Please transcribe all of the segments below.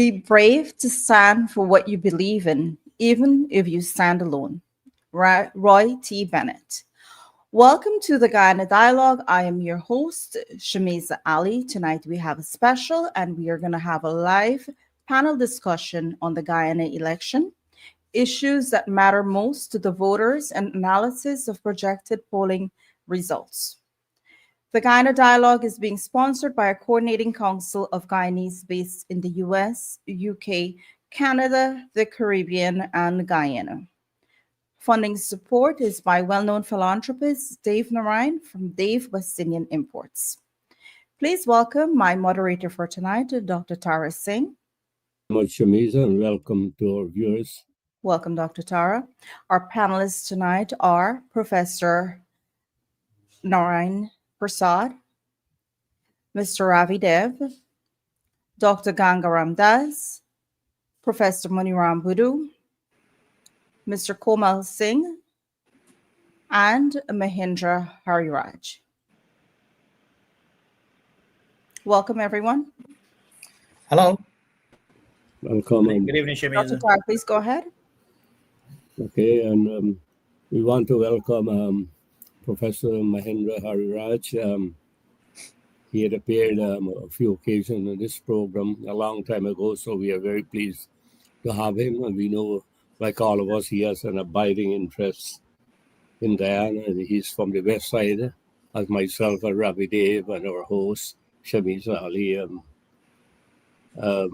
Be brave to stand for what you believe in, even if you stand alone. Roy T. Bennett. Welcome to the Guyana Dialogue. I am your host, Shamiza Ali. Tonight we have a special and we are going to have a live panel discussion on the Guyana election, issues that matter most to the voters, and analysis of projected polling results. The Guyana Dialogue is being sponsored by a coordinating council of Guyanese based in the US, UK, Canada, the Caribbean, and Guyana. Funding support is by well-known philanthropist Dave Narayan from Dave West Indian Imports. Please welcome my moderator for tonight, Dr. Tara Singh. Much, Shamiza, and welcome to our viewers. Welcome, Dr. Tara. Our panelists tonight are Professor Narayan Prasad, Mr. Ravi Dev, Dr. Gangaram Das, Professor Muniram Budu, Mr. Komal Singh, and Mahindra Hariraj. Welcome, everyone. Hello. Welcome. Good evening, Shamiza. Dr. Tar, please go ahead. Okay, and we want to welcome Professor Mahindra Hariraj. He had appeared a few occasions in this program a long time ago, so we are very pleased to have him. And we know, like all of us, he has an abiding interest in Guyana. And he's from the west side, as myself and Ravi Dev and our host, Shamiza Ali. The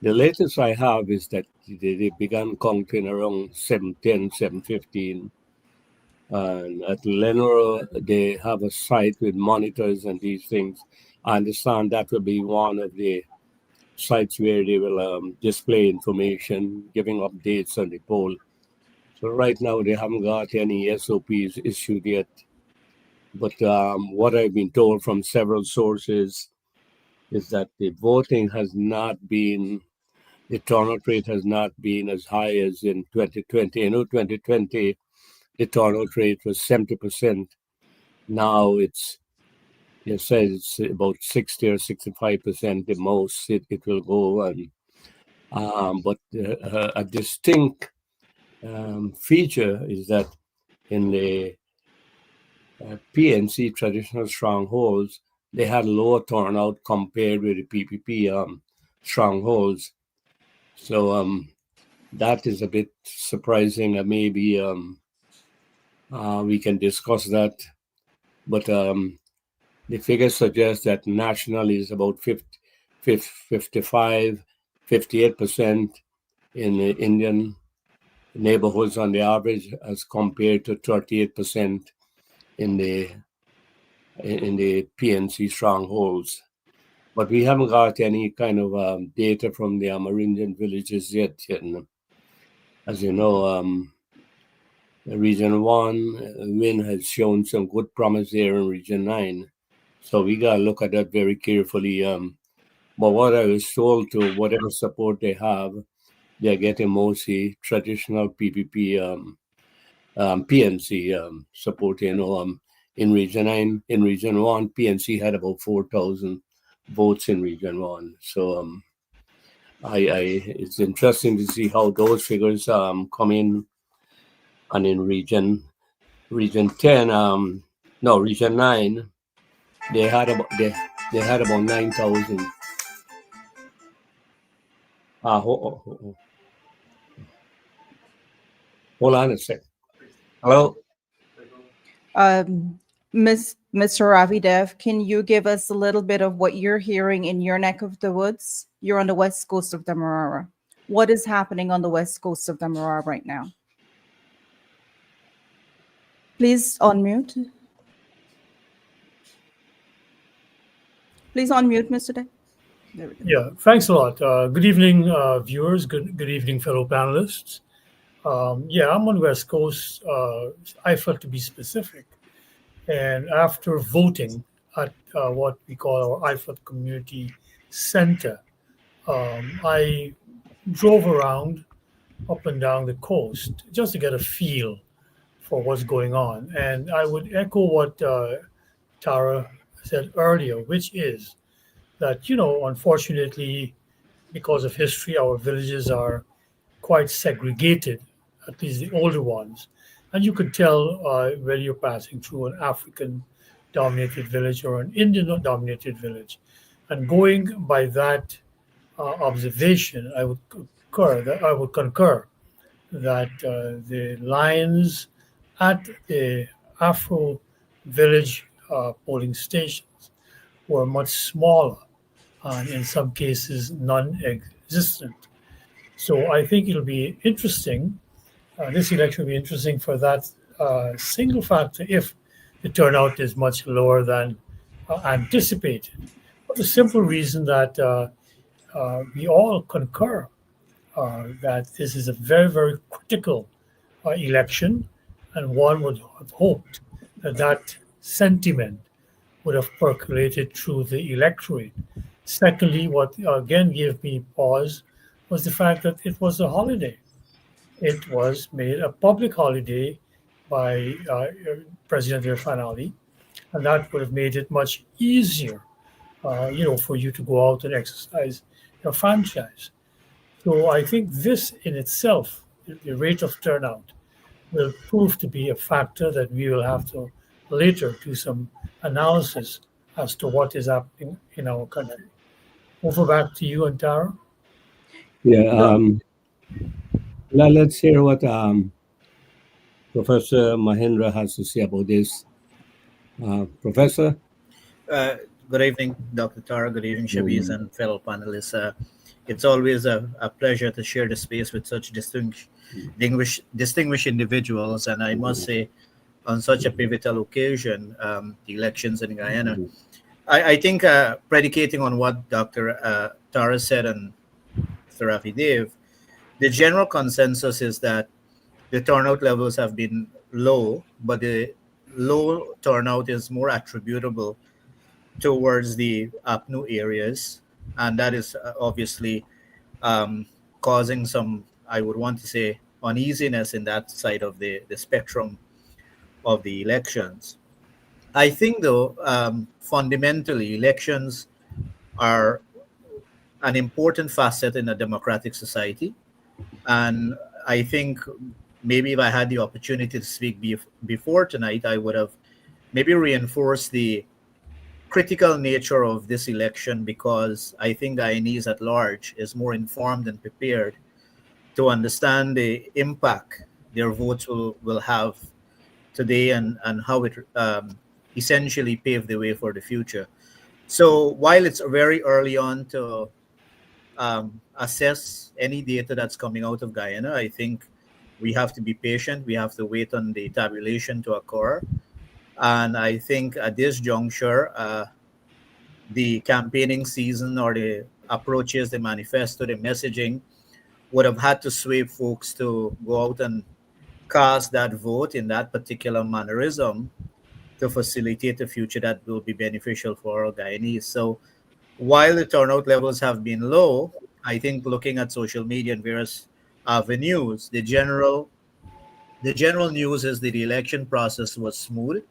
latest I have is that they began counting around 7:10, 7:15. And at Lenore, they have a site with monitors and these things. I understand that will be one of the sites where they will display information, giving updates on the poll. So right now, they haven't got any SOPs issued yet. But what I've been told from several sources is that the voting has not been, the turnout rate has not been as high as in 2020. 2020, the turnout rate was 70%. Now it's about 60 or 65% the most it will go. And but a distinct feature is that in the PNC traditional strongholds, they had lower turnout compared with the PPP strongholds. So that is a bit surprising. Maybe we can discuss that. But the figures suggest that national is about 55, 58% in the Indian neighborhoods on the average, as compared to 38% in the PNC strongholds. But we haven't got any kind of data from the Amerindian villages yet. And as you know, Region 1, WIN has shown some good promise there in Region 9. So we got to look at that very carefully. But what I was told, to whatever support they have, they're getting mostly traditional PPP, PNC support. In Region 9, in Region 1, PNC had about 4,000 votes in Region 1. So it's interesting to see how those figures come in. And in Region 10, Region 9, they had about 9,000. Hold on a sec. Hello. Mr. Ravi Dev, can you give us a little bit of what you're hearing in your neck of the woods? You're on the west coast of Demerara. What is happening on the west coast of Demerara right now? Please unmute. Please unmute, Mr. Dev. There we go. Yeah, thanks a lot. Good evening, viewers. Good evening, fellow panelists. I'm on West Coast. I felt to be specific. And after voting at what we call our IFOT Community Center, I drove around up and down the coast just to get a feel for what's going on. And I would echo what Tara said earlier, which is that, unfortunately, because of history, our villages are quite segregated, at least the older ones. And you could tell whether you're passing through an African dominated village or an Indian dominated village. And going by that observation, I would concur that the lines at the Afro village polling stations were much smaller and in some cases non-existent. So I think it'll be interesting. This election will be interesting for that single factor if the turnout is much lower than anticipated. For the simple reason that we all concur that this is a very, very critical election, and one would have hoped that that sentiment would have percolated through the electorate. Secondly, what again gave me pause was the fact that it was a holiday. It was made a public holiday by President Irfan Ali, and that would have made it much easier, for you to go out and exercise your franchise. So I think this in itself, the rate of turnout, will prove to be a factor that we will have to later do some analysis as to what is happening in our country. Over back to you, Antara. Yeah. So, Now let's hear what Professor Mahendra has to say about this. Professor? Uh, Good evening, Dr. Tara. Good evening, Shabiz and fellow panelists. It's always a pleasure to share the space with such distinguished individuals. And I must say, on such a pivotal occasion, the elections in Guyana, I think predicating on what Dr. Tara said and Mr. Rafi Dev, the general consensus is that the turnout levels have been low, but the low turnout is more attributable towards the APNU areas, and that is obviously causing some, I would want to say, uneasiness in that side of the spectrum of the elections. I think, though, fundamentally, elections are an important facet in a democratic society. And I think maybe if I had the opportunity to speak before tonight, I would have maybe reinforced the critical nature of this election because I think Guyanese at large is more informed and prepared to understand the impact their votes will have today and how it essentially pave the way for the future. So while it's very early on to assess any data that's coming out of Guyana, I think we have to be patient. We have to wait on the tabulation to occur. And I think at this juncture, the campaigning season or the approaches, the manifesto, the messaging would have had to sway folks to go out and cast that vote in that particular mannerism to facilitate a future that will be beneficial for our Guyanese. So while the turnout levels have been low, I think looking at social media and various avenues, the general news is that the election process was smooth.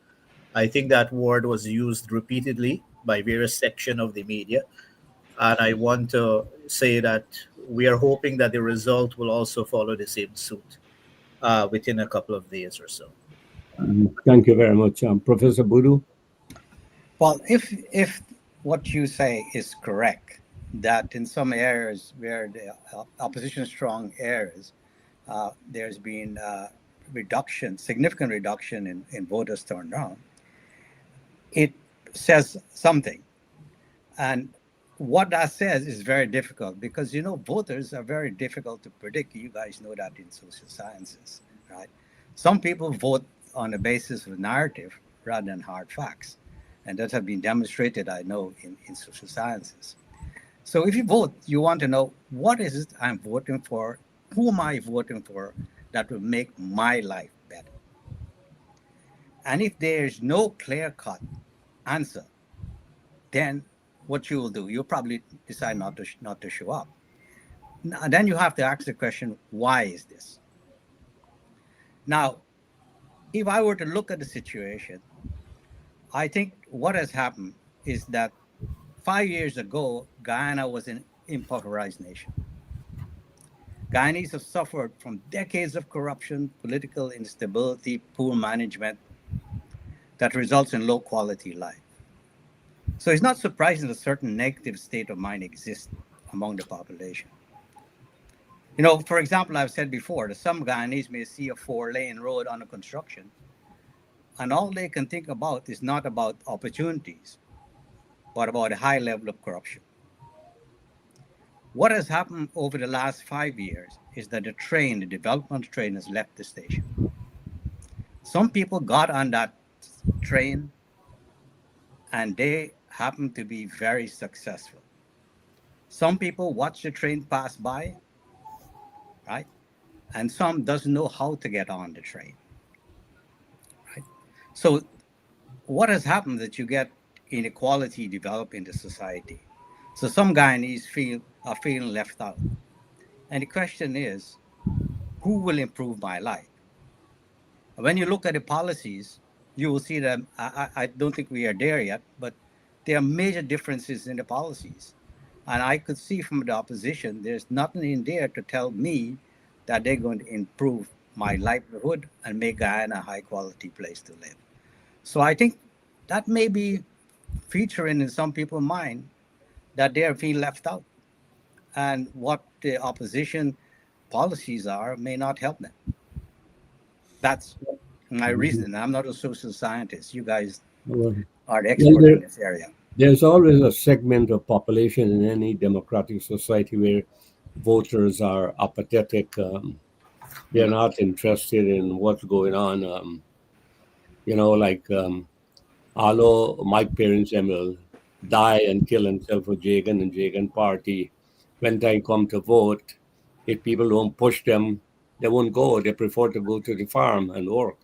I think that word was used repeatedly by various section of the media. And I want to say that we are hoping that the result will also follow the same suit within a couple of days or so. Thank you very much. Professor Budu? Well, if what you say is correct, that in some areas where the opposition strong areas, there's been significant reduction in voters turned out, it says something. And what that says is very difficult because, voters are very difficult to predict. You guys know that in social sciences, right? Some people vote on the basis of narrative rather than hard facts. And that have been demonstrated, I know, in social sciences. So if you vote, you want to know what is it I'm voting for? Who am I voting for that will make my life better? And if there's no clear-cut answer, then what you will do, you'll probably decide not to show up. Now, then you have to ask the question, why is this? Now, if I were to look at the situation, I think what has happened is that 5 years ago, Guyana was in impoverished nation. Guyanese have suffered from decades of corruption, political instability, poor management that results in low quality life. So it's not surprising that a certain negative state of mind exists among the population. For example, I've said before that some Guyanese may see a 4-lane road under construction, and all they can think about is not about opportunities, but about a high level of corruption. What has happened over the last 5 years is that the development train has left the station. Some people got on that train and they happen to be very successful. Some people watch the train pass by, right? And some doesn't know how to get on the train, right? So what has happened that you get inequality develop in the society. So some Guyanese are feeling left out. And the question is, who will improve my life? When you look at the policies, you will see that I don't think we are there yet, but there are major differences in the policies. And I could see from the opposition, there's nothing in there to tell me that they're going to improve my livelihood and make Guyana a high quality place to live. So I think that may be featuring in some people's mind that they are being left out. And what the opposition policies are may not help them. That's my reason. I'm not a social scientist. You guys are the expert in this area. There's always a segment of population in any democratic society where voters are apathetic. They're not interested in what's going on. Although my parents will die and kill himself for Jagan and Jagan party, when time come to vote, if people don't push them, they won't go. They prefer to go to the farm and work.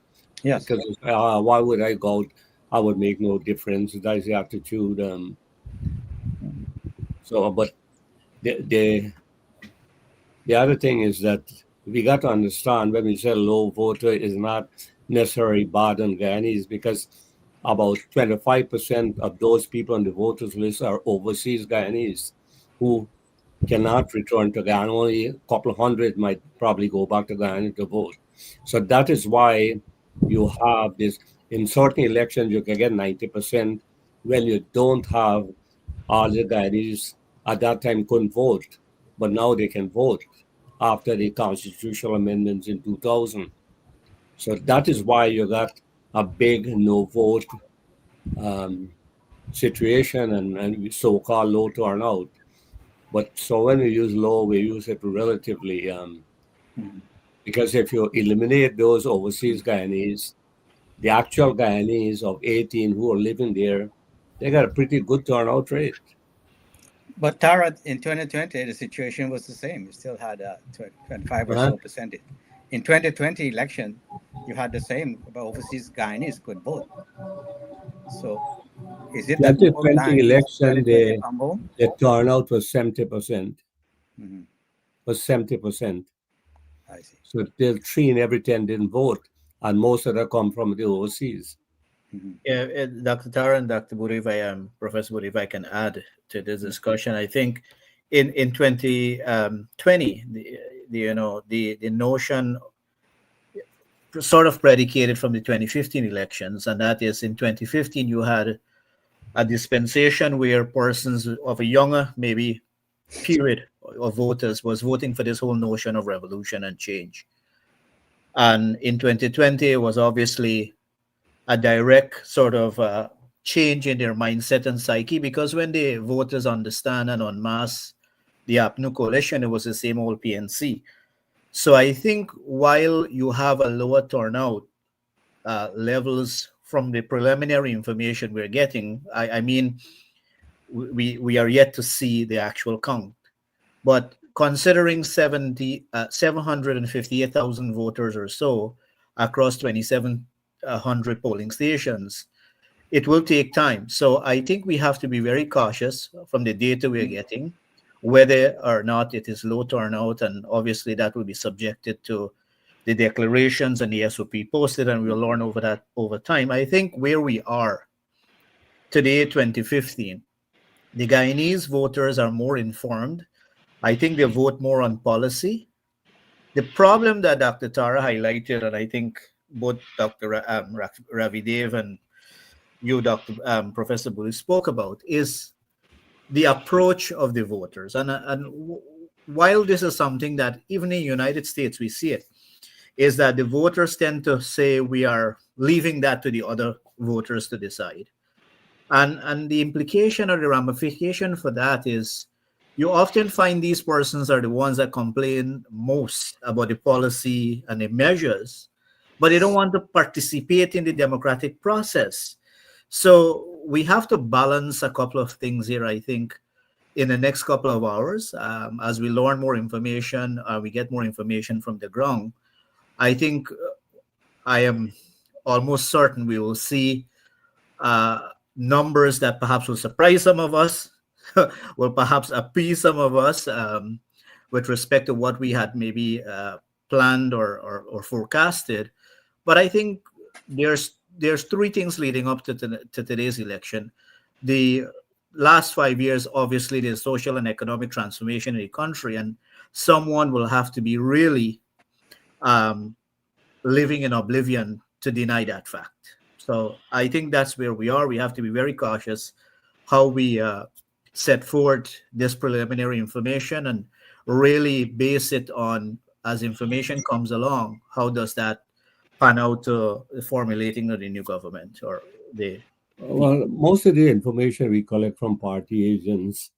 Yes. Because why would I go out? I would make no difference. That's the attitude. But the other thing is that we got to understand when we say low voter is not necessarily bad on Guyanese, because about 25% of those people on the voters list are overseas Guyanese who cannot return to Guyana. Only a couple of hundred might probably go back to Guyana to vote. So that is why you have this. In certain elections, you can get 90% when you don't have all the Guyanese at that time couldn't vote, but now they can vote after the constitutional amendments in 2000. So that is why you got a big no vote situation and so-called low turnout. But so when we use low, we use it relatively because if you eliminate those overseas Guyanese, the actual Guyanese of 18 who are living there, they got a pretty good turnout rate. But Tara, in 2020, the situation was the same. You still had 25 or so percentage. In 2020 election, you had the same, but overseas Guyanese could vote. So is it that 2020 election, the turnout was 70%. Was 70%. I see. So 3 in every 10 didn't vote, and most of them come from the overseas. Yeah, Dr. Tara and Dr. Buri, Professor Buri, if I can add to this discussion, I think in 2020, the notion sort of predicated from the 2015 elections, and that is in 2015 you had a dispensation where persons of a younger maybe period of voters was voting for this whole notion of revolution and change. And in 2020 it was obviously a direct sort of change in their mindset and psyche, because when the voters understand and en masse the APNU coalition, it was the same old PNC. So I think while you have a lower turnout levels from the preliminary information we're getting, I mean, we are yet to see the actual count. But considering 758,000 voters or so across 2,700 polling stations, it will take time. So I think we have to be very cautious from the data we're getting, whether or not it is low turnout, and obviously that will be subjected to the declarations and the SOP posted, and we'll learn over that over time. I think where we are today, 2015, the Guyanese voters are more informed I think they vote more on policy. The problem that Dr. Tara highlighted, and I think both Dr. Ravi Dev and you, Dr. Professor Bully, spoke about, is the approach of the voters. While this is something that even in the United States we see it, is that the voters tend to say we are leaving that to the other voters to decide. And the implication or the ramification for that is you often find these persons are the ones that complain most about the policy and the measures, but they don't want to participate in the democratic process. So we have to balance a couple of things here, I think, in the next couple of hours, as we learn more information, we get more information from the ground. I think I am almost certain we will see numbers that perhaps will surprise some of us, will perhaps appease some of us with respect to what we had maybe planned or forecasted. But I think there's three things leading up to today's election. The last 5 years, obviously, there's social and economic transformation in the country, and someone will have to be really um, living in oblivion to deny that fact. So I think that's where we are. We have to be very cautious how we set forward this preliminary information and really base it on, as information comes along, how does that pan out to formulating of the new government or the. Well, most of the information we collect from party agents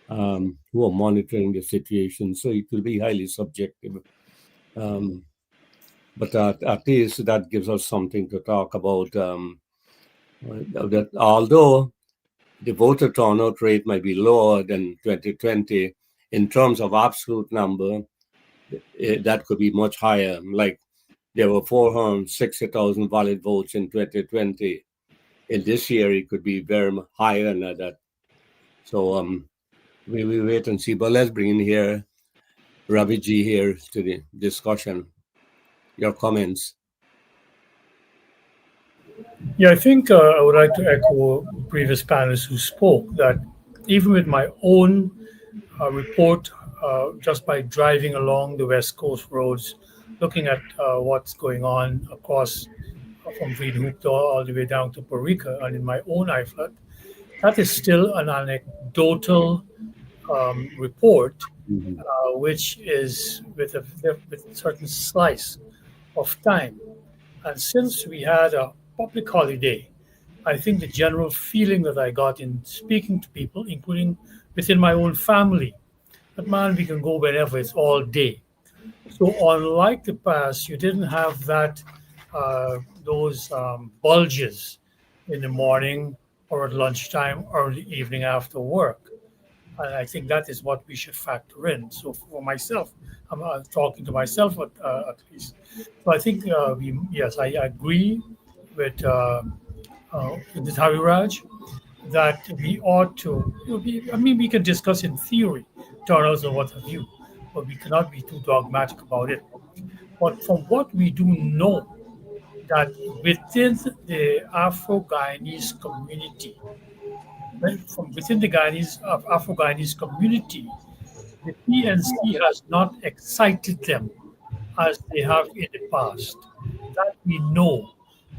who are monitoring the situation, so it will be highly subjective. But at least that gives us something to talk about. That although the voter turnout rate might be lower than 2020, in terms of absolute number, that could be much higher. Like there were 460,000 valid votes in 2020. In this year, it could be very higher than that. So we will wait and see. But let's bring in here Ravi G here to the discussion. Your comments. Yeah, I think I would like to echo previous panelists who spoke that even with my own report, just by driving along the West Coast roads, looking at what's going on across from Hoopdal all the way down to Parika and in my own IFLAT, that is still an anecdotal report, Mhm. which is with a certain slice of time. And since we had a public holiday, I think the general feeling that I got in speaking to people, including within my own family, that man, we can go whenever, it's all day. So unlike the past, you didn't have those bulges in the morning or at lunchtime or the evening after work. And I think that is what we should factor in. So for myself, I'm talking to myself at least. So I think yes, I agree with this Hariraj that we ought to. I mean, we can discuss in theory turnouts and what have you, but we cannot be too dogmatic about it. But from what we do know, that within the Afro-Guyanese community, right, from within the Afro-Guyanese community, the PNC has not excited them as they have in the past. That we know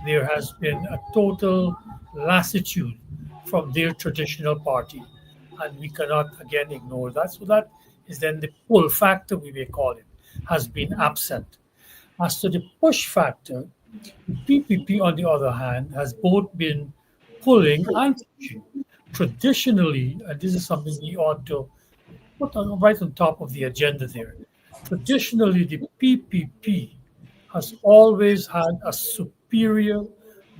there has been a total lassitude from their traditional party, and we cannot again ignore that. So that is then the pull factor, we may call it, has been absent. As to the push factor, the PPP, on the other hand, has both been pulling and pushing. Traditionally, and this is something we ought to right on top of the agenda there. Traditionally, the PPP has always had a superior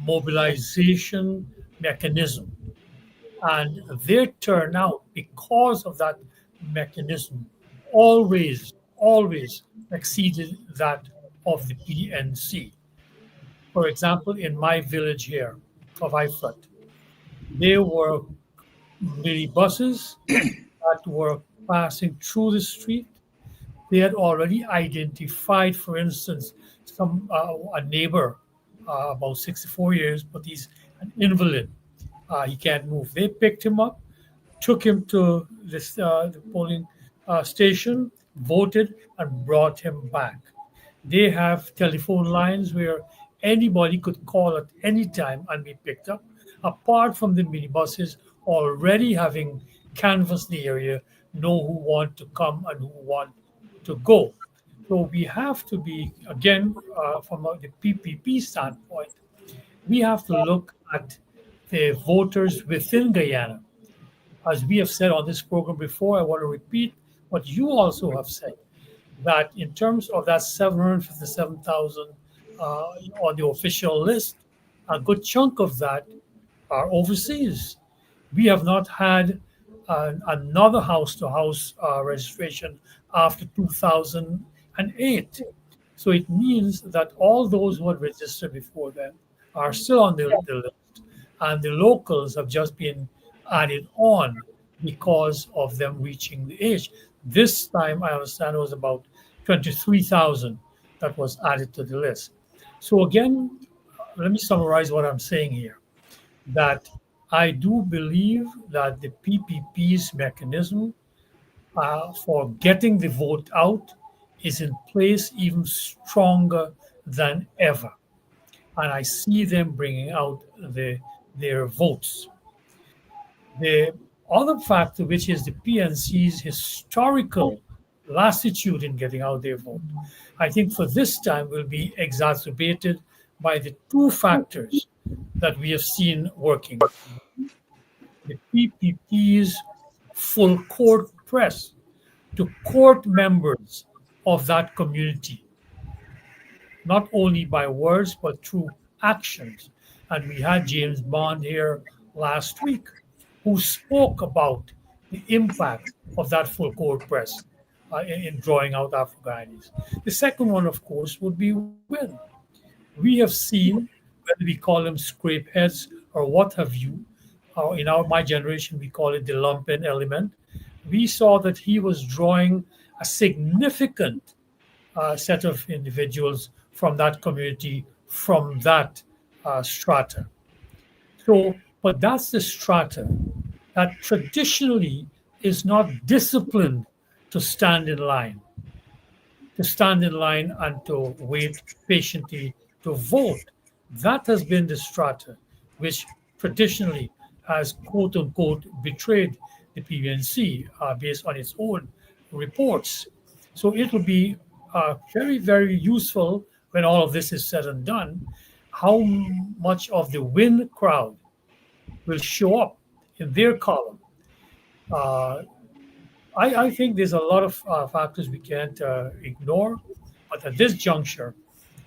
mobilization mechanism, and their turnout, because of that mechanism, always exceeded that of the PNC. For example, in my village here of Ifat, there were minibuses that were passing through the street. They had already identified, for instance, a neighbor about 64 years, but he's an invalid. He can't move. They picked him up, took him to the polling station, voted, and brought him back. They have telephone lines where anybody could call at any time and be picked up, apart from the minibuses already having canvassed the area, know who want to come and who want to go. So we have to be, again, from the PPP standpoint, we have to look at the voters within Guyana. As we have said on this program before, I want to repeat what you also have said, that in terms of that 757,000 on the official list, a good chunk of that are overseas. We have not had another house to house registration after 2008. So it means that all those who had registered before then are still on the list, and the locals have just been added on because of them reaching the age. This time, I understand it was about 23,000 that was added to the list. So, again, let me summarize what I'm saying here, that I do believe that the PPP's mechanism for getting the vote out is in place even stronger than ever. And I see them bringing out their votes. The other factor, which is the PNC's historical lassitude in getting out their vote, I think for this time will be exacerbated by the two factors that we have seen working. The PPP's full court press to court members of that community, not only by words but through actions. And we had James Bond here last week who spoke about the impact of that full court press in drawing out Afghanis. The second one, of course, would be when we have seen, whether we call them scrape heads or what have you, or in my generation we call it the lumpen element. We saw that he was drawing a significant set of individuals from that community, from that strata. So, but that's the strata that traditionally is not disciplined to stand in line, and to wait patiently to vote. That has been the strata which traditionally has quote unquote betrayed the PNC based on its own reports. So it will be very, very useful when all of this is said and done, how much of the win crowd will show up in their column. Uh, I think there's a lot of factors we can't ignore, but at this juncture,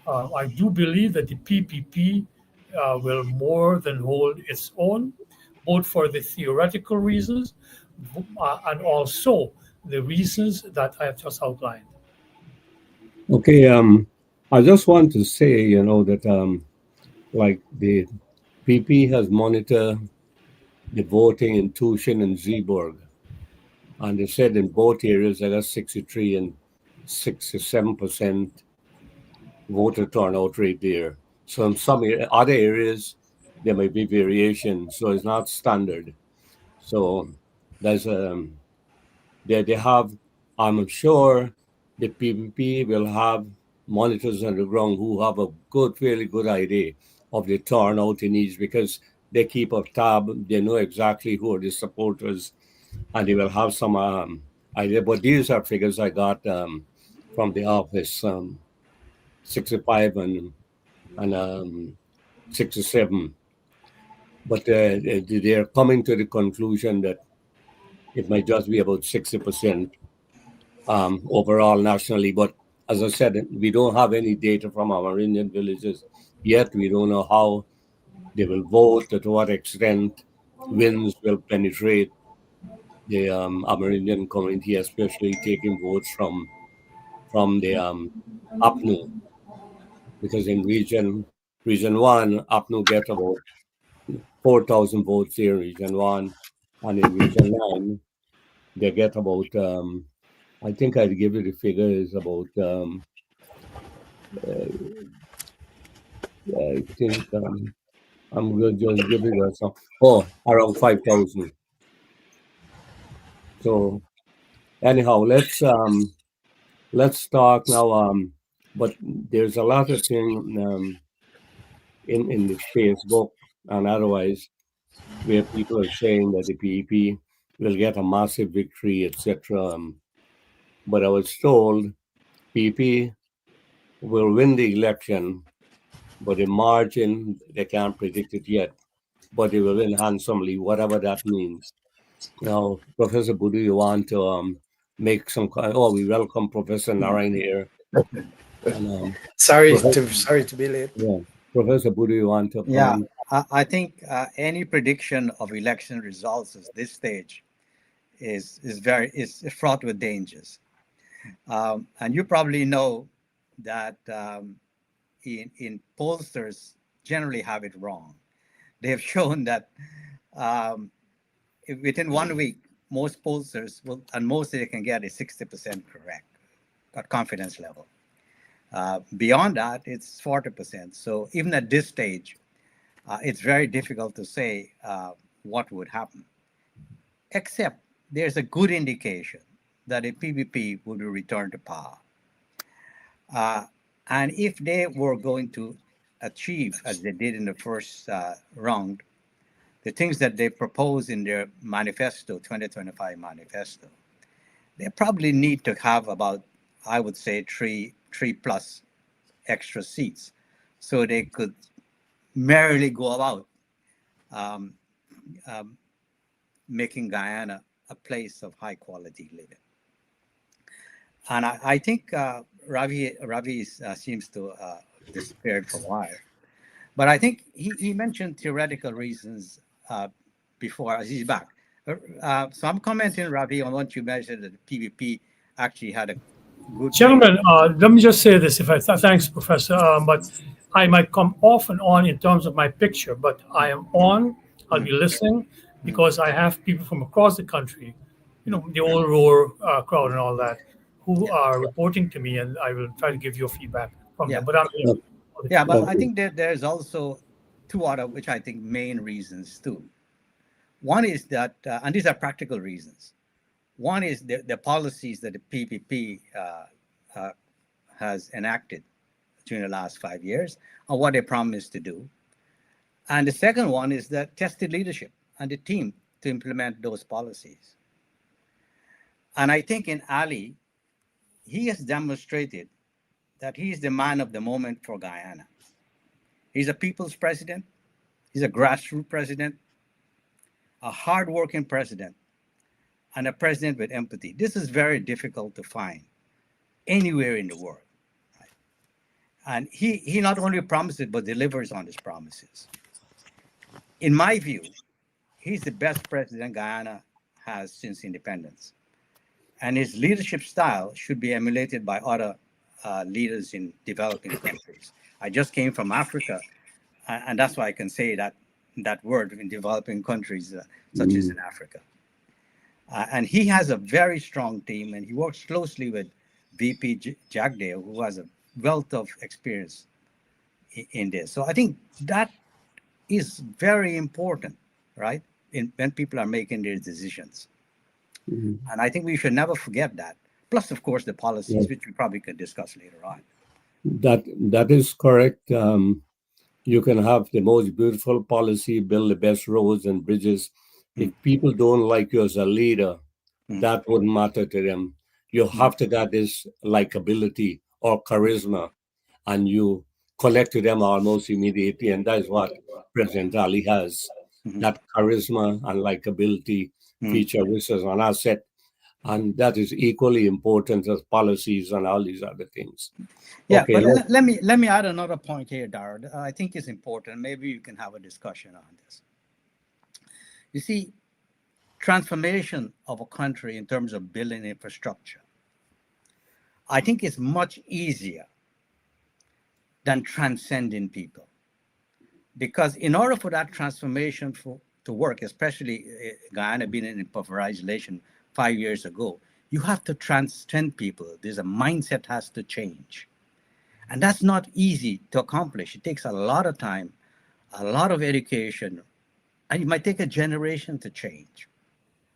I do believe that the PPP will more than hold its own, both for the theoretical reasons and also the reasons that I have just outlined. Okay, I just want to say, that like the PP has monitored the voting in Tushin and Zeeburg, and they said in both areas they got 63 and 67% voter turnout rate there. So in some other areas there may be variation, so it's not standard. So there's they have, I'm sure the PPP will have monitors on the ground who have a fairly good idea of the turnout in each, because they keep a tab, they know exactly who are the supporters, and they will have some idea. But these are figures I got from the office, 65 and 67. But they're coming to the conclusion that it might just be about 60% overall nationally. But as I said, we don't have any data from our Indian villages yet. We don't know how they will vote, to what extent winds will penetrate the Amerindian community, especially taking votes from the APNU, because in region one, APNU get about 4,000 votes here in region one, and in region nine, they get about I think I'd give you the figure is about I think I'm going to just give you some around 5,000. So Anyhow, let's talk now. But there's a lot of thing in the Facebook and otherwise where people are saying that the PEP will get a massive victory, etc. But I was told PEP will win the election, but the margin they can't predict it yet. But they will win handsomely, whatever that means. Now, Professor Budu, you want to make some? Oh, we welcome Professor Narayan here. And Sorry to be late. yeah, Professor Budu, you want to Yeah, comment? I think any prediction of election results at this stage is fraught with dangers. And you probably know that in pollsters generally have it wrong. They have shown that um, within 1 week, most pollsters will, and most they can get is 60% correct at confidence level. Beyond that, it's 40%. So even at this stage, it's very difficult to say what would happen, except there's a good indication that a PVP would return to power. And if they were going to achieve, as they did in the first round, the things that they propose in their manifesto, 2025 manifesto, they probably need to have about, I would say, three plus extra seats, so they could merrily go about um, um, making Guyana a place of high quality living. And I think Ravi seems to disappeared for a while, but I think he mentioned theoretical reasons before. He's back. So I'm commenting, Ravi, on what you mentioned that the PvP actually had a good. Gentlemen, let me just say this. If I thanks, Professor, but I might come off and on in terms of my picture, but I am on. I'll be listening because I have people from across the country, the old roar crowd and all that, who are reporting to me, and I will try to give you feedback from Yeah. them. But I'm here. Yeah, but I think that there's also two other, which I think main reasons too. One is that, and these are practical reasons. One is the policies that the PPP has enacted during the last 5 years and what they promised to do. And the second one is the tested leadership and the team to implement those policies. And I think in Ali, he has demonstrated that he is the man of the moment for Guyana. He's a people's president. He's a grassroots president, a hardworking president, and a president with empathy. This is very difficult to find anywhere in the world. Right? And he not only promises, but delivers on his promises. In my view, he's the best president Guyana has since independence. And his leadership style should be emulated by other leaders in developing countries. I just came from Africa, and that's why I can say that word in developing countries, such as in Africa. And he has a very strong team, and he works closely with VP Jagdeo, who has a wealth of experience in this. So I think that is very important, right? When people are making their decisions. And I think we should never forget that. Plus, of course, the policies, which we probably could discuss later on. That is correct. You can have the most beautiful policy, build the best roads and bridges. If people don't like you as a leader, that wouldn't matter to them. You have to get this likability or charisma, and you connect to them almost immediately. And that is what President Ali has. That charisma and likability feature, which is an asset. And that is equally important as policies and all these other things. Yeah, Okay, but let me add another point here, Dara. I think it's important. Maybe you can have a discussion on this. You see, transformation of a country in terms of building infrastructure, I think is much easier than transcending people. Because in order for that transformation to work, especially Guyana being in impoverished nation 5 years ago, you have to transcend people. There's a mindset has to change. And that's not easy to accomplish. It takes a lot of time, a lot of education, and it might take a generation to change.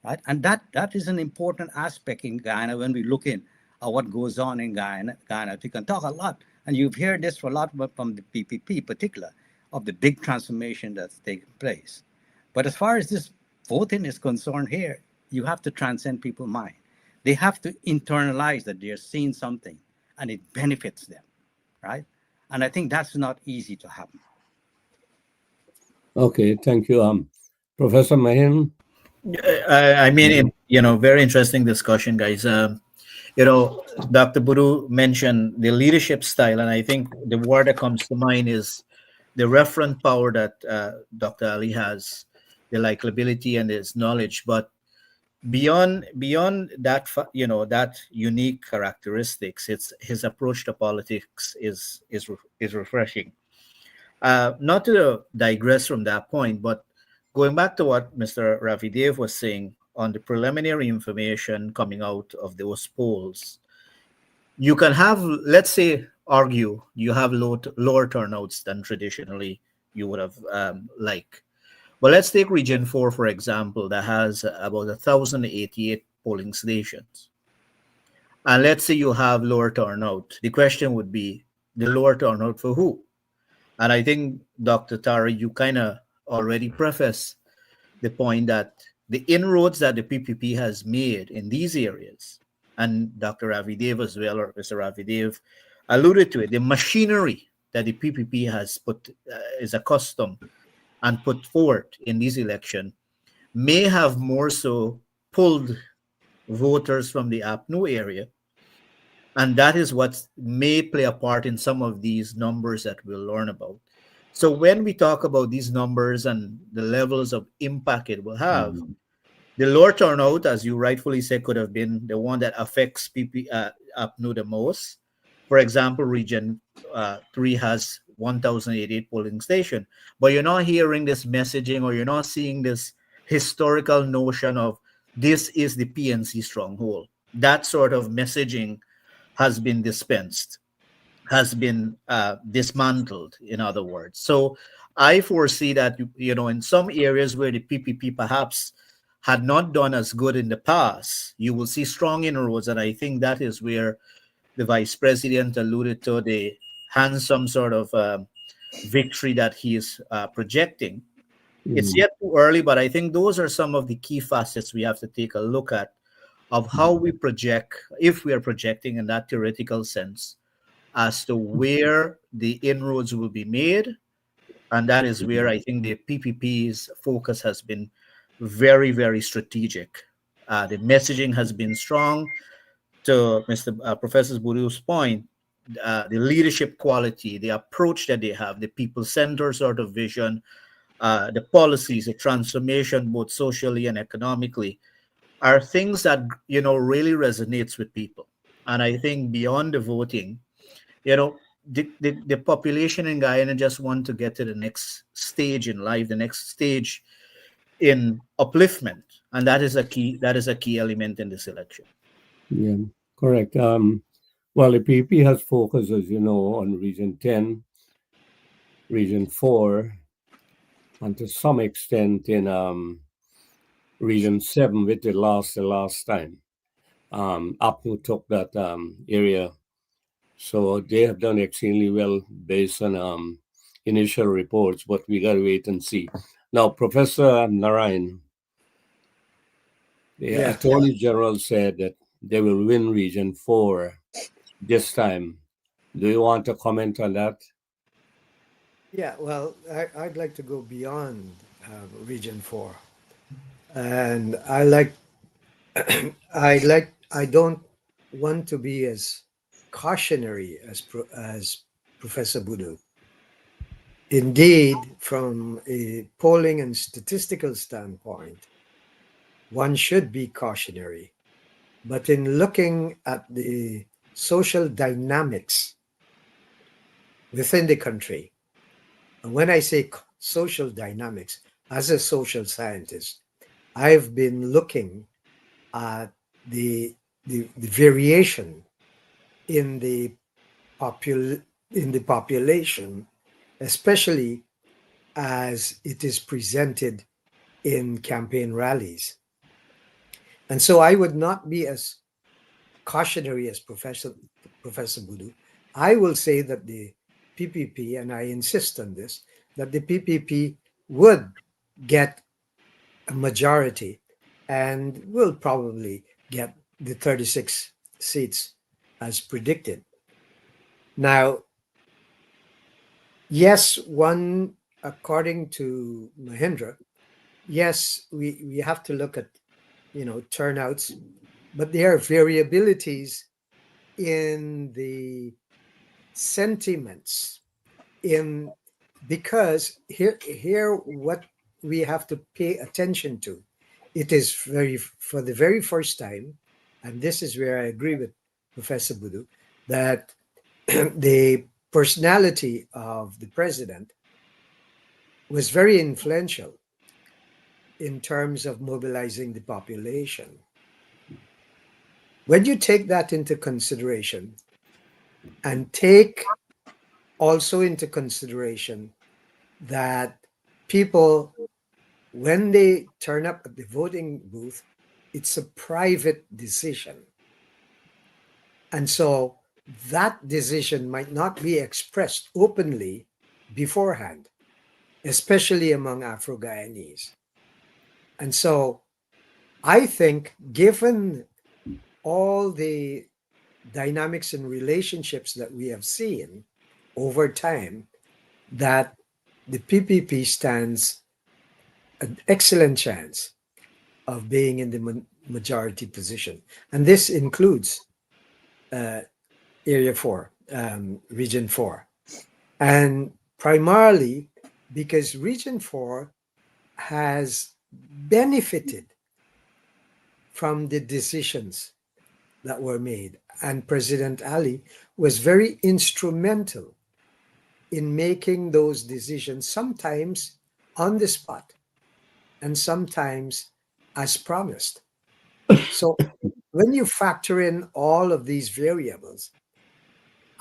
right? And that is an important aspect in Guyana when we look in at what goes on in Guyana. We can talk a lot, and you've heard this for a lot from the PPP, particular, of the big transformation that's taking place. But as far as this voting is concerned here, you have to transcend people's mind. They have to internalize that they're seeing something and it benefits them, right? And I think that's not easy to happen. Okay, thank you. Professor Mahin. I mean, very interesting discussion, guys. Dr. Buru mentioned the leadership style, and I think the word that comes to mind is the referent power that Dr. Ali has, the likability and his knowledge. But beyond that, that unique characteristics, it's his approach to politics is refreshing. Not to digress from that point, but going back to what Mr. Ravidev was saying on the preliminary information coming out of those polls, you can have, let's say, argue you have lower turnouts than traditionally you would have liked. But let's take Region 4, for example, that has about 1,088 polling stations. And let's say you have lower turnout. The question would be the lower turnout for who? And I think, Dr. Tara, you kind of already preface the point that the inroads that the PPP has made in these areas, and Dr. Ravidev as well, or Mr. Ravidev alluded to it, the machinery that the PPP has is accustomed and put forward in these elections may have more so pulled voters from the APNU area. And that is what may play a part in some of these numbers that we'll learn about. So when we talk about these numbers and the levels of impact it will have, the lower turnout, as you rightfully said, could have been the one that affects APNU the most. For example, Region 3 has 1,088 polling station, but you're not hearing this messaging, or you're not seeing this historical notion of this is the PNC stronghold. That sort of messaging has been dispensed, has been dismantled, in other words. So I foresee that, in some areas where the PPP perhaps had not done as good in the past, you will see strong inroads. And I think that is where the vice president alluded to the handsome sort of victory that he is projecting. It's yet too early, but I think those are some of the key facets we have to take a look at of how we project, if we are projecting in that theoretical sense, as to where the inroads will be made. And that is where I think the PPP's focus has been very, very strategic. The messaging has been strong. To Mr. Professor Buru's point, the leadership quality, the approach that they have, the people-centered sort of vision, the policies, the transformation, both socially and economically, are things that really resonates with people. And I think beyond the voting, the population in Guyana just want to get to the next stage in life, the next stage in upliftment, and that is a key element in this election. Yeah, correct. Well, the PP has focused, as you know, on Region 10, Region 4, and to some extent in Region 7 with the last time. APNU took that area. So they have done extremely well based on initial reports, but we got to wait and see. Now, Professor Narayan, the Attorney General said that they will win Region 4 this time. Do you want to comment on that? Yeah, well, I'd like to go beyond Region 4. And I don't want to be as cautionary as Professor Budu. Indeed, from a polling and statistical standpoint, one should be cautionary. But in looking at the social dynamics within the country, and when I say social dynamics, as a social scientist, I've been looking at the variation in the population, especially as it is presented in campaign rallies. And so I would not be as cautionary as Professor Budu. I will say that the PPP, and I insist on this, that the PPP would get a majority and will probably get the 36 seats as predicted. Now, yes, one, according to Mahindra, yes, we have to look at, turnouts, but there are variabilities in the sentiments in because here what we have to pay attention to, it is very for the very first time, and this is where I agree with Professor Budu, that the personality of the president was very influential in terms of mobilizing the population. When you take that into consideration and take also into consideration that people, when they turn up at the voting booth, it's a private decision. And so that decision might not be expressed openly beforehand, especially among Afro-Guyanese. And so I think, given all the dynamics and relationships that we have seen over time, that the PPP stands an excellent chance of being in the majority position. And this includes Area 4, Region 4. And primarily because Region 4 has benefited from the decisions that were made. And President Ali was very instrumental in making those decisions, sometimes on the spot and sometimes as promised. So when you factor in all of these variables,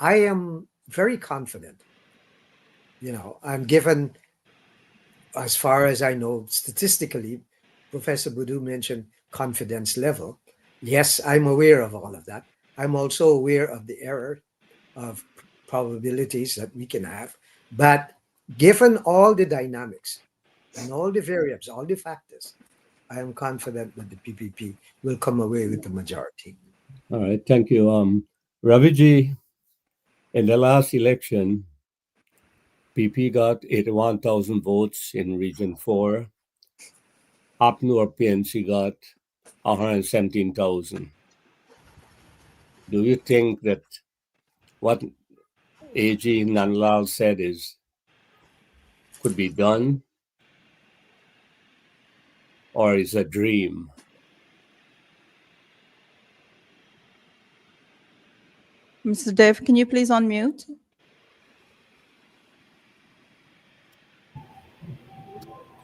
I am very confident. I'm given, as far as I know, statistically, Professor Budu mentioned confidence level. Yes, I'm aware of all of that. I'm also aware of the error of probabilities that we can have. But given all the dynamics and all the variables, all the factors, I am confident that the PPP will come away with the majority. All right, thank you. Raviji, in the last election, PP got 81,000 votes in Region 4. Upnor PNC got 117,000. Do you think that what AG Nanlal said could be done, or is a dream? Mr. Dev, can you please unmute?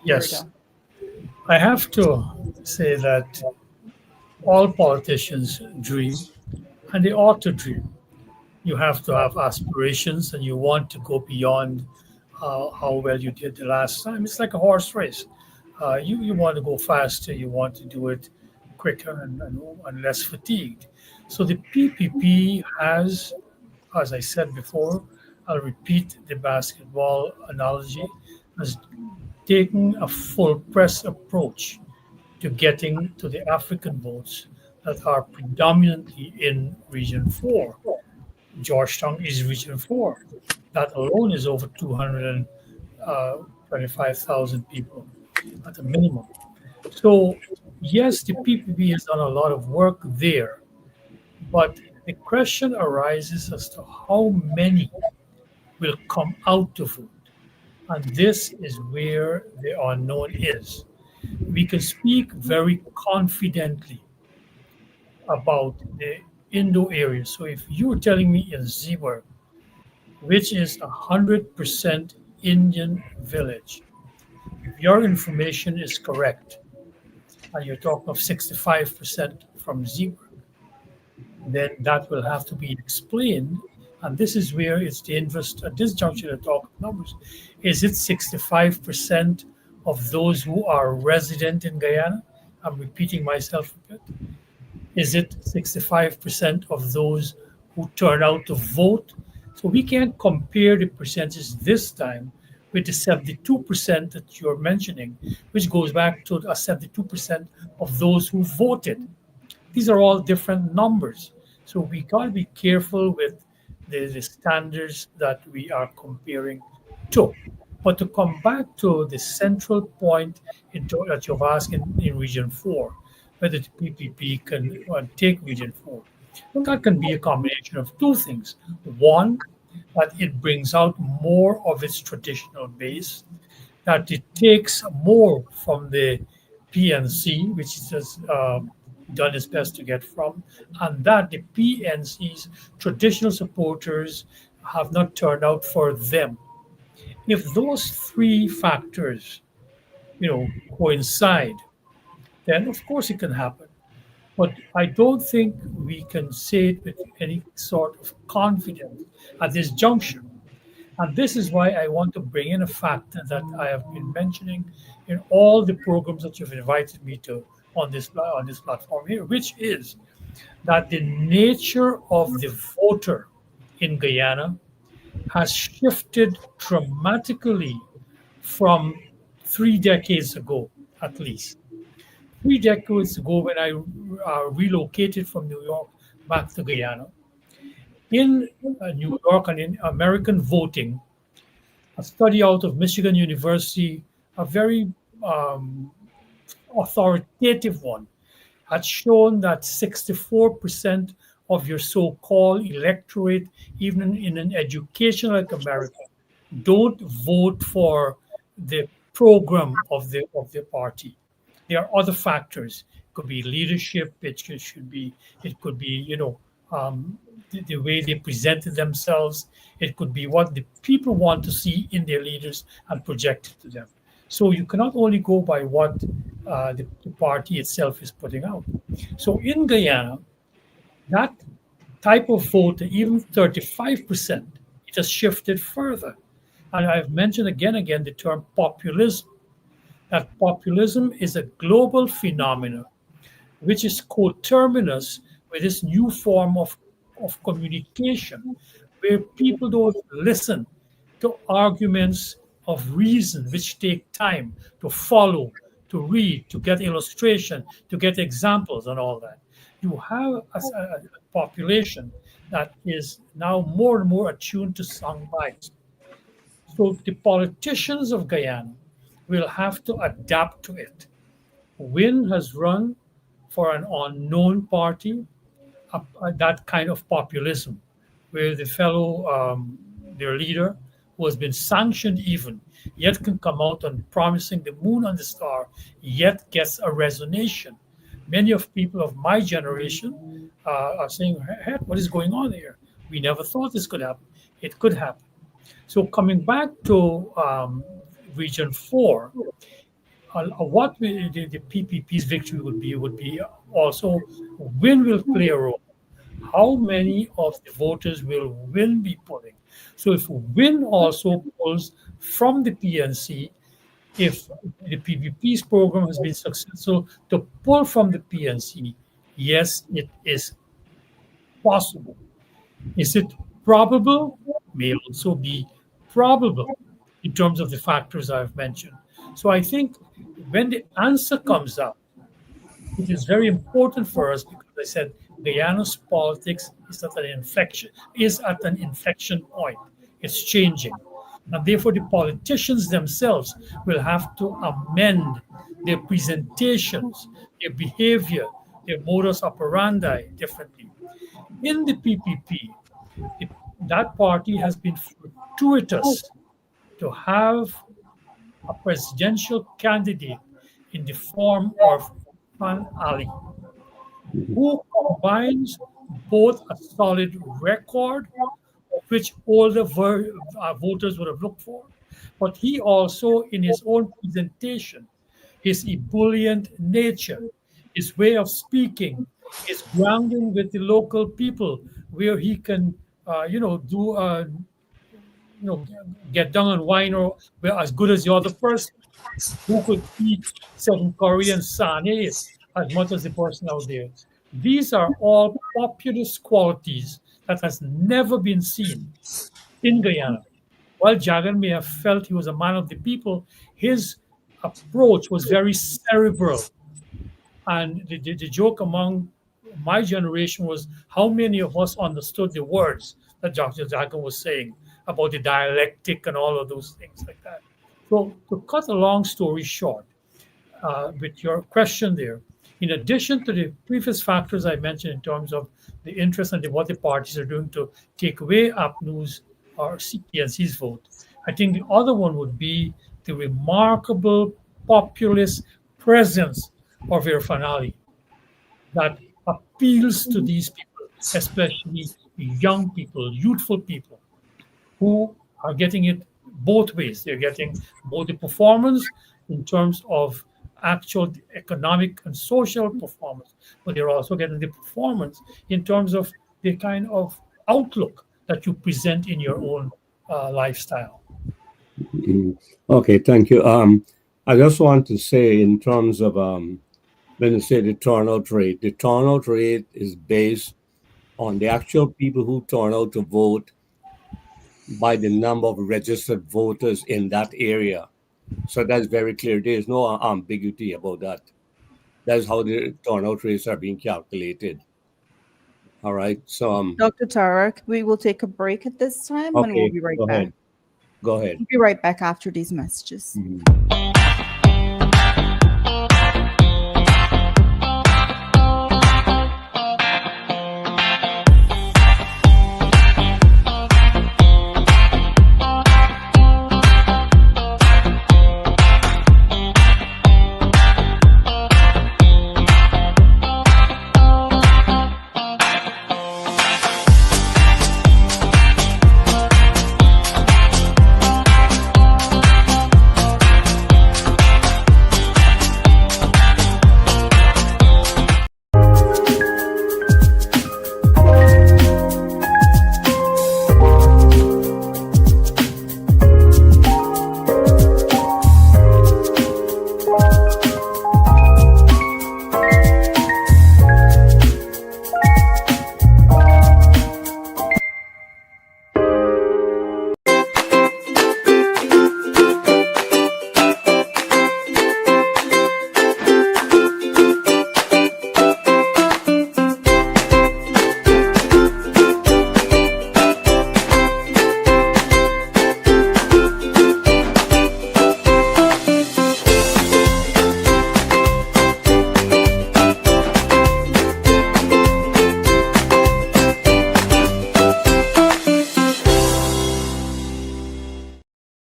Yes, I have to say that all politicians dream, and they ought to dream. You have to have aspirations, and you want to go beyond how well you did the last time. It's like a horse race. You want to go faster, you want to do it quicker and less fatigued. So the PPP has, as I said before, I'll repeat the basketball analogy, has taken a full press approach to getting to the African votes that are predominantly in Region 4. Georgetown is Region 4. That alone is over 225,000 people at a minimum. So, yes, the PPP has done a lot of work there, but the question arises as to how many will come out to vote. And this is where the unknown is. We can speak very confidently about the Indo area. So if you're telling me in Zeeburg, which is 100% Indian village, if your information is correct, and you're talking of 65% from Zeeburg, then that will have to be explained. And this is where it's dangerous at this juncture to talk numbers. Is it 65% of those who are resident in Guyana I'm repeating myself a bit. Is it 65% of those who turn out to vote? So we can't compare the percentage this time with the 72% that you're mentioning, which goes back to 72% of those who voted. These are all different numbers. So we got to be careful with the standards that we are comparing to. But to come back to the central point that you've asked in Region 4, whether the PPP can take Region 4, well, that can be a combination of two things. One, that it brings out more of its traditional base, that it takes more from the PNC, which it has done its best to get from, and that the PNC's traditional supporters have not turned out for them. If those three factors, coincide, then of course it can happen. But I don't think we can say it with any sort of confidence at this juncture. And this is why I want to bring in a factor that I have been mentioning in all the programs that you've invited me to on this platform here, which is that the nature of the voter in Guyana has shifted dramatically from 3 decades ago, at least. 3 decades ago, when I relocated from New York back to Guyana, in New York and in American voting, a study out of Michigan University, a very um, authoritative one, had shown that 64% of your so-called electorate, even in an education like America, don't vote for the program of the party. There are other factors. It could be leadership. It could be the way they presented themselves. It could be what the people want to see in their leaders and project it to them. So you cannot only go by what the party itself is putting out. So in Guyana, that type of vote, even 35%, it has shifted further. And I've mentioned again the term populism. That populism is a global phenomenon which is coterminous with this new form of communication, where people don't listen to arguments of reason, which take time to follow, to read, to get illustration, to get examples, and all that. You have a population that is now more and more attuned to sound bites. So the politicians of Guyana will have to adapt to it. Win has run for an unknown party, that kind of populism, where the fellow, their leader, who has been sanctioned even, yet can come out and promising the moon and the star, yet gets a resonation. Many of people of my generation are saying, "Hey, what is going on here? We never thought this could happen." It could happen. So coming back to Region 4, what the PPP's victory would be also Win will play a role. How many of the voters will Win be pulling? So if Win also pulls from the PNC, if the PPP's program has been successful to pull from the PNC, yes, it is possible. Is it probable? May also be probable in terms of the factors I've mentioned. So I think when the answer comes up, it is very important for us because I said Guyana's politics is at an inflection point. It's changing. And therefore the politicians themselves will have to amend their presentations, their behavior, their modus operandi differently. In the PPP, that party has been fortuitous to have a presidential candidate in the form of Fan Ali, who combines both a solid record, of which all the voters would have looked for, but he also, in his own presentation, his ebullient nature, his way of speaking, his grounding with the local people, where he can, do, get down and wine or well, as good as the other person who could eat certain Korean sane as much as the person out there. These are all populist qualities that has never been seen in Guyana. While Jagan may have felt he was a man of the people, his approach was very cerebral. And the joke among my generation was how many of us understood the words that Dr. Jagan was saying about the dialectic and all of those things like that. So, to cut a long story short, with your question there, in addition to the previous factors I mentioned in terms of the interest and what the parties are doing to take away APNU's or CPNC's vote, I think the other one would be the remarkable populist presence of Irfanali that appeals to these people, especially young people, youthful people, who are getting it both ways. They're getting both the performance in terms of actual economic and social performance, but they're also getting the performance in terms of the kind of outlook that you present in your own lifestyle. Okay, thank you. I just want to say in terms of when you say the turnout rate is based on the actual people who turn out to vote by the number of registered voters in that area. So that's very clear. There is no ambiguity about that. That's how the turnout rates are being calculated. All right. So Dr. Tarak, we will take a break at this time and we'll okay, be right go back. ahead. Go ahead. We'll be right back after these messages.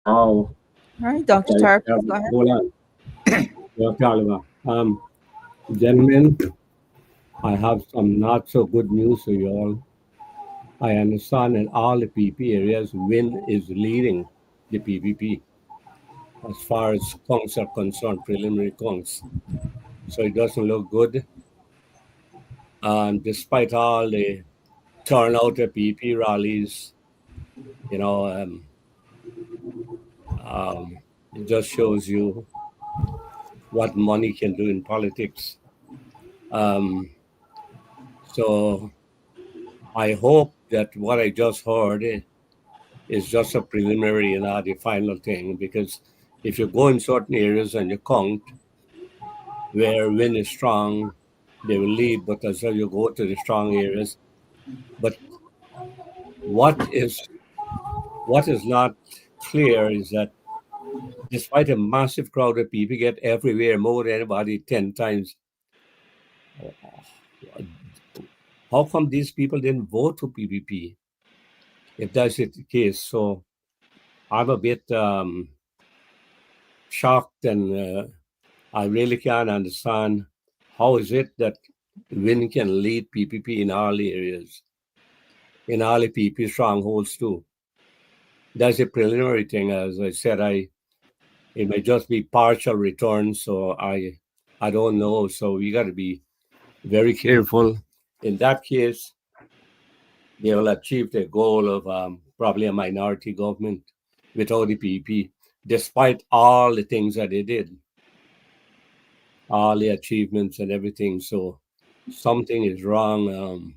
Oh, All right, Dr. okay. Tarak, please go ahead. Hold on. Dr. Oliver. Gentlemen, I have some not so good news for you all. I understand in all the PP areas, Win is leading the PPP as far as counts are concerned, preliminary counts. So it doesn't look good. And despite all the turnout at PP rallies, you know, it just shows you what money can do in politics. So I hope that what I just heard is just a preliminary and not the final thing, because if you go in certain areas and you count where Win is strong, they will lead, but as you go to the strong areas. But what is not clear is that despite a massive crowd of people get everywhere, more than anybody 10 times, how come these people didn't vote for PPP if that's the case? So I'm a bit shocked, and I really can't understand how is it that Win can lead PPP in all areas, in all the PP strongholds too. That's a preliminary thing. As I said, it may just be partial return, so I don't know. So we got to be very careful. In that case, they will achieve their goal of probably a minority government without the PP, despite all the things that they did. all the achievements and everything. So something is wrong.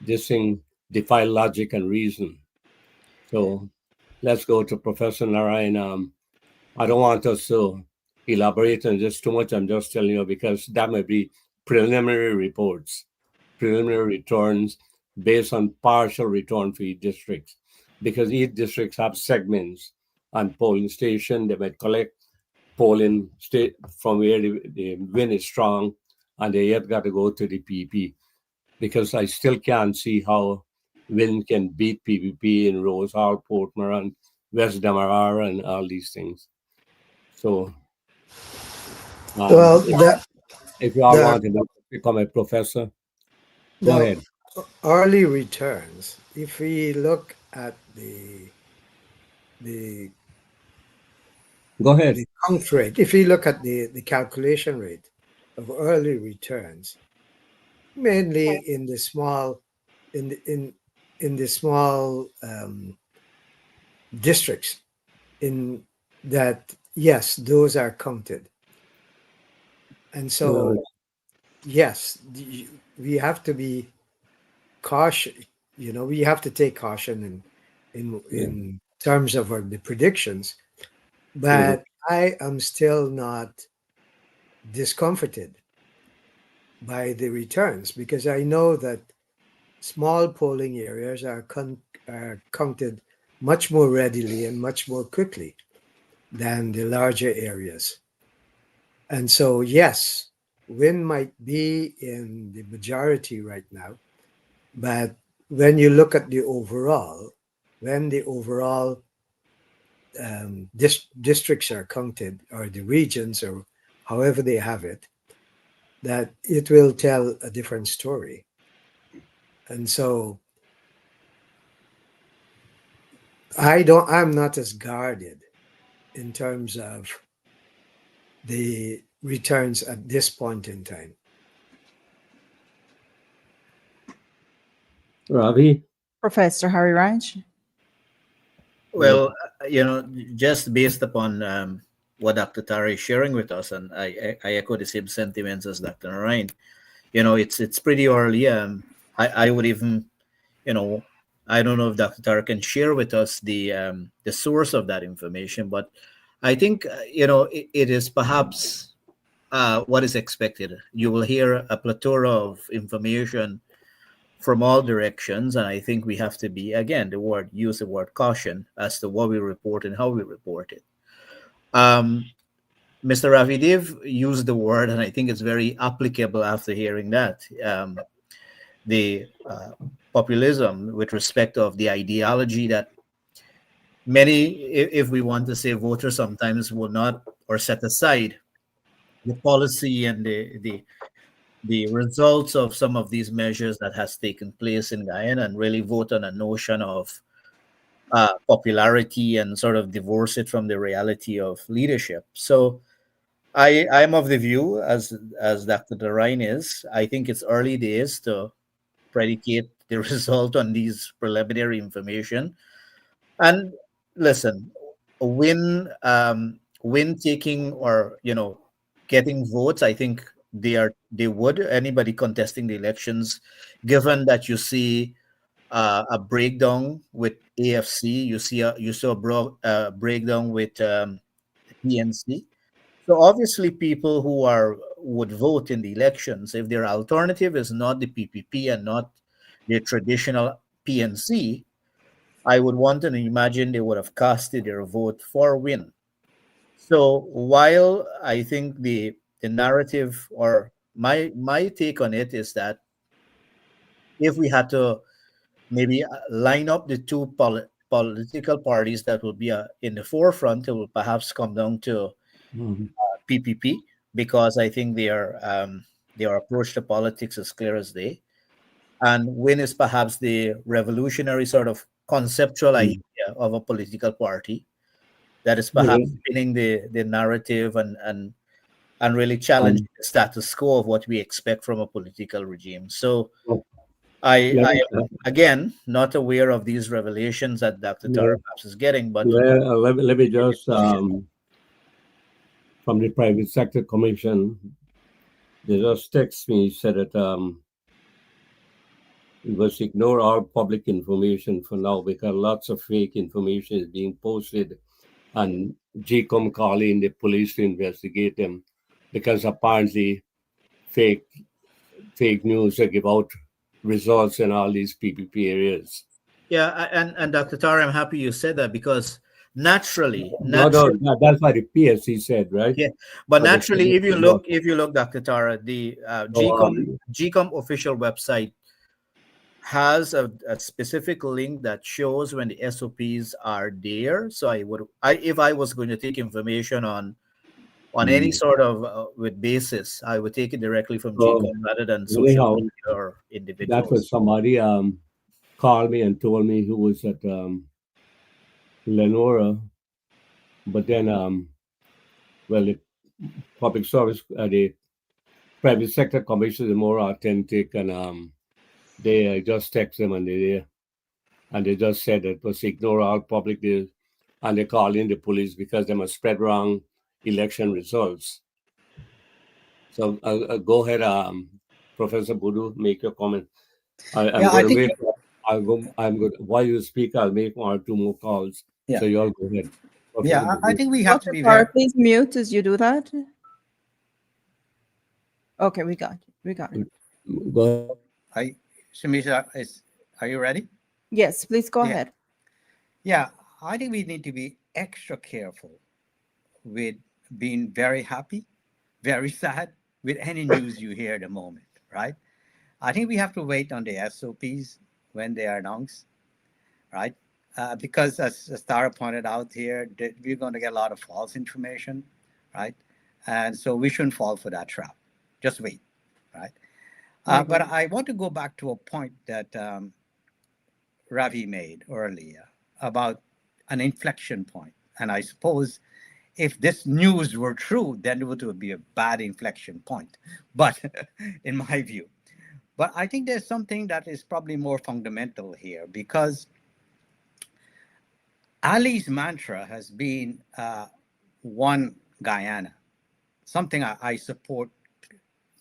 This thing defy logic and reason. So let's go to Professor Narayan. I don't want us to elaborate on this too much. I'm just telling you because that may be preliminary reports, preliminary returns based on partial return for each district. Because each district have segments and polling station. They might collect polling state from where the win is strong, and they yet got to go to the PP. Because I still can't see how Win can beat PPP in Rose Hall, Portmore, and West Demerara, and all these things. So, Well, if you all the want to become a professor, go the ahead. early returns. If we look at the Go ahead. the count rate, if we look at the calculation rate of early returns, mainly in the small in the small districts, in that, yes, those are counted, and so yes, we have to be cautious. We have to take caution in terms of the predictions, but I am still not discomforted by the returns because I know that small polling areas are counted much more readily and much more quickly than the larger areas. And so, yes, Win might be in the majority right now, but when you look at the overall, when the overall districts are counted, or the regions, or however they have it, that it will tell a different story. And so I'm not as guarded in terms of the returns at this point in time. Ravi? Professor Harry Ranch. Well, just based upon what Dr. Tara is sharing with us, and I echo the same sentiments as Dr. Narayan. It's pretty early. I would even, I don't know if Dr. Tara can share with us the source of that information, but I think it is perhaps what is expected. You will hear a plethora of information from all directions, and I think we have to be, again, use the word caution as to what we report and how we report it. Mr. Ravidev used the word, and I think it's very applicable after hearing that, the populism with respect of the ideology that many, if we want to say voters, sometimes will not or set aside the policy and the results of some of these measures that has taken place in Guyana and really vote on a notion of popularity and sort of divorce it from the reality of leadership. So I'm of the view, as Dr. Darain is, I think it's early days to predicate the result on these preliminary information. And listen, win taking or getting votes, I think they would, anybody contesting the elections, given that you see a breakdown with AFC, you saw a breakdown with PNC. So obviously, people who would vote in the elections, if their alternative is not the PPP and not the traditional PNC, I would want to imagine they would have casted their vote for Win. So while I think the narrative, or my take on it, is that if we had to maybe line up the two political parties that will be in the forefront, it will perhaps come down to PPP, because I think their approach to politics is clear as day, and Win is perhaps the revolutionary sort of conceptual idea of a political party that is perhaps spinning the narrative and really challenging the status quo of what we expect from a political regime. So I am, again, not aware of these revelations that Dr. Tara perhaps is getting, but let me just from the Private Sector Commission. They just text me, said that we must ignore all public information for now because lots of fake information is being posted, and GCOM calling the police to investigate them because apparently fake news that give out results in all these PPP areas. Yeah, and Dr. Tara, I'm happy you said that because naturally, No, that's what the PSC said, right? yeah, but But naturally, if you look, Dr. Tara, the GCOM official website has a specific link that shows when the SOPs are there. So if I was going to take information on any sort of with basis, I would take it directly from GCOM rather than social anyhow, media or that individuals. was somebody called me and told me who was at Lenora, but then well, the public service, the private sector commission is more authentic, and they just text them and they just said that was ignore all public news, and they call in the police because they must spread wrong election results. So go ahead, Professor Budu, make your comment. I'm going. While you speak, I'll make 1 or 2 more calls. Yeah. So you all go ahead. Yeah, I think we have to Dr. be Tara, very. please mute as you do that. Okay, we got it. Go Shamisha, are you ready? Yes, please go ahead. Yeah, I think we need to be extra careful with being very happy, very sad with any news you hear at the moment, right? I think we have to wait on the SOPs when they are announced, right? Because as Tara pointed out here, that we're going to get a lot of false information, right? And so we shouldn't fall for that trap. Just wait, right? But I want to go back to a point that Ravi made earlier about an inflection point. And I suppose if this news were true, then it would be a bad inflection point. But in my view, but I think there's something that is probably more fundamental here because Ali's mantra has been one Guyana, something I support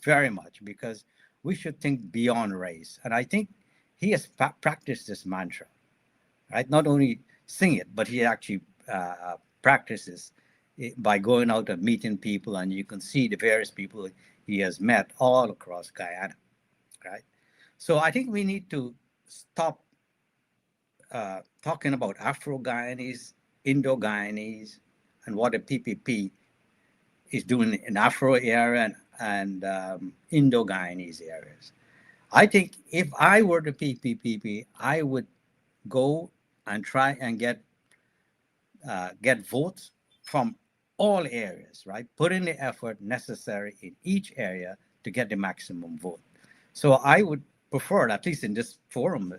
very much because we should think beyond race. And I think he has practiced this mantra, right? Not only sing it, but he actually practices it by going out and meeting people, and you can see the various people he has met all across Guyana, right? So I think we need to stop talking about Afro-Guyanese, Indo-Guyanese, and what a PPP is doing in Afro area and Indo-Guyanese areas. I think if I were the PPP, I would go and try and get votes from all areas, right? Put in the effort necessary in each area to get the maximum vote. So I would prefer, at least in this forum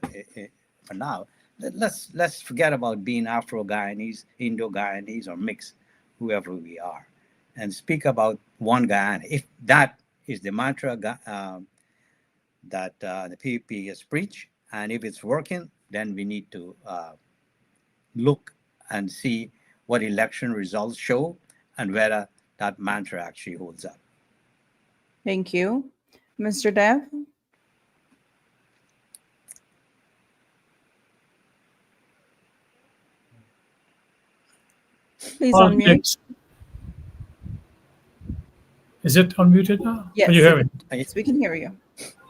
for now, let's forget about being Afro-Guyanese, Indo-Guyanese, or mixed, whoever we are, and speak about one Guyana. If that is the mantra that the PPP has preached, and if it's working, then we need to look and see what election results show and whether that mantra actually holds up. Thank you. Mr. Dev? Please unmute. Is it unmuted now? Yes. Can you hear me? Yes, we can hear you.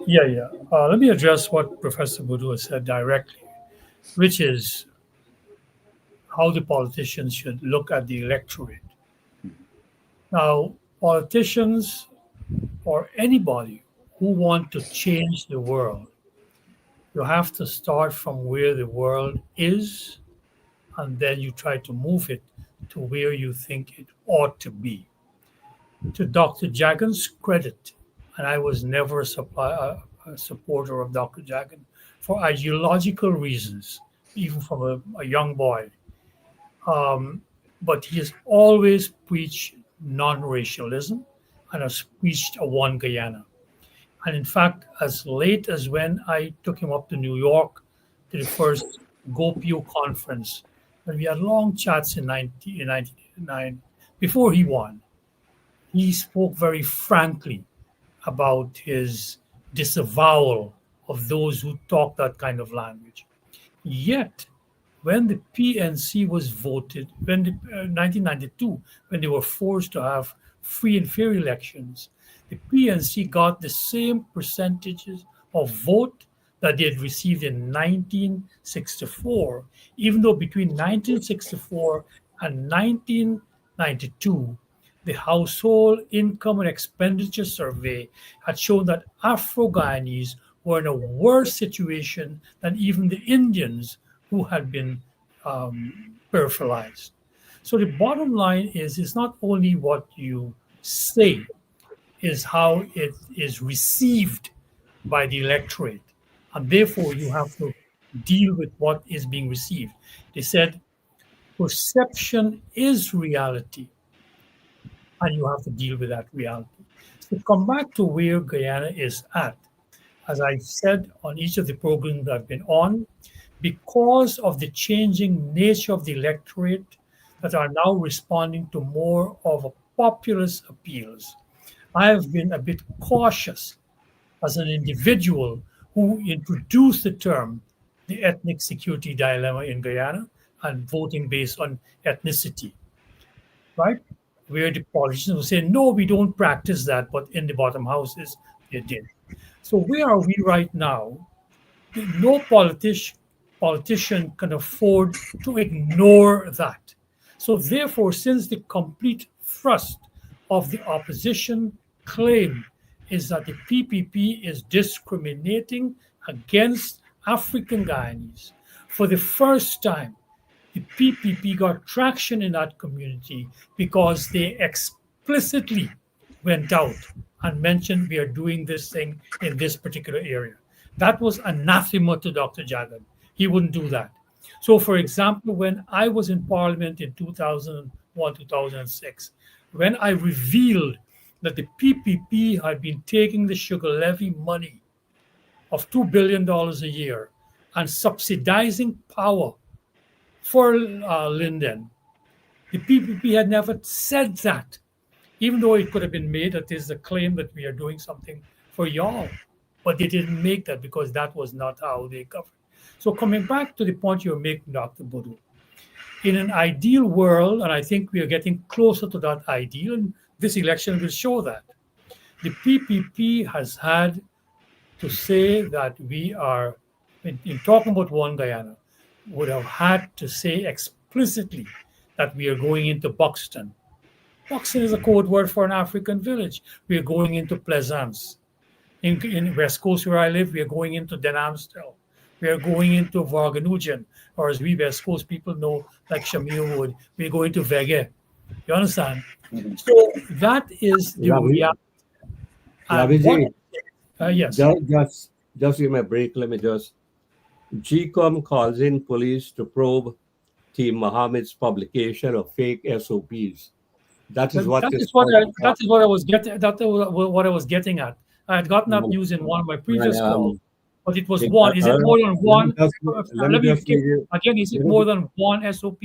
Yeah. Let me address what Professor Budu has said directly, which is how the politicians should look at the electorate. Now, politicians or anybody who want to change the world, you have to start from where the world is, and then you try to move it to where you think it ought to be. To Dr. Jagan's credit, and I was never a supporter of Dr. Jagan for ideological reasons, even from a young boy. But he has always preached non-racialism and has preached a one Guyana. And in fact, as late as when I took him up to New York to the first GoPio conference, and we had long chats in 1999 before he won. he spoke very frankly about his disavowal of those who talk that kind of language. Yet, when the PNC was voted, when the 1992, when they were forced to have free and fair elections, the PNC got the same percentages of vote that they had received in 1964, even though between 1964 and 1992, the household income and expenditure survey had shown that Afro Guyanese were in a worse situation than even the Indians who had been peripheralized. So the bottom line is it's not only what you say, is how it is received by the electorate. And therefore you have to deal with what is being received. They said perception is reality, and you have to deal with that reality. So come back to where Guyana is at. As I've said on each of the programs I've been on, because of the changing nature of the electorate that are now responding to more of a populist appeals, I have been a bit cautious as an individual who introduced the term the ethnic security dilemma in Guyana and voting based on ethnicity, right? Where the politicians will say, no, we don't practice that, but in the bottom houses, they did. So where are we right now? No politician can afford to ignore that. So therefore, since the complete thrust of the opposition claim is that the PPP is discriminating against African Guyanese, for the first time, the PPP got traction in that community because they explicitly went out and mentioned we are doing this thing in this particular area. That was anathema to Dr. Jagan. He wouldn't do that. So, for example, when I was in Parliament in 2001, 2006, when I revealed that the PPP had been taking the sugar levy money of $2 billion a year and subsidizing power for Linden, the PPP had never said that, even though it could have been made that is a claim that we are doing something for y'all. But they didn't make that because that was not how they governed. So coming back to the point you're making, Dr. Bodo, in an ideal world, and I think we are getting closer to that ideal, and this election will show that, the PPP has had to say that we are, in talking about One Guyana, would have had to say explicitly that we are going into Buxton. Buxton is a code word for an African village. We are going into Plaisance. In West Coast, where I live, we are going into Denhamstel. We are going into Varganujan, or as we West Coast people know, like Shamir Wood, we are going to Vege. You understand? So that is the reality. Yes. Just give me a break. Let me just. GCOM calls in police to probe Team Mohammed's publication of fake SOPs. That is what I was getting. That was what I was getting at. I had gotten that news in one of my previous calls, but it was one. Is it more than one? Again, is it more than one SOP,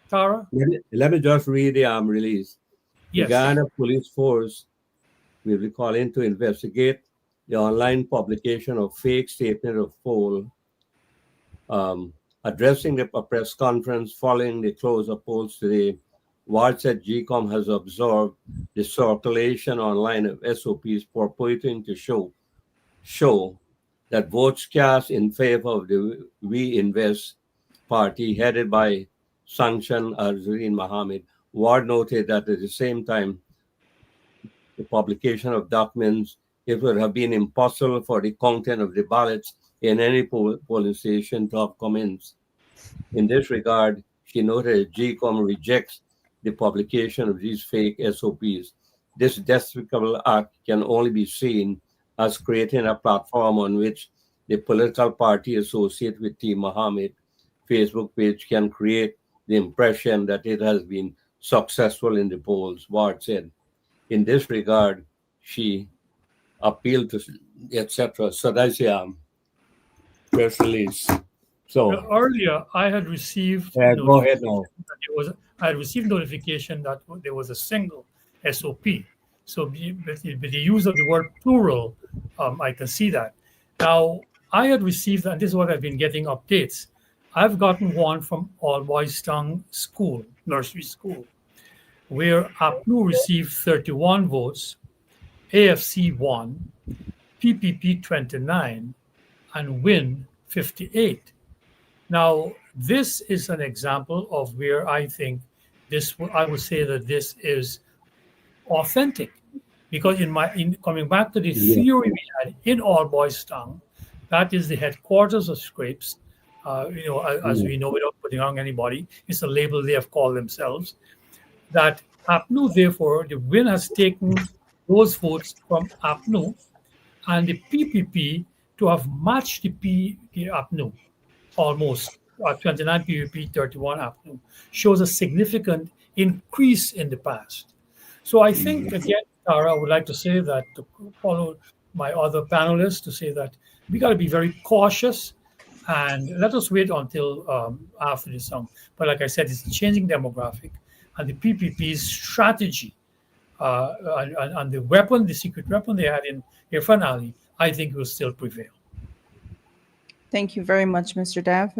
Tara? Let me just read the release. Yes. The Guyana Police Force will be called in to investigate the online publication of fake statement of poll. Addressing a press conference following the close of polls today, Ward said GCOM has observed the circulation online of SOPs purporting to show that votes cast in favor of the We Invest party headed by Sanction Azrin Mohammed. Ward noted that at the same time, the publication of documents, it would have been impossible for the content of the ballots in any polling station to have commenced. In this regard, she noted GCOM rejects the publication of these fake SOPs. This despicable act can only be seen as creating a platform on which the political party associated with Team Mohammed Facebook page can create the impression that it has been successful in the polls, Ward said. In this regard, she appealed to, etc. So that's the press release. So earlier, I had received. Go ahead now. I had received notification that there was a single SOP, So with the use of the word plural, I can see that. Now, I had received, and this is what I've been getting updates. I've gotten one from All Boys Town School, nursery school, where APNU received 31 votes, AFC 1, PPP 29, and WIN 58. Now, this is an example of where I think I would say that this is authentic, because in coming back to the Yeah. theory we had in All Boys Town, that is the headquarters of Scrapes. As Yeah. we know, without putting on anybody, it's a label they have called themselves. That APNU, therefore, the win has taken those votes from APNU and the PPP to have matched the APNU almost. 29 PPP, 31 APNU shows a significant increase in the past. So I think, again, Tara, I would like to say that, to follow my other panelists, to say that we got to be very cautious and let us wait until after the song. But like I said, it's a changing demographic, and the PPP's strategy and the weapon, the secret weapon they had in Irfan Ali, I think will still prevail. Thank you very much, Mr. Dev.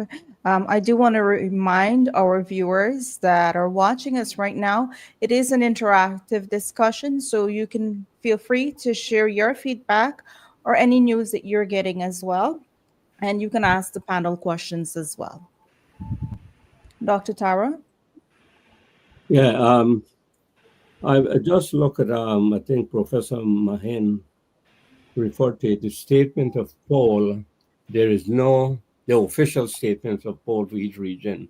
I do want to remind our viewers that are watching us right now, it is an interactive discussion, so you can feel free to share your feedback or any news that you're getting as well. And you can ask the panel questions as well. Dr. Tara? Yeah. I just look at I think Professor Mahin referred to the statement of poll. There is no the official statement of poll for each region.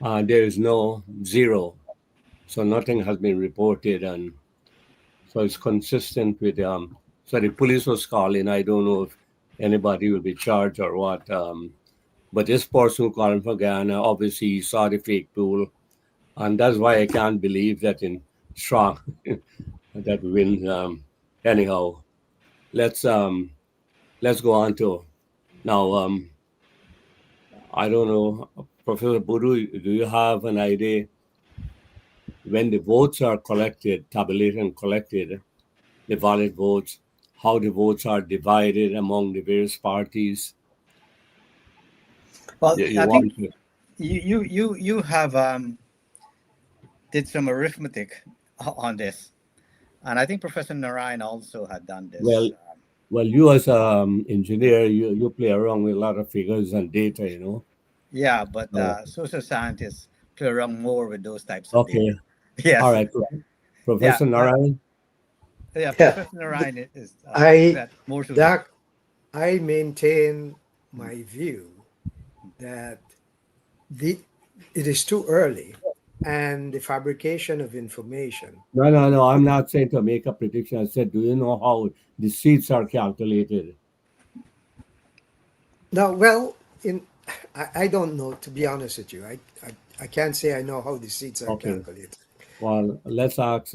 There is no zero, so nothing has been reported, and so it's consistent with So the police was calling. I don't know if anybody will be charged or what. But this person who called from Guyana obviously saw the fake pool, and that's why I can't believe that in strong that wins. Anyhow, let's go on to now. I don't know, Professor Budu, do you have an idea when the votes are collected, tabulated and collected, the valid votes, how the votes are divided among the various parties? Well, You I think want to? you have did some arithmetic on this, and I think Professor Narayan also had done Well, this. you as an engineer, you play around with a lot of figures and data, you know. Yeah, but So, social scientists play around more with those types of data. okay, all Yes, right, yeah, Professor Narayan. yeah. Yeah, Professor Narayan is I more suited. Doc, I maintain my view that the it is too early, and the fabrication of information. No. I'm not saying to make a prediction. I said, do you know how the seats are calculated? Now, well, I don't know, to be honest with you. I can't say I know how the seats are Okay. calculated. Well, let's ask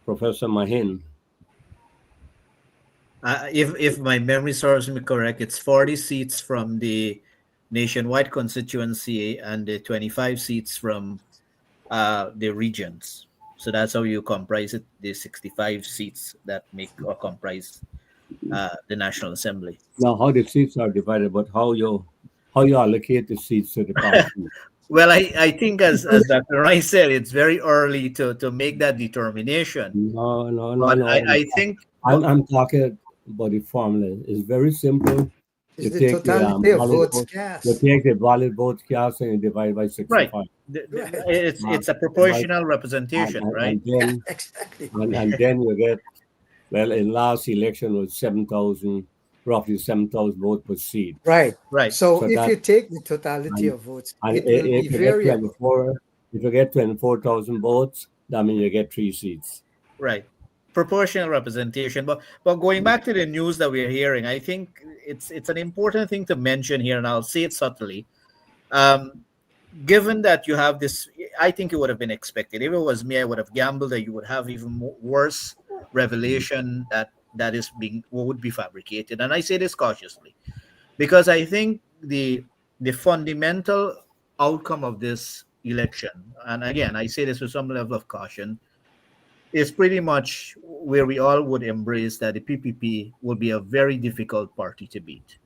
Professor Mahin. If my memory serves me correct, it's 40 seats from the nationwide constituency and the 25 seats from the regions. So that's how you comprise it, the 65 seats that make or comprise the National Assembly. Now, how the seats are divided, but how you allocate the seats to the party? Well, I think as Dr. Rice said, it's very early to make that determination. But No. I think I'm talking about the formula. It's very simple. You It's the take the totality of valid votes vote. You cast. take the valid vote cast and you divide by right. 65. Right. It's a Right. proportional representation, right? Yeah, exactly. And then you get, well, in last election was 7,000, roughly 7,000 votes per seat. Right. Right. So So if that you take the totality and, of votes, and it will be if you get variable. 24,000 votes, that means you get 3 seats. Right. Proportional representation. But going back to the news that we're hearing, I think it's an important thing to mention here, and I'll say it subtly. Given that you have this, I think it would have been expected. If it was me, I would have gambled that you would have even worse revelation that is being would be fabricated. And I say this cautiously because I think the fundamental outcome of this election, and again, I say this with some level of caution, is pretty much where we all would embrace that the PPP will be a very difficult party to beat.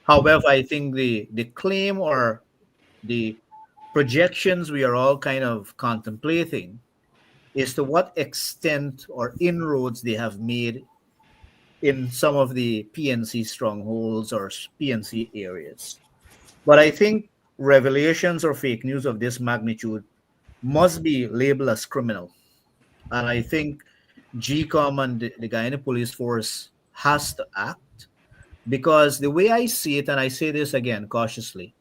However, I think the claim or the projections we are all kind of contemplating is to what extent or inroads they have made in some of the PNC strongholds or PNC areas. But I think revelations or fake news of this magnitude must be labeled as criminal. And I think GCOM and the Guyana Police Force has to act, because the way I see it, and I say this again cautiously,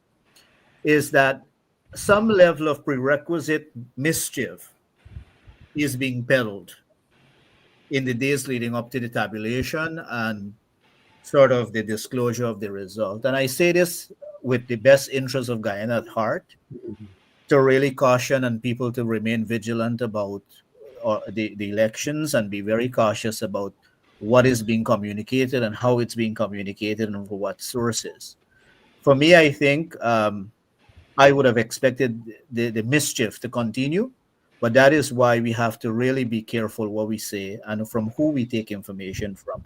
is that some level of prerequisite mischief is being peddled in the days leading up to the tabulation and sort of the disclosure of the result. And I say this with the best interest of Guyana at heart, to really caution and people to remain vigilant about the elections and be very cautious about what is being communicated and how it's being communicated and for what sources. For me, I think I would have expected the mischief to continue, but that is why we have to really be careful what we say and from who we take information from.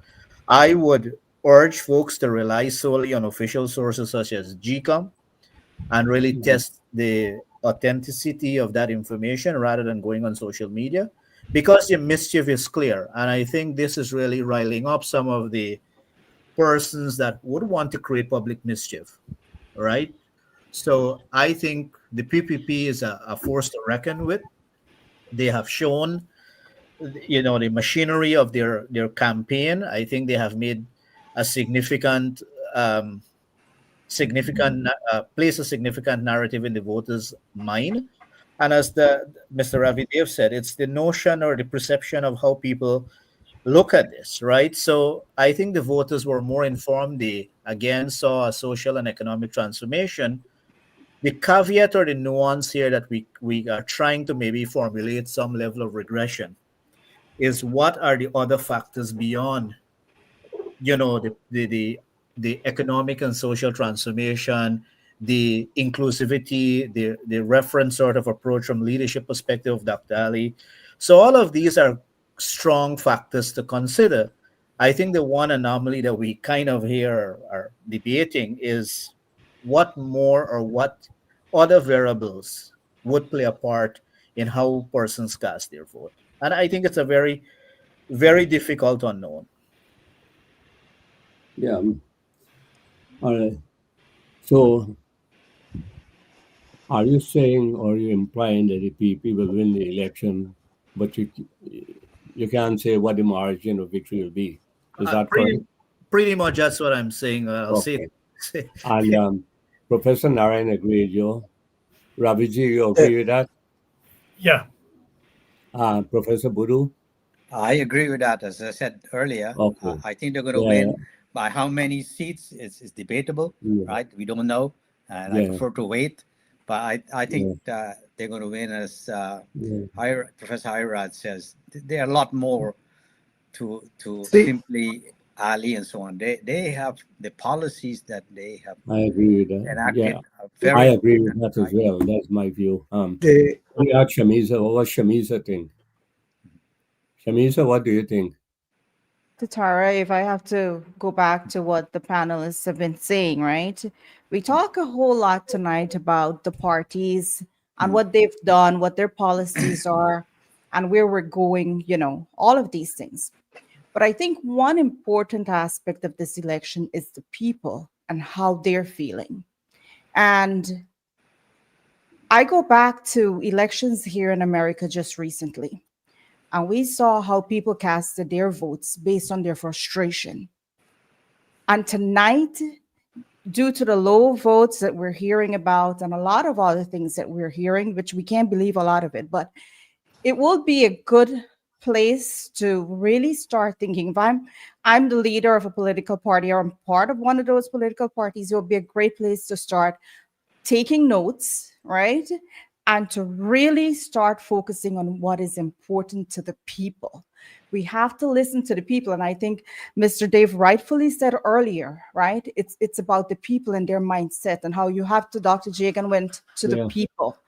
I would urge folks to rely solely on official sources such as GCOM and really test the authenticity of that information rather than going on social media, because the mischief is clear. And I think this is really riling up some of the persons that would want to create public mischief, right? So I think the PPP is a force to reckon with. They have shown, the machinery of their campaign. I think they have made a um, significant place a significant narrative in the voters' mind. And as the Mr. Ravidev said, it's the notion or the perception of how people look at this, right? So I think the voters were more informed. They again saw a social and economic transformation. The caveat or the nuance here that we are trying to maybe formulate some level of regression is what are the other factors beyond, the economic and social transformation, the inclusivity, the reference sort of approach from leadership perspective of Dr. Ali. So all of these are strong factors to consider. I think the one anomaly that we kind of here are debating is what more or what other variables would play a part in how persons cast their vote. And I think it's a very, very difficult unknown. Yeah. All right. So, are you saying or are you implying that the PP will win the election, but you can't say what the margin of victory will be? Is that correct? Pretty much that's what I'm saying. I'll Okay. say And Professor Narayan agreed. Raviji, you agree with that? Yeah. Professor Budu? I agree with that. As I said earlier, Okay. I think they're going to Yeah. win. By how many seats is debatable, Yeah. right? We don't know, and I Yeah. prefer to wait. But I think Yeah. they're going to win, as Yeah. Professor Hirad says. There are a lot more to See, simply Ali and so on. They have the policies that they have I agree with that. enacted Yeah. are I very agree with important, that as right? well. That's my view. the We ask Shamisa, what Shamisa think? Shamisa, what do you think? To Tara, if I have to go back to what the panelists have been saying, right? We talk a whole lot tonight about the parties and what they've done, what their policies are, and where we're going, all of these things. But I think one important aspect of this election is the people and how they're feeling. And I go back to elections here in America just recently, and we saw how people casted their votes based on their frustration. And tonight, due to the low votes that we're hearing about and a lot of other things that we're hearing, which we can't believe a lot of it, but it will be a good place to really start thinking. If I'm the leader of a political party or I'm part of one of those political parties, it will be a great place to start taking notes, right? And to really start focusing on what is important to the people. We have to listen to the people. And I think Mr. Dave rightfully said earlier, right? It's about the people and their mindset and how you have to, Dr. Jagan went to the Yeah. people.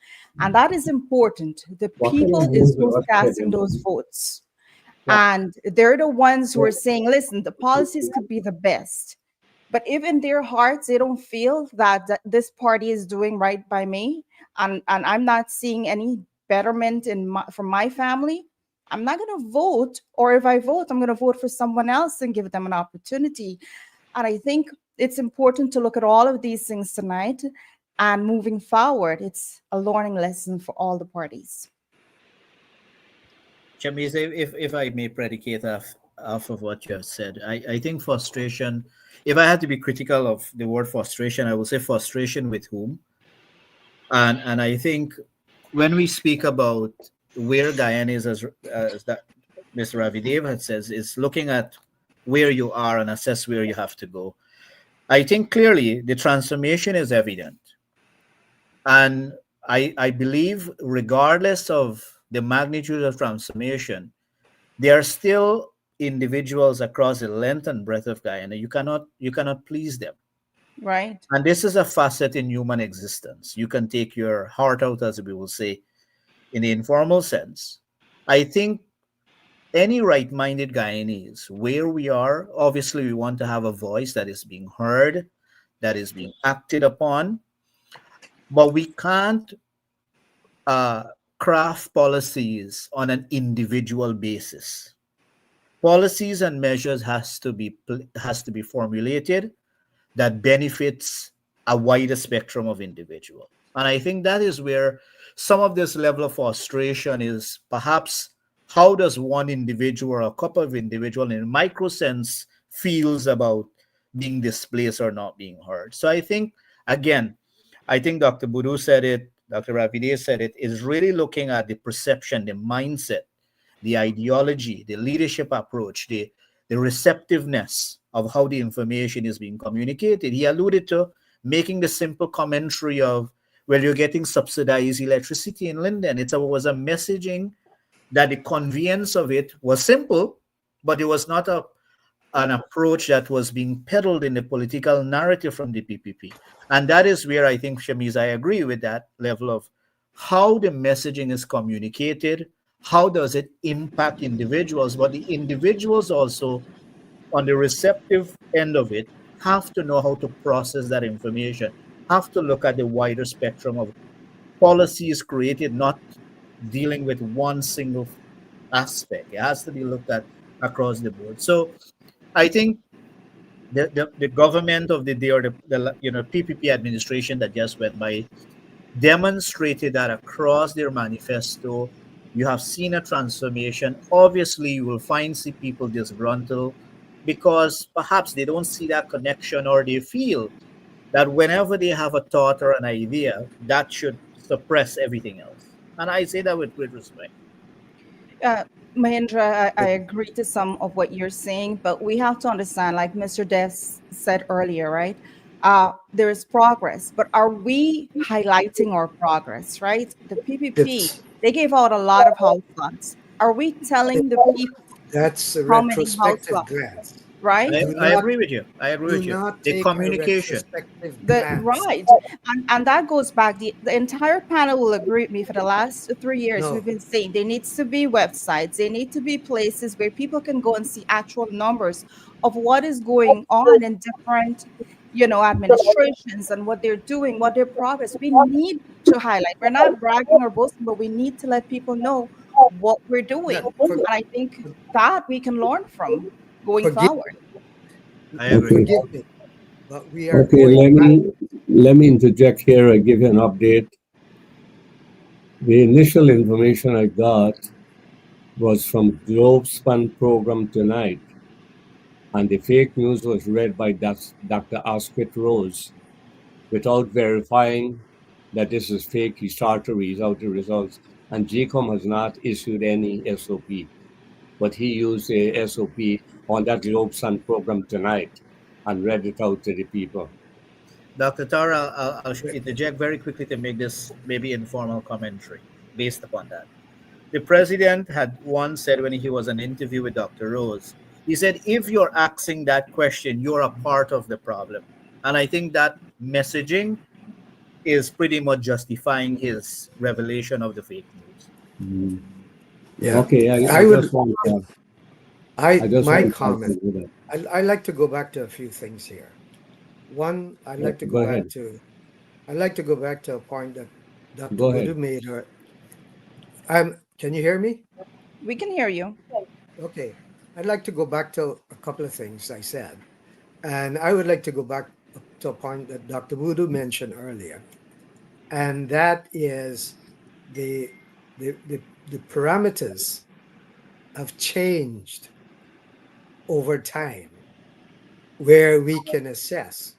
And that is important. The people is who's casting those votes. And they're the ones who are saying, listen, the policies could be the best. But if in their hearts they don't feel that this party is doing right by me, and I'm not seeing any betterment from my family, I'm not going to vote. Or if I vote, I'm going to vote for someone else and give them an opportunity. And I think it's important to look at all of these things tonight. And moving forward, it's a learning lesson for all the parties. Chamis, if I may predicate off of what you have said, I think frustration, if I had to be critical of the word frustration, I would say frustration with whom. And I think when we speak about where Guyana is, as that Mr. Ravidev had says, is looking at where you are and assess where you have to go. I think clearly the transformation is evident. And I believe regardless of the magnitude of transformation, there are still individuals across the length and breadth of Guyana. You cannot please them. Right. And this is a facet in human existence. You can take your heart out, as we will say, in the informal sense. I think any right-minded Guyanese, where we are, obviously we want to have a voice that is being heard, that is being acted upon, but we can't craft policies on an individual basis. Policies and measures has to be formulated that benefits a wider spectrum of individuals. And I think that is where some of this level of frustration is perhaps how does one individual or a couple of individuals in a micro sense feels about being displaced or not being heard. So I think, again, I think Dr. Boudou said it, Dr. Ravide said it, is really looking at the perception, the mindset, the ideology, the leadership approach, the receptiveness of how the information is being communicated. He alluded to making the simple commentary of, well, you're getting subsidized electricity in Linden. It was a messaging that the conveyance of it was simple, but it was not an approach that was being peddled in the political narrative from the PPP. And that is where I think, Shamiz, I agree with that level of how the messaging is communicated, how does it impact individuals, but the individuals also on the receptive end of it have to know how to process that information, have to look at the wider spectrum of policies created, not dealing with one single aspect. It has to be looked at across the board. So I think the government of the day, or the PPP administration that just went by, demonstrated that across their manifesto. You have seen a transformation. Obviously, you will see people disgruntled because perhaps they don't see that connection, or they feel that whenever they have a thought or an idea, that should suppress everything else. And I say that with great respect. Mahendra, I agree to some of what you're saying, but we have to understand, like Mr. Des said earlier, right? There is progress, but are we highlighting our progress, right? The PPP, they gave out a lot of house lots. Are we telling the people That's a how many house retrospective lots, glance. right? I agree with you. I agree with you. Not The take communication. A retrospective glance. Right. And that goes back. The entire panel will agree with me. For the last 3 years, we've been saying there needs to be websites. There need to be places where people can go and see actual numbers of what is going on in different, administrations and what they're doing, what their progress. We need to highlight. We're not bragging or boasting, but we need to let people know what we're doing. And I think that we can learn from going forward. I agree. Forgive me, but we are Okay, let me interject here and give you an update. The initial information I got was from Globespan program tonight, and the fake news was read by Dr. Asquith Rose. Without verifying that this is fake, he started to read out the results, and GCOM has not issued any SOP, but he used a SOP on that Globespan program tonight and read it out to the people. Dr. Tara, I'll interject very quickly to make this maybe informal commentary based upon that. The president had once said when he was an interview with Dr. Rose, he said, if you're asking that question, you're a part of the problem. And I think that messaging is pretty much justifying his revelation of the fake news. Mm. Yeah. Okay, I I would, just want I just my want to comment, with that. I like to go back to a few things here. One, I'd like to go Go back ahead. to, I'd like to go back to a point that Dr. Go ahead. Budu made. Can you hear me? We can hear you. Okay. I'd like to go back to a couple of things I said. And I would like to go back to a point that Dr. Budu mentioned earlier. And that is the, the parameters have changed over time where we can assess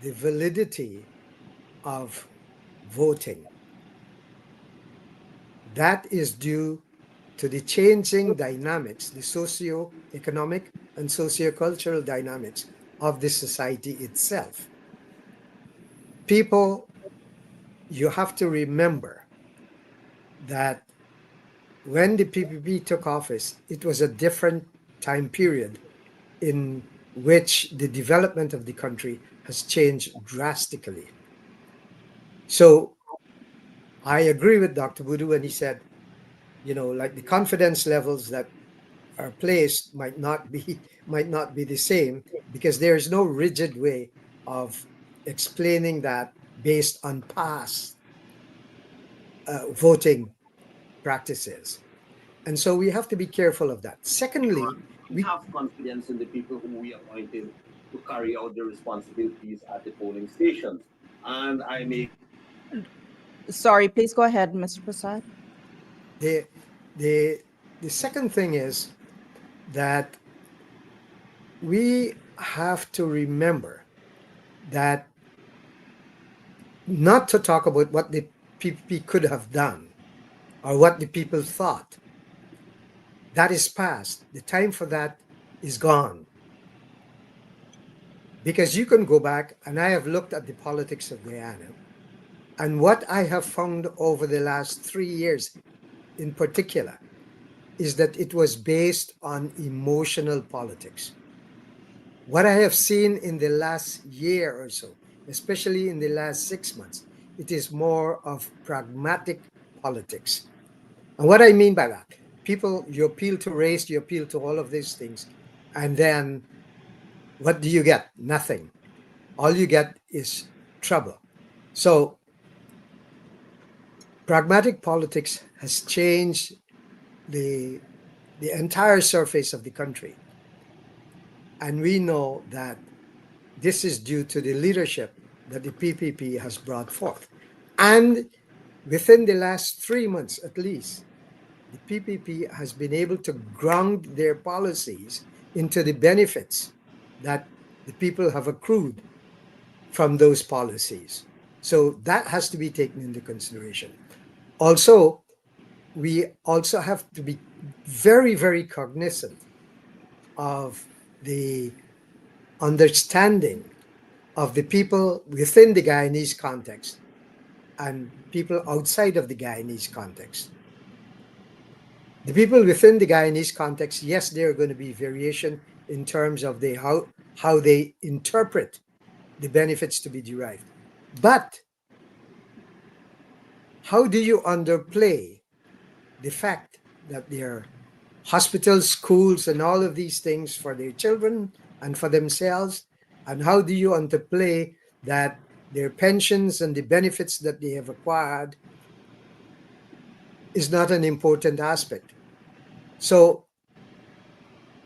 the validity of voting. That is due to the changing dynamics, the socio-economic and socio-cultural dynamics of the society itself. People, you have to remember that when the PPP took office, it was a different time period in which the development of the country has changed drastically. So I agree with Dr. Budu when he said, like the confidence levels that are placed might not be the same because there is no rigid way of explaining that based on past voting practices. And so we have to be careful of that. Secondly, We have confidence in the people who we appointed to carry out the responsibilities at the polling stations. And I make Sorry, please go ahead, Mr. Prasad. the the the second thing is that we have to remember that not to talk about what the PPP could have done or what the people thought. That is past. The time for that is gone. Because you can go back, and I have looked at the politics of Guyana, and what I have found over the last 3 years in particular is that it was based on emotional politics. What I have seen in the last year or so, especially in the last 6 months, it is more of pragmatic politics. And what I mean by that, people, you appeal to race, you appeal to all of these things, and then what do you get? Nothing. All you get is trouble. So pragmatic politics has changed the entire surface of the country. And we know that this is due to the leadership that the PPP has brought forth. And within the last 3 months at least, the PPP has been able to ground their policies into the benefits that the people have accrued from those policies. So that has to be taken into consideration. Also, we also have to be very, very cognizant of the understanding of the people within the Guyanese context and people outside of the Guyanese context. The people within the Guyanese context, yes, there are going to be variation in terms of how they interpret the benefits to be derived. But how do you underplay the fact that there are hospitals, schools, and all of these things for their children and for themselves? And how do you underplay that their pensions and the benefits that they have acquired is not an important aspect? So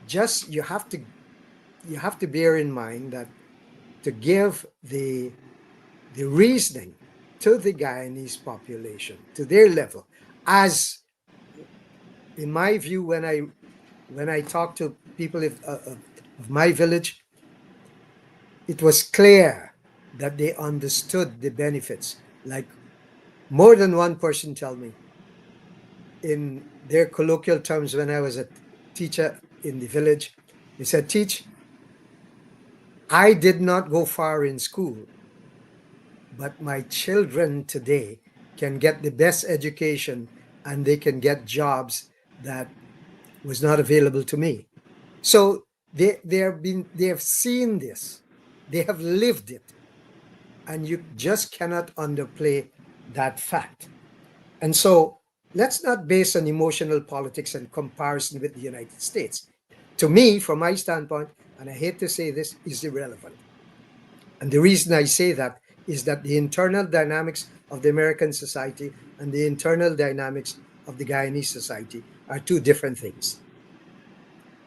just you have to bear in mind that to give the reasoning to the Guyanese population, to their level, as in my view, when I talk to people of my village, it was clear that they understood the benefits. Like more than one person tell me in their colloquial terms when I was a teacher in the village, they said, "Teach, I did not go far in school, but my children today can get the best education and they can get jobs that was not available to me." So they have seen this, they have lived it, and you just cannot underplay that fact. And so let's not base on emotional politics and comparison with the United States. To me, from my standpoint, and I hate to say this, is irrelevant. And the reason I say that is that the internal dynamics of the American society and the internal dynamics of the Guyanese society are two different things.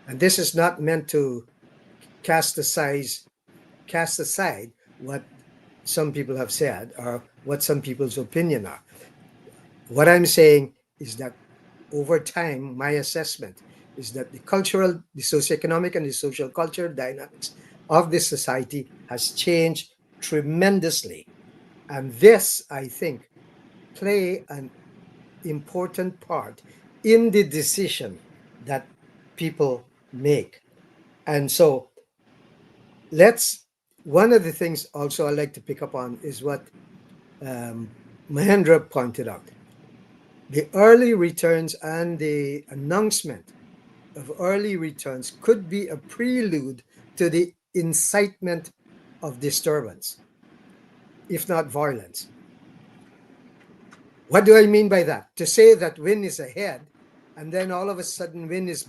And this is not meant to cast aside what some people have said or what some people's opinion are. What I'm saying is that over time, my assessment is that the cultural, the socioeconomic, and the social cultural dynamics of this society has changed tremendously. And this, I think, play an important part in the decision that people make. And so one of the things also I like to pick up on is what Mahendra pointed out. The early returns and the announcement of early returns could be a prelude to the incitement of disturbance, if not violence. What do I mean by that? To say that Win is ahead and then all of a sudden Win is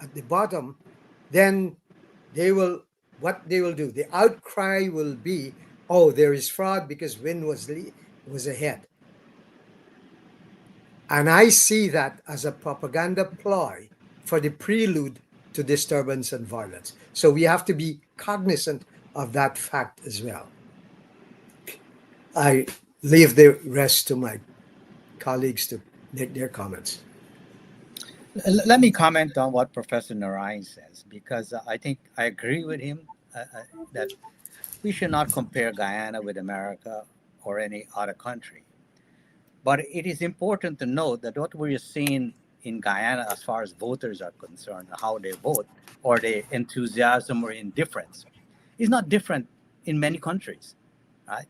at the bottom, then what they will do, the outcry will be, oh, there is fraud because Win was ahead. And I see that as a propaganda ploy for the prelude to disturbance and violence. So we have to be cognizant of that fact as well. I leave the rest to my colleagues to make their comments. Let me comment on what Professor Narayan says, because I think I agree with him that we should not compare Guyana with America or any other country. But it is important to note that what we're seeing in Guyana, as far as voters are concerned, how they vote, or their enthusiasm or indifference, is not different in many countries, right?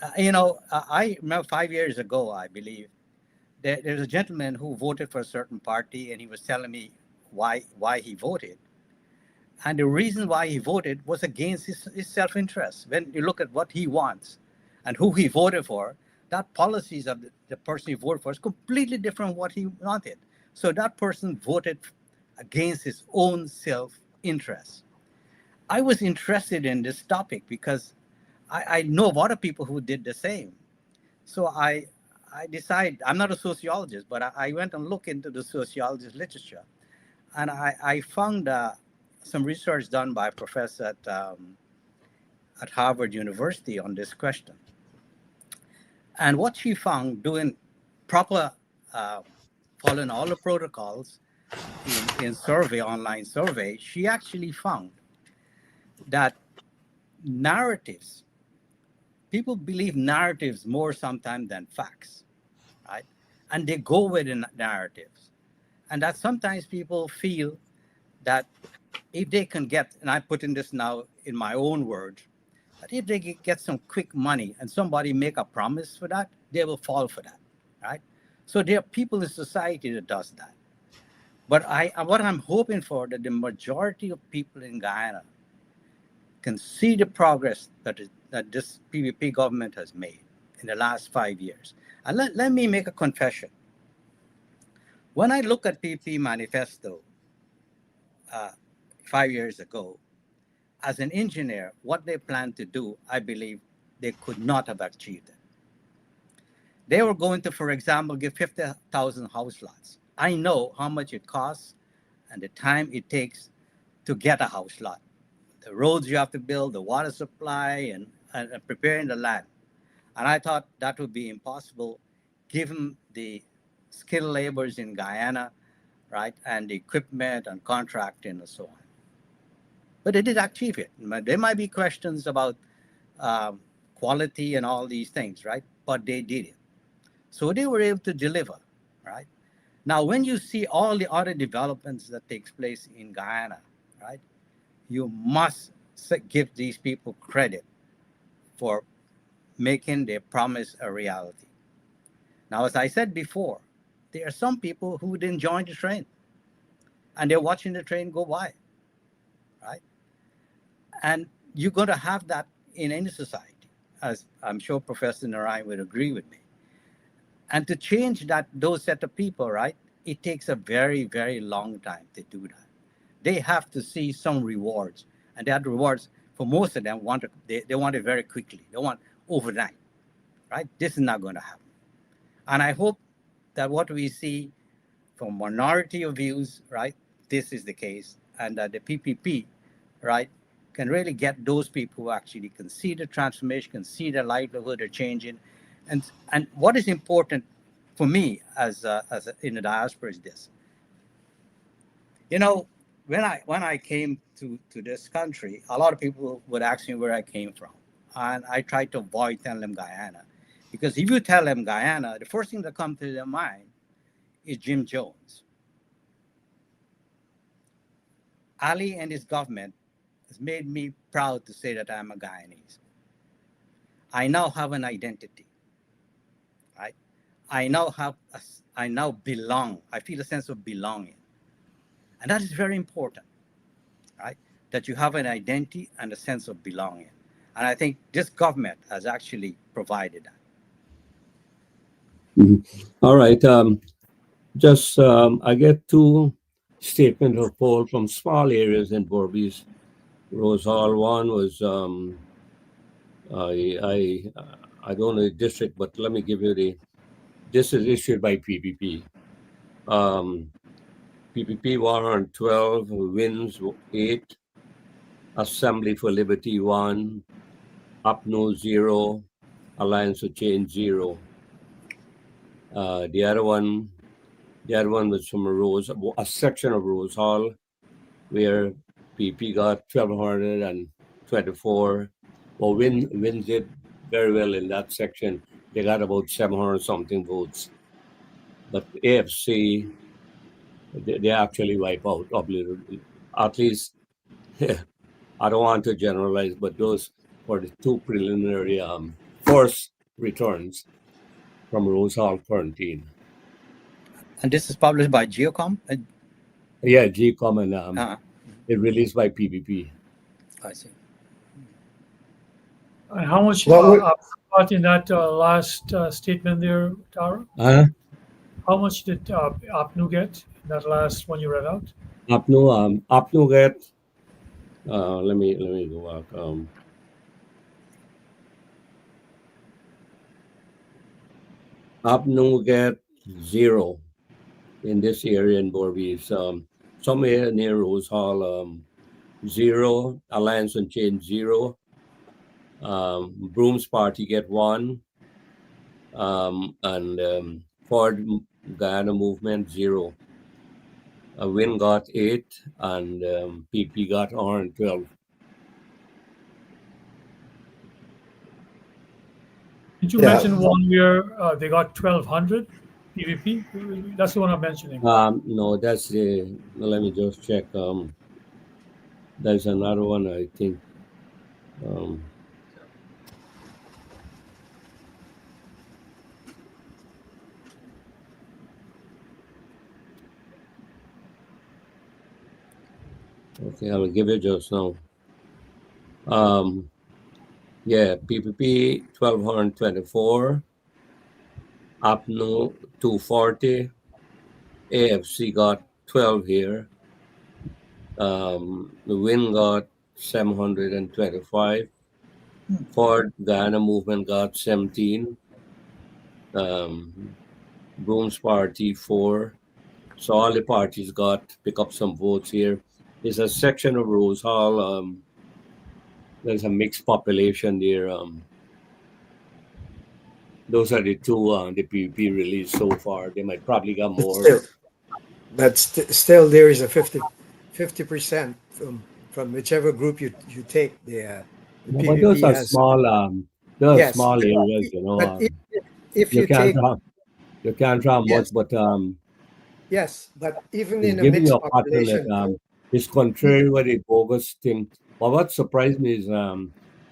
I remember 5 years ago, I believe, there's a gentleman who voted for a certain party, and he was telling me why he voted. And the reason why he voted was against his self-interest. When you look at what he wants and who he voted for, that policies of the person he voted for is completely different from what he wanted. So that person voted against his own self-interest. I was interested in this topic because I know of other people who did the same. So I decided, I'm not a sociologist, but I went and looked into the sociologist literature. And I found some research done by a professor at Harvard University on this question. And what she found, doing proper, following all the protocols in survey, online survey, she actually found that narratives, people believe narratives more sometimes than facts, right? And they go with the narratives. And that sometimes people feel that if they can get, and I'm putting this now in my own words, that if they get some quick money and somebody make a promise for that, they will fall for that, right? So there are people in society that does that. But what I'm hoping for, that the majority of people in Guyana can see the progress that this PVP government has made in the last 5 years. And let me make a confession. When I look at PVP manifesto 5 years ago, as an engineer, what they planned to do, I believe they could not have achieved it. They were going to, for example, give 50,000 house lots. I know how much it costs and the time it takes to get a house lot. The roads you have to build, the water supply, and preparing the land. And I thought that would be impossible given the skilled laborers in Guyana, right, and the equipment and contracting and so on. But they did achieve it. There might be questions about quality and all these things, right? But they did it. So they were able to deliver, right? Now, when you see all the other developments that takes place in Guyana, right, you must give these people credit for making their promise a reality. Now, as I said before, there are some people who didn't join the train, and they're watching the train go by, right? And you're going to have that in any society. as I'm sure Professor Narayan would agree with me. And to change those set of people, right, it takes a very, very long time to do that. They have to see some rewards, and that rewards for most of them they want it very quickly. They want overnight, right? This is not going to happen. And I hope that what we see from minority of views, right, this is the case, and that the PPP, right, can really get those people who actually can see the transformation, can see their livelihood are changing, and what is important for me as in the diaspora is this. You know, when I came to this country, a lot of people would ask me where I came from, and I tried to avoid telling them Guyana, because if you tell them Guyana, the first thing that comes to their mind is Jim Jones. Ali and his government has made me proud to say that I'm a Guyanese. I now have an identity, right? I now belong. I feel a sense of belonging, and that is very important, right? That you have an identity and a sense of belonging, and I think this government has actually provided that. All right. I get two statements of poll from small areas in Berbice. Rose Hall. One was I don't know the district, but let me give you this is issued by PPP. PPP 112, Wins 8, Assembly for Liberty 1, UPNO 0, Alliance for Change 0. The other one was from a section of Rose Hall, where PP got 1,224. Well, Win did very well in that section. They got about 700 something votes. But AFC, they actually wipe out, at least. I don't want to generalize, but those were the two preliminary forced returns from Rose Hall quarantine. And this is published by Geocom? Yeah, GCOM, and it released by PPP. I see. And how much part in that last statement there, Tara? How much did APNU get in that last one you read out? APNU get. Let me go back. APNU get 0 in this area in Berbice. Somewhere near Rose Hall, 0. Alliance and Change 0. Brooms Party get 1. And Ford Guyana Movement 0. Win got 8, and PP got 112. Did you mention one where they got 1,200 PVP? That's the one I'm mentioning. No, that's the. Let me just check. There's another one, I think. Okay, I'll give it just now. Yeah, PPP 1,224, APNU 240, AFC got 12 here. The Win got 725. Ford Guyana Movement got 17. Brooms Party 4. So all the parties pick up some votes here. There's a section of Rose Hall. There's a mixed population there. Those are the two the PPP released so far. They might probably got more. Still there is a 50% from whichever group you take. The PPP but those are small. Those small areas, you know. But if you can't draw much, but yes, but even in a mixed population, it's contrary to the bogus thing. But what surprised me is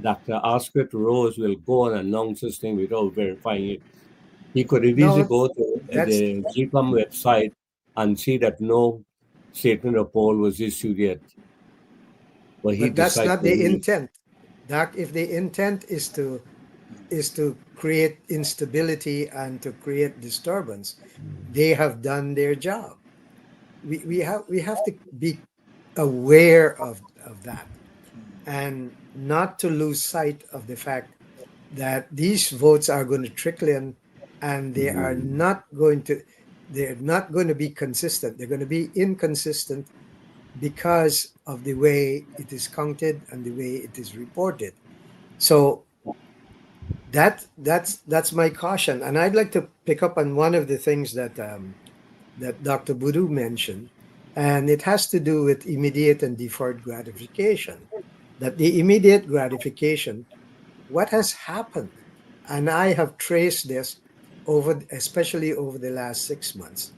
Dr. Oscar Rose will go and announce this thing without verifying it. He could have easily go to the GCOM website and see that no statement of poll was issued yet. But that's not the intent. Doc, if the intent is to is to create instability and to create disturbance. They have done their job. We have to be aware of that, and not to lose sight of the fact that these votes are going to trickle in, and they're not going to be consistent. They're going to be inconsistent because of the way it is counted and the way it is reported. So that's my caution. And I'd like to pick up on one of the things that Dr. Budu mentioned, and it has to do with immediate and deferred gratification. That the immediate gratification, what has happened, and I have traced this especially over the last 6 months,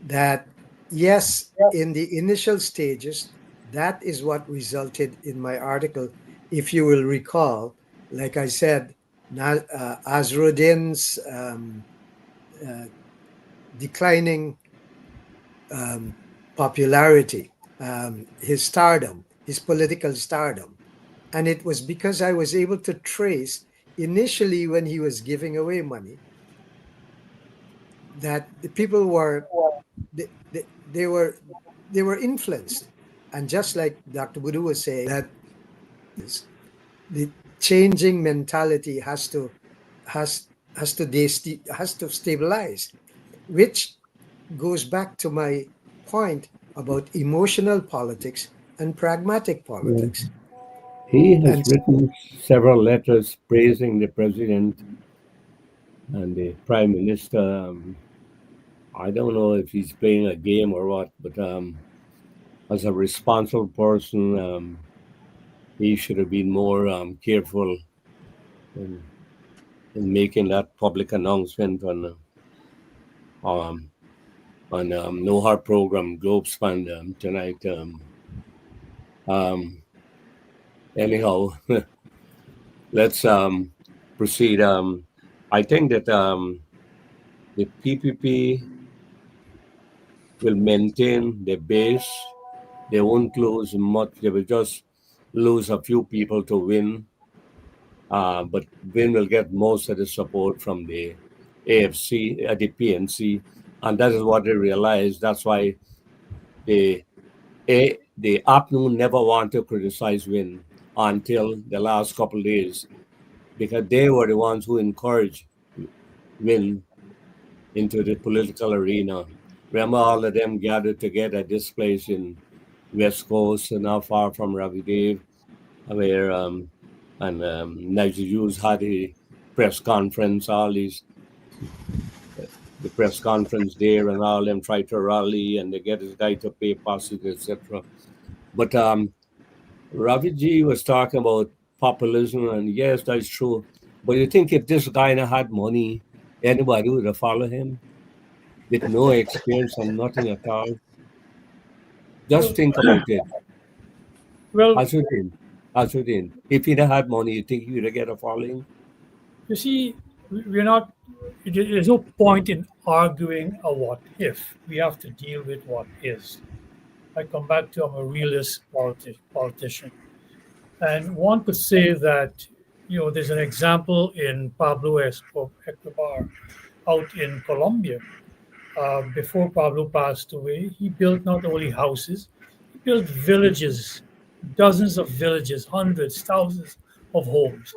that yes, in the initial stages, that is what resulted in my article. If you will recall, like I said, Azruddin's uh, declining popularity, his stardom, his political stardom. And it was because I was able to trace initially when he was giving away money that the people were they were influenced. And just like Dr. Budu was saying, that is the changing mentality has has to stabilize, which goes back to my point about emotional politics and pragmatic politics. He has And written several letters praising the president and the prime minister. I don't know if he's playing a game or what, but as a responsible person, he should have been more careful in, making that public announcement um, on No Heart program, Globespan tonight. Um, anyhow, let's proceed. I think that the PPP will maintain the base. They won't lose much. They will just lose a few people to win. But Win will get most of the support from the AFC, the PNC, and that is what they realized. That's why the the APNU never want to criticize Win until the last couple of days, because they were the ones who encouraged Win into the political arena. Remember, all of them gathered together at this place in West Coast, not far from Ravi Dave, where Niger Hughes had a press conference, all these the press conference there, and all them try to rally and they get this guy to pay passes, etc. But Ravi G was talking about populism, and yes, that's true. But you think if this guy had money, anybody would have followed him with no experience and nothing at all? Just Well, think about it. well, Asudin, Asudin, if he'd had money, you think he would have get a following? you see, we're not. There's no point in arguing a what if. We have to deal with what is. I come back to I'm a realist politician, and one could say that there's an example in Pablo Escobar out in Colombia. Before Pablo passed away, he built not only houses, he built villages, dozens of villages, hundreds, thousands of homes.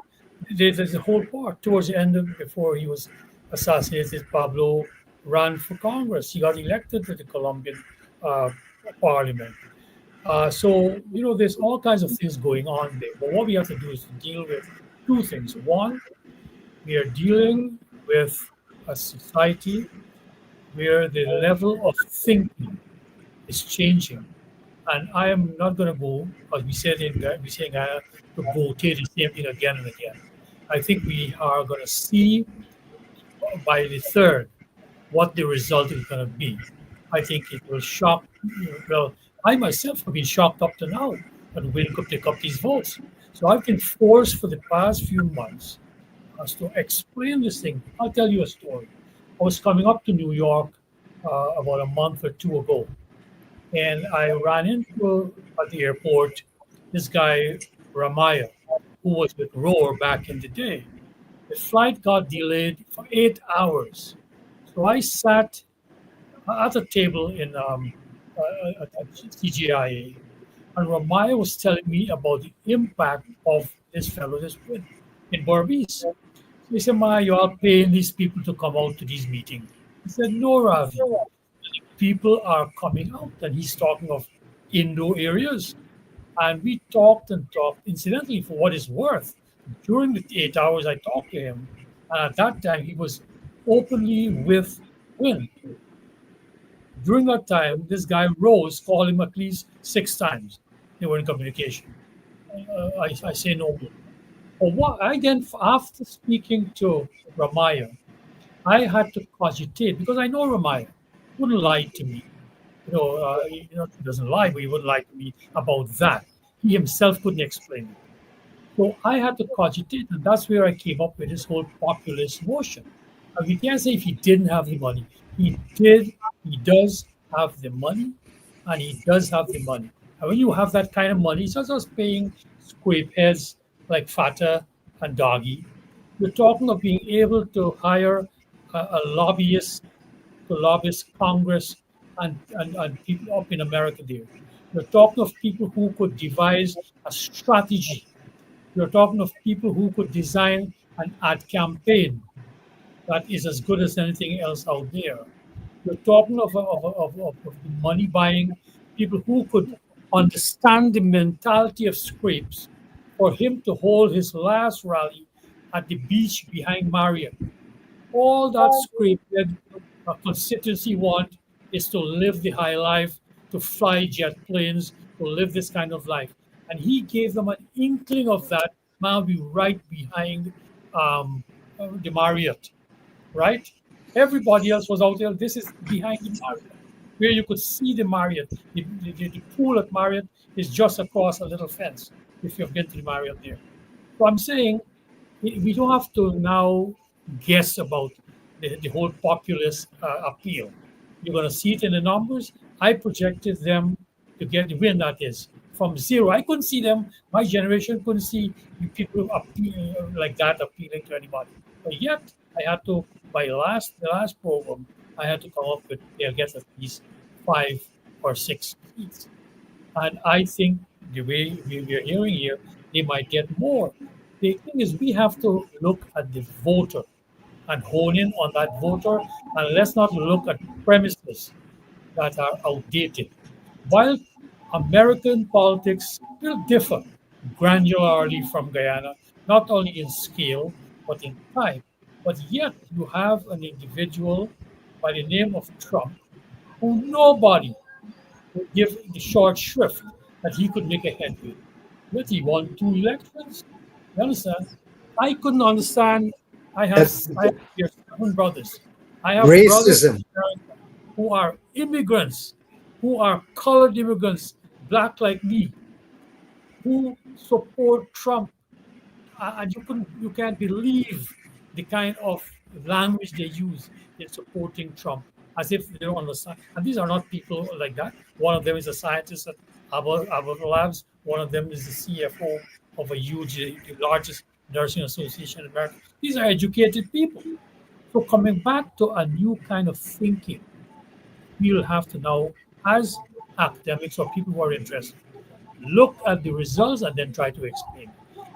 There's a whole part towards the end of before he was assassinated. Pablo ran for Congress. He got elected to the Colombian uh, parliament. So there's all kinds of things going on there. But what we have to do is to deal with two things. One, we are dealing with a society where the level of thinking is changing. And I am not going to go, as we say in Ghana, to go take the same thing again and again. I think we are going to see by the third what the result is going to be. I think it will shock. Well, I myself have been shocked up to now that Will could pick up these votes. So I've been forced for the past few months as to explain this thing. I'll tell you a story. I was coming up to New York about a month or two ago, and I ran into at the airport this guy Ramaya, who was with Roar back in the day. The flight got delayed for 8 hours. So I sat at a table in at CGIA, and Ramaya was telling me about the impact of this fellow, this win in Berbice. So he said, Ma, you are paying these people to come out to these meetings. He said, no, Ravi, people are coming out. And he's talking of indoor areas. And we talked and talked. Incidentally, for what it's worth, during the 8 hours I talked to him, and at that time he was openly with Win. During that time, this guy Rose called him at least 6 times. They were in communication. I say no more. But what I then, after speaking to Ramaya, I had to cogitate because I know Ramaya wouldn't lie to me. He doesn't lie, but he wouldn't lie to me about that. He himself couldn't explain it. So I had to cogitate, and that's where I came up with this whole populist notion. And we can't say if he didn't have the money. He did, he does have the money, and he does have the money. And when you have that kind of money, it's not just paying scrape heads like Fata and Doggy. You're talking of being able to hire a lobbyist to lobbyist Congress and people up in America there. You're talking of people who could devise a strategy. You're talking of people who could design an ad campaign that is as good as anything else out there. You're talking of the money buying people who could understand the mentality of Scrapes for him to hold his last rally at the beach behind Marriott. All that Scrapehead constituency want is to live the high life, to fly jet planes, to live this kind of life. And he gave them an inkling of that. Now be right behind the Marriott, right? Everybody else was out there. This is behind the Marriott, where you could see the Marriott. The pool at Marriott is just across a little fence, if you've been to the Marriott there. So I'm saying we don't have to now guess about the whole populist appeal. You're going to see it in the numbers. I projected them to get the win, that is, from zero. I couldn't see them. My generation couldn't see people like that appealing to anybody. But yet, I had to, by the last program, I had to come up with, they'll get at least 5 or 6 seats. And I think the way we're hearing here, they might get more. The thing is, we have to look at the voter and hone in on that voter, and let's not look at premises that are outdated. While American politics will differ granularly from Guyana, not only in scale, but in type, but yet you have an individual by the name of Trump who nobody would give the short shrift that he could make a headway. Yet he won 2 elections. You understand? I couldn't understand. I have here 7 brothers. I have brothers in Racism. America who are immigrants, who are colored immigrants, black like me, who support Trump, and you can't believe the kind of language they use in supporting Trump, as if they don't understand. And these are not people like that. One of them is a scientist at Abbott Labs. One of them is the CFO of a huge, the largest nursing association in America. These are educated people. So coming back to a new kind of thinking, we will have to now, as academics or people who are interested, look at the results and then try to explain.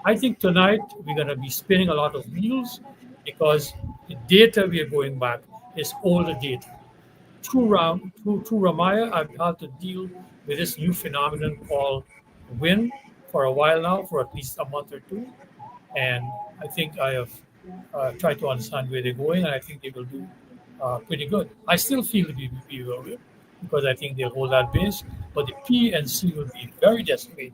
I think tonight we're going to be spinning a lot of wheels because the data we are going back is older data. Through Ramaya, I've had to deal with this new phenomenon called wind for a while now, for at least a month or two. And I think I have tried to understand where they're going, and I think they will do pretty good. I still feel the BBP will win because I think they'll hold that base, but the PNC will be very decimated.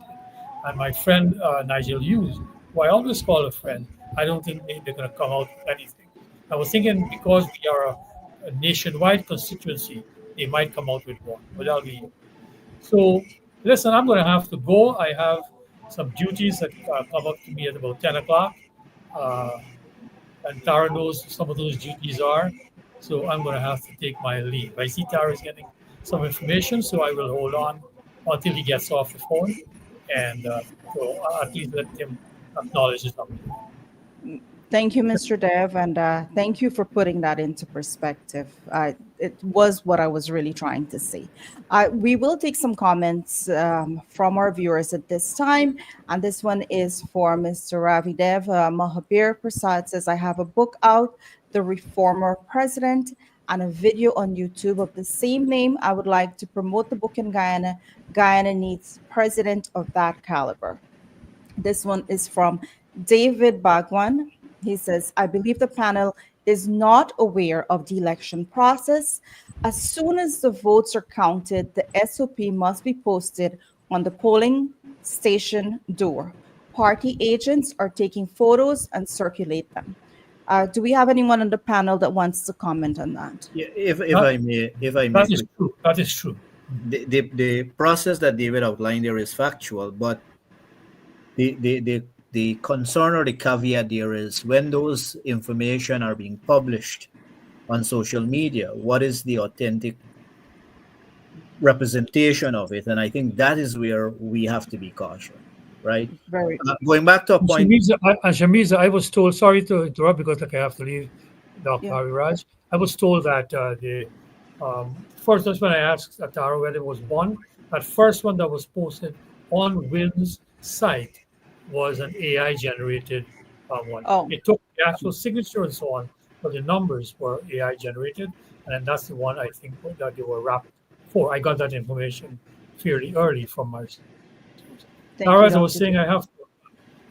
And my friend Nigel Hughes, who I always call a friend, I don't think they're going to come out with anything. I was thinking because we are a nationwide constituency, they might come out with one, but that'll be. So, listen, I'm going to have to go. I have some duties that come up to me at about 10 o'clock. Uh, and Tara knows some of those duties are. So I'm going to have to take my leave. I see Tara is getting some information, so I will hold on until he gets off the phone, and so at least let him acknowledge his number. Thank you, Mr. Dev, and thank you for putting that into perspective. It was what I was really trying to say. We will take some comments from our viewers at this time, and this one is for Mr. Ravi Dev. Mahabir Prasad says, I have a book out, The Reformer President, and a video on YouTube of the same name. I would like to promote the book in Guyana. Guyana needs president of that caliber. This one is from David Bagwan. He says, I believe the panel is not aware of the election process. As soon as the votes are counted, the SOP must be posted on the polling station door. Party agents are taking photos and circulate them. Do we have anyone on the panel that wants to comment on that? Yeah, if That- I may, if I may, That is true. That is true. the process that David outlined there is factual, but the concern or the caveat there is when those information are being published on social media, what is the authentic representation of it? And I think that is where we have to be cautious, right? Very. Going back to a point, Shamiza, I was told, sorry to interrupt because like I have to leave, Dr. Yeah. Hariraj. I was told that first, that's when I asked Tara whether it was one. That first one that was posted on WIN's site was an AI generated one. Oh. It took the actual signature and so on, but the numbers were AI generated. And that's the one I think that they were wrapped for. I got that information fairly early from my. Thank All you, right, I was Dr. saying I have to,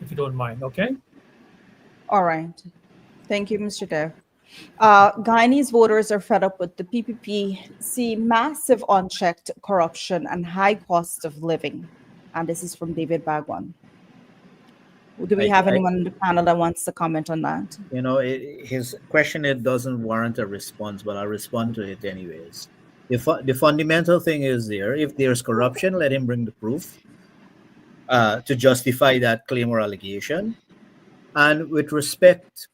if you don't mind, okay? All right. Thank you, Mr. Dev. Guyanese voters are fed up with the PPP, see massive unchecked corruption and high cost of living. And this is from David Bagwan. Do we have anyone in the panel that wants to comment on that? you know, his question, it doesn't warrant a response, but I'll respond to it anyways. The fundamental thing is there. If there's corruption, let him bring the proof to justify that claim or allegation. And with respect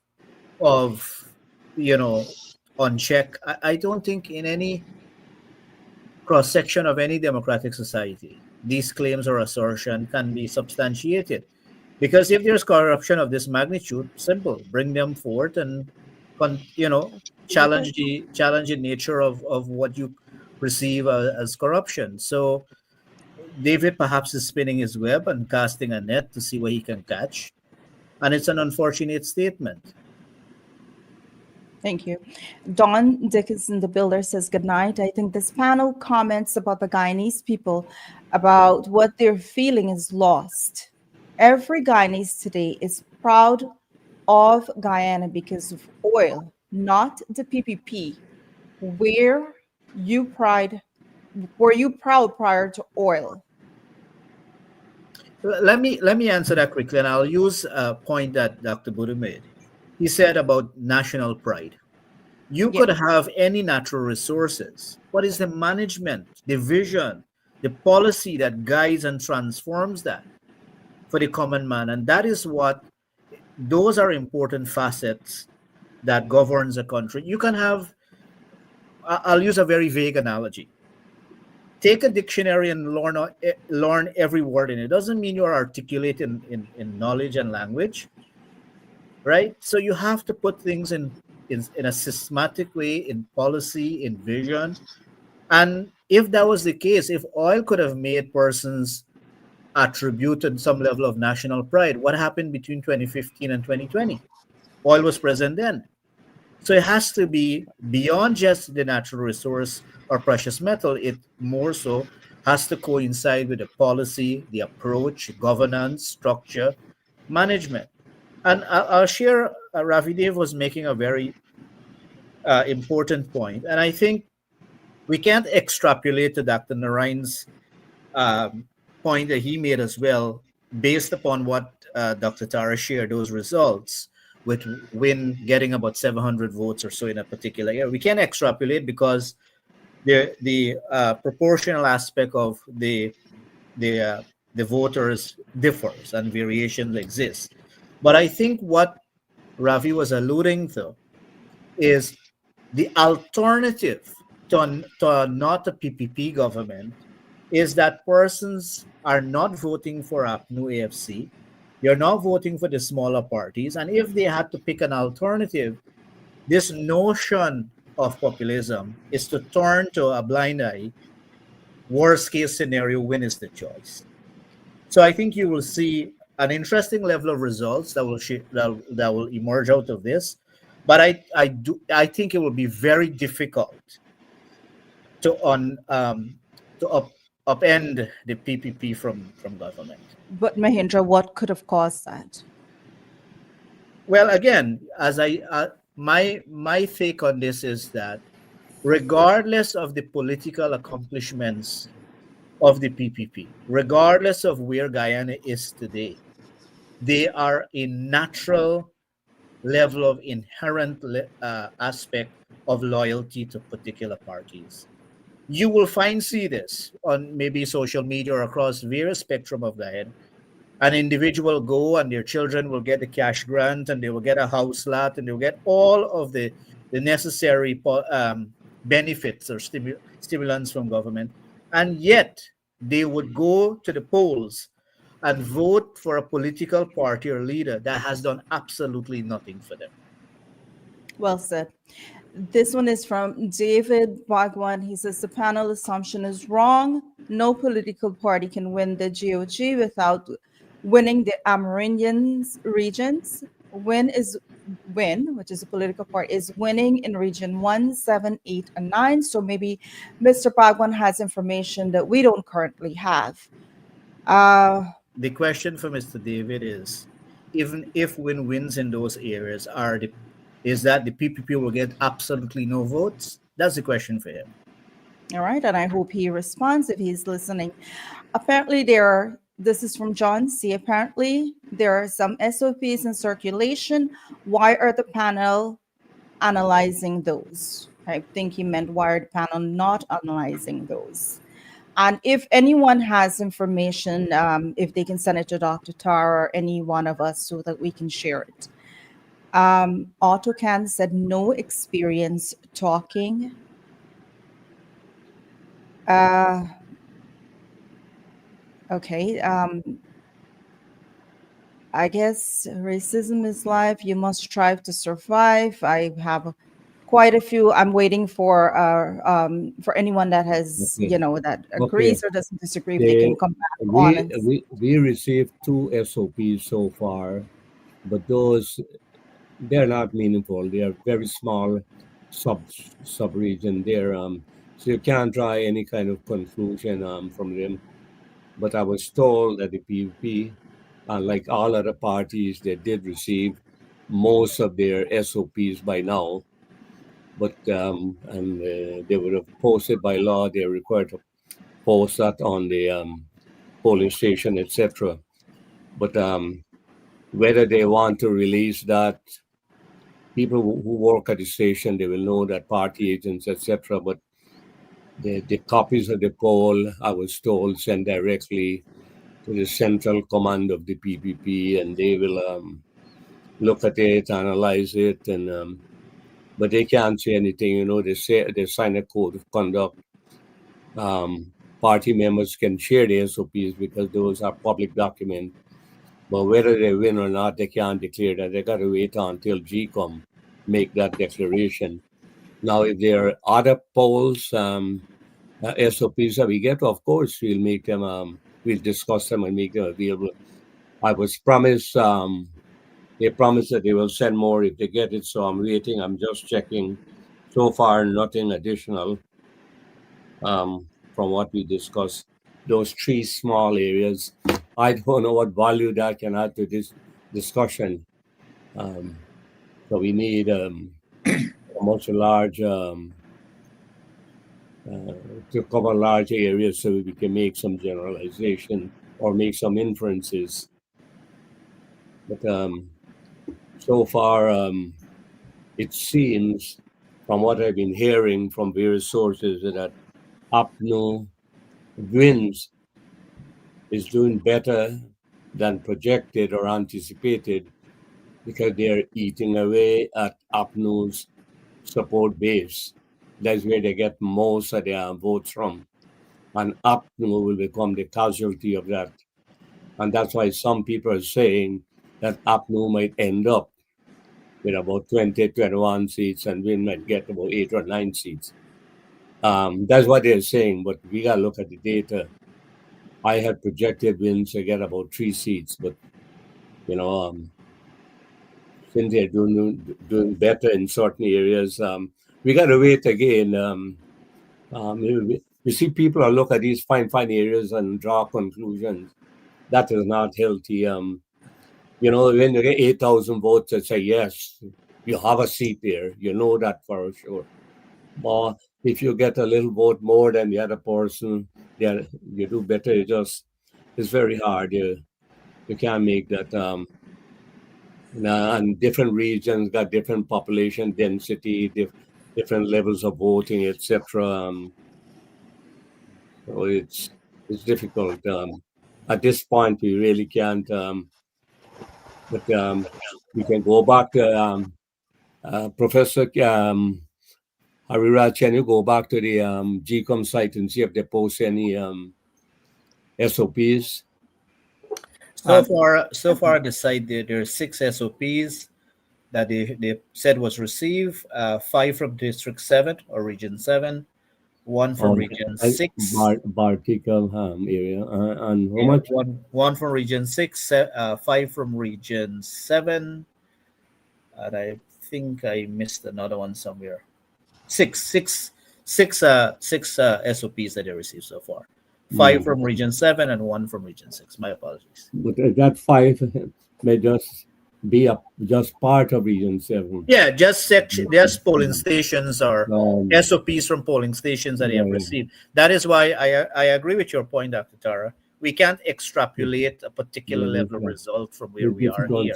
of, on check, I don't think in any cross section of any democratic society these claims or assertion can be substantiated. Because if there's corruption of this magnitude, simple, bring them forth and, challenge the nature of what you perceive as corruption. So David perhaps is spinning his web and casting a net to see what he can catch. And it's an unfortunate statement. Thank you. Don Dickinson, the builder, says, good night. I think this panel comments about the Guyanese people, about what they're feeling is lost. Every Guyanese today is proud of Guyana because of oil, not the PPP. Were you proud prior to oil? Let me answer that quickly, and I'll use a point that Dr. Buddha made. He said about national pride. You could have any natural resources. What is the management, the vision, the policy that guides and transforms that for the common man? And that is what, those are important facets that governs a country. You can have, I'll use a very vague analogy. Take a dictionary and learn every word in it. Doesn't mean you're articulate in knowledge and language, right? So you have to put things in a systematic way, in policy, in vision. And if that was the case, if oil could have made persons attributed some level of national pride, what happened between 2015 and 2020? Oil was present then. So it has to be beyond just the natural resource or precious metal. It more so has to coincide with the policy, the approach, governance, structure, management. And I'll share, Ravi Dev was making a very important point. And I think we can't extrapolate to Dr. Narayan's point that he made as well, based upon what Dr. Tara shared, those results, with Win getting about 700 votes or so in a particular area. We can't extrapolate because the proportional aspect of the voters differs and variations exist. But I think what Ravi was alluding to is the alternative to not a PPP government is that persons are not voting for APNU AFC, You're now voting for the smaller parties. And if they had to pick an alternative, this notion of populism is to turn to a blind eye. Worst case scenario, win is the choice. So I think you will see an interesting level of results that will emerge out of this. But I think it will be very difficult to on to upend the PPP from government. But Mahindra, what could have caused that? Well, again, as my take on this is that regardless of the political accomplishments of the PPP, regardless of where Guyana is today, they are a natural level of inherent aspect of loyalty to particular parties. You will see this on maybe social media or across various spectrum of Guyana. An individual go and their children will get a cash grant and they will get a house lot and they'll get all of the necessary benefits or stimulants from government. And yet they would go to the polls and vote for a political party or leader that has done absolutely nothing for them. Well said. This one is from David Bhagwan. He says the panel assumption is wrong. No political party can win the GOG without winning the Amerindians regions. Win, which is a political party, is winning in region 1, 7, 8, and 9. So maybe Mr. Bhagwan has information that we don't currently have. The question for Mr. David is, even if Win wins in those areas, is that the PPP will get absolutely no votes? That's the question for him. All right, and I hope he responds if he's listening. Apparently, this is from John C. Apparently, there are some SOPs in circulation. Why are the panel analyzing those? I think he meant why are the panel not analyzing those? And if anyone has information, if they can send it to Dr. Tara or any one of us so that we can share it. AutoCAN said no experience talking. Okay. I guess racism is life. You must strive to survive. I have quite a few. I'm waiting for anyone that has, Okay. that agrees Okay. or doesn't disagree. If they can come back on We, and we received 2 SOPs so far, but they're not meaningful. They are very small sub region there. So you can't draw any kind of conclusion from them. But I was told that the PVP, like all other parties, they did receive most of their SOPs by now. But they would have posted by law. They're required to post that on the polling station, etc. But whether they want to release that, people who work at the station, they will know that party agents, etc. But the copies of the poll, I was told, sent directly to the central command of the PPP, and they will look at it, analyze it, and but they can't say anything. They sign a code of conduct. Party members can share the SOPs because those are public documents. But whether they win or not, they can't declare that. They got to wait until GCOM make that declaration. Now, if there are other polls, SOPs that we get, of course, we'll make them. We'll discuss them and make them available. I was promised. They promised that they will send more if they get it. So I'm waiting. I'm just checking. So far, nothing additional. From what we discussed, those 3 small areas. I don't know what value that can add to this discussion. So we need a much large to cover large areas so we can make some generalization or make some inferences. But so far, it seems, from what I've been hearing from various sources, that APNU wins is doing better than projected or anticipated because they're eating away at APNU's support base. That's where they get most of their votes from. And APNU will become the casualty of that. And that's why some people are saying that APNU might end up with about 20, 21 seats, and we might get about 8 or 9 seats. That's what they're saying, but we got to look at the data. I had projected wins to get about 3 seats, but, since they're doing better in certain areas, we got to wait again. We see people are look at these fine areas and draw conclusions. That is not healthy. When you get 8,000 votes that say yes, you have a seat there. You know that for sure. But if you get a little vote more than the other person, yeah, you do better. It's very hard. You can't make that. And different regions got different population density, different levels of voting, etc. So it's difficult. At this point, we really can't. But we can go back to Professor Hariraj. Can you go back to the GCOM site and see if they post any SOPs? So far, the site there are 6 SOPs that they said was received. 5 from District 7 or Region 7, 1 from Region 6. Bartical area. And how much? One from Region 6, 5 from Region 7, and I think I missed another one somewhere. Six SOPs that they received so far. 5 from Region 7 and 1 from Region 6. My apologies. But that 5 may just be just part of Region 7. Yeah, just polling stations or SOPs from polling stations that they have received. That is why I agree with your point, Dr. Tara. We can't extrapolate a particular level of result from where we are here.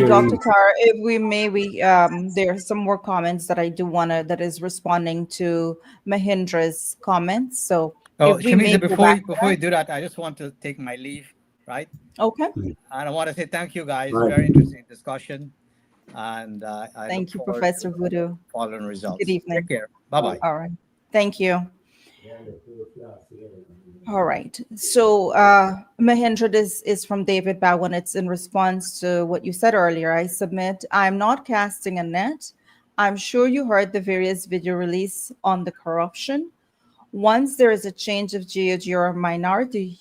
Dr. Tara, if we may, there are some more comments that I do that is responding to Mahindra's comments. So, Shamisa, before you do that, I just want to take my leave, right? Okay. And I want to say thank you, guys. Very interesting discussion. And thank you, Professor Voodoo. Following results. Good evening. Take care. Bye-bye. All right. Thank you. All right. So Mahindra, this is from David Bowen. It's in response to what you said earlier. I submit, I'm not casting a net. I'm sure you heard the various video release on the corruption. Once there is a change of judge, you're a minority.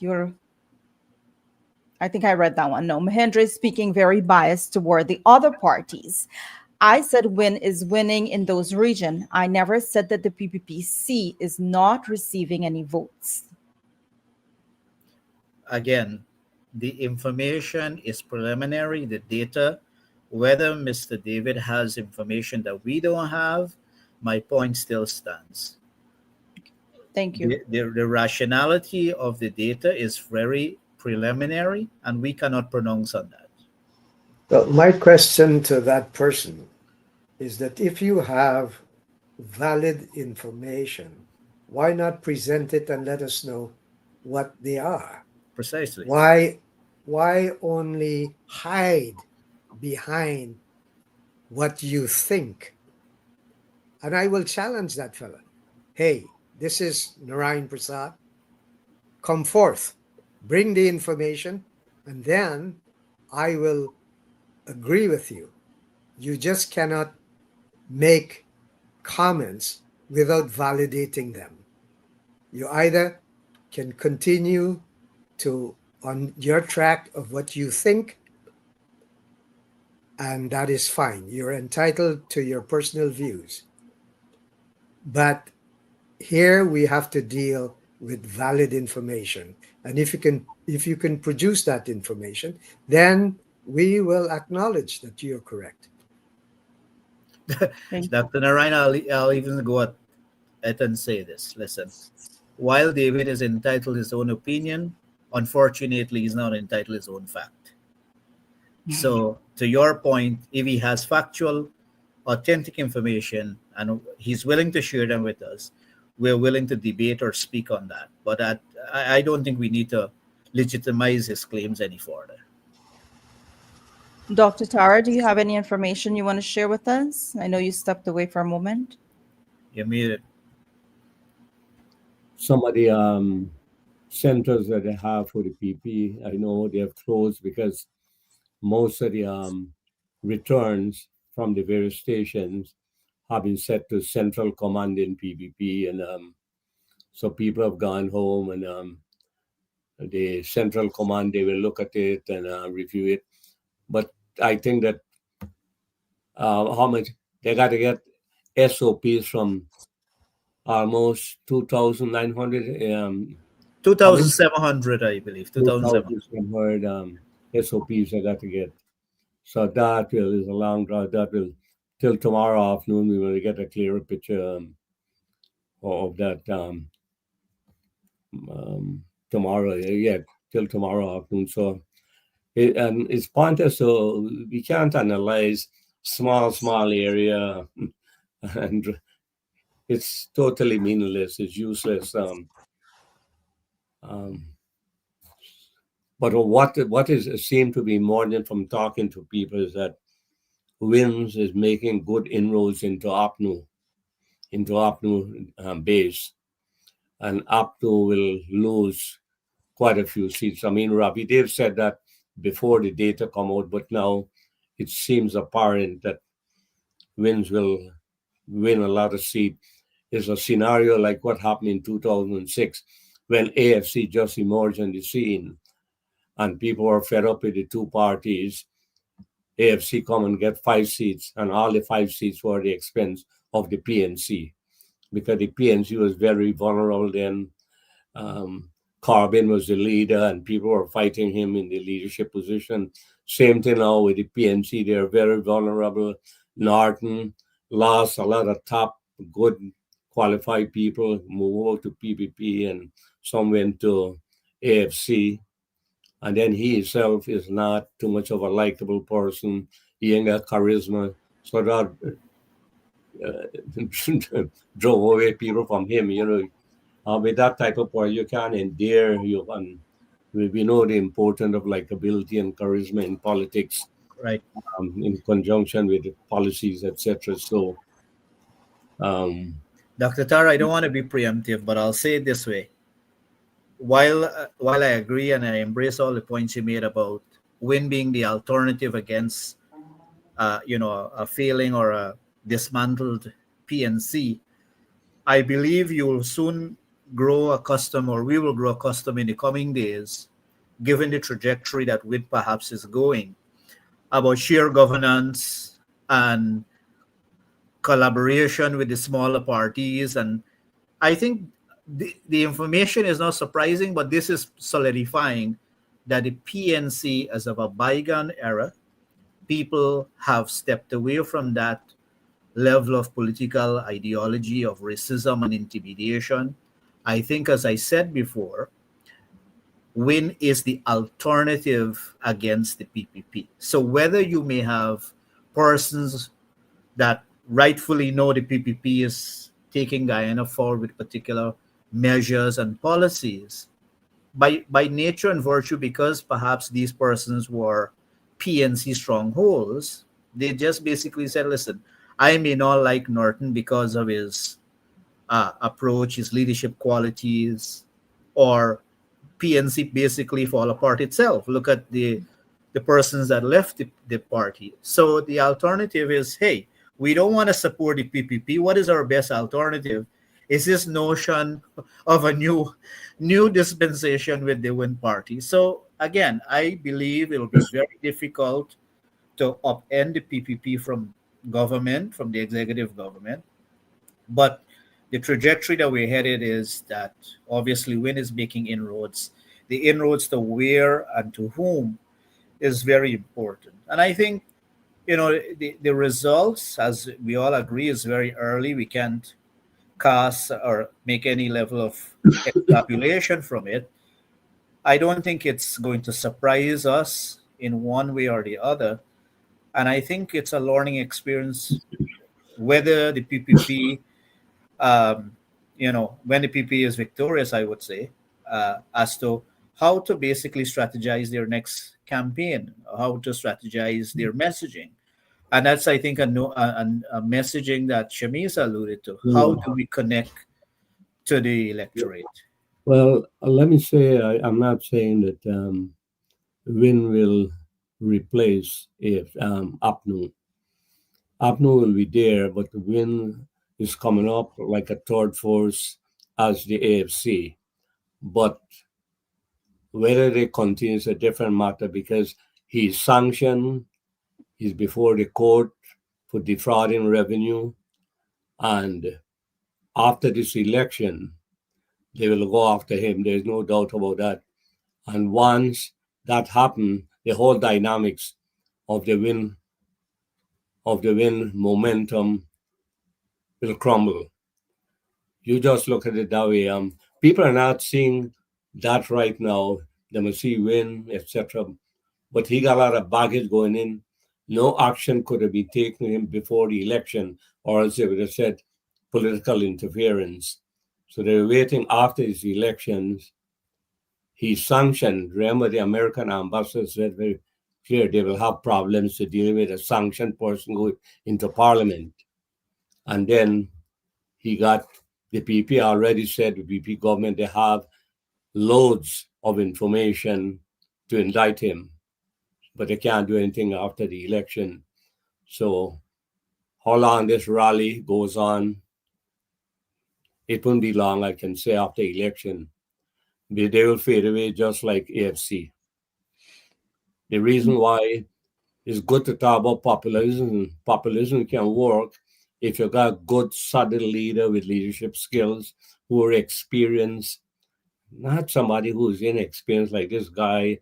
I think I read that one. No, Mahindra is speaking very biased toward the other parties. I said win is winning in those regions. I never said that the PPPC is not receiving any votes. Again, the information is preliminary, the data. Whether Mr. David has information that we don't have, my point still stands. Thank you. The rationality of the data is very preliminary, and we cannot pronounce on that. Well, my question to that person is that if you have valid information, why not present it and let us know what they are? Precisely. Why only hide behind what you think? And I will challenge that fella. Hey, this is Narayan Prasad. Come forth, bring the information, and then I will agree with you. You just cannot make comments without validating them. You either can continue on your track of what you think, and that is fine. You're entitled to your personal views. But here we have to deal with valid information. And if you can produce that information, then we will acknowledge that you're correct. Dr. Narayan, I'll even go ahead and say this. Listen, while David is entitled to his own opinion, unfortunately, he's not entitled to his own fact. So, to your point, if he has factual, authentic information and he's willing to share them with us, we're willing to debate or speak on that. But I don't think we need to legitimize his claims any further. Dr. Tara, do you have any information you want to share with us? I know you stepped away for a moment. You're muted. Some of the centers that they have for the PP. I know they have closed because most of the returns from the various stations have been set to central command in PPP, and so people have gone home, and the central command, they will look at it and review it. But I think that how much they got to get SOPs from almost 2,900. How many? 2,700, I believe. 2,700. 2,700 SOPs I got to get. So that will is a long draw. That will till tomorrow afternoon we will get a clearer picture of that tomorrow. Yeah, till tomorrow afternoon. So and it's pointless. So we can't analyze small area, and it's totally meaningless. It's useless. Um, but what is seemed to be more than from talking to people is that WINS is making good inroads into APNU base, and APNU will lose quite a few seats. I mean, Ravi Dave said that before the data come out, but now it seems apparent that WINS will win a lot of seats. It's a scenario like what happened in 2006 when AFC just emerged on the scene and people were fed up with the two parties. AFC come and get 5 seats, and all the 5 seats were at the expense of the PNC because the PNC was very vulnerable then. Corbyn was the leader, and people were fighting him in the leadership position. Same thing now with the PNC; they're very vulnerable. Norton lost a lot of top, good, qualified people, moved over to PPP, and some went to AFC. And then he himself is not too much of a likable person. He ain't got charisma. So that drove away people from him, with that type of person, you can't endear you. And we know the importance of likability and charisma in politics, Right. in conjunction with the policies, etc. So, Dr. Tara, I don't want to be preemptive, but I'll say it this way. While I agree and I embrace all the points you made about WIN being the alternative against, a failing or a dismantled PNC, I believe you will soon grow accustomed, or we will grow accustomed in the coming days, given the trajectory that WIN perhaps is going, about sheer governance and collaboration with the smaller parties. And I think the information is not surprising, but this is solidifying that the PNC, as of a bygone era, people have stepped away from that level of political ideology of racism and intimidation. I think, as I said before, WIN is the alternative against the PPP. So whether you may have persons that rightfully know the PPP is taking Guyana forward with particular measures and policies, by nature and virtue, because perhaps these persons were PNC strongholds, they just basically said, listen, I may not like Norton because of his approach, his leadership qualities, or PNC basically fall apart itself. Look at the persons that left the party. So the alternative is, hey, we don't want to support the PPP. What is our best alternative? Is this notion of a new dispensation with the WIN party. So again, I believe it'll be very difficult to upend the PPP from government, from the executive government. But the trajectory that we're headed is that obviously WIN is making inroads. The inroads to where and to whom is very important. And I think, the results, as we all agree, is very early. We can't cast or make any level of extrapolation from it. I don't think it's going to surprise us in one way or the other. And I think it's a learning experience whether the PPP, when the PPP is victorious, I would say, as to how to basically strategize their next campaign, how to strategize their messaging. And that's, I think, a messaging that Shamis alluded to. How do we connect to the electorate? Well, let me say I'm not saying that Win will replace if Apnu. Apnu will be there, but the Win is coming up like a third force as the AFC. But whether they continue is a different matter because he's sanctioned, he's before the court for defrauding revenue, and after this election, they will go after him. There's no doubt about that. And once that happens, the whole dynamics of the win momentum will crumble. You just look at it that way. People are not seeing that right now. They must see win, etc. But he got a lot of baggage going in. No action could have been taken to him before the election, or else they would have said political interference. So they're waiting after his elections. He's sanctioned. Remember, the American ambassador said very clear they will have problems to deal with a sanctioned person going into parliament. And then he got the PP already said the PP government they have loads of information to indict him, but they can't do anything after the election. So how long this rally goes on, it won't be long, I can say, after election. They will fade away just like AFC. The reason why it's good to talk about populism. Populism can work if you got a good, solid leader with leadership skills who are experienced, not somebody who's inexperienced like this guy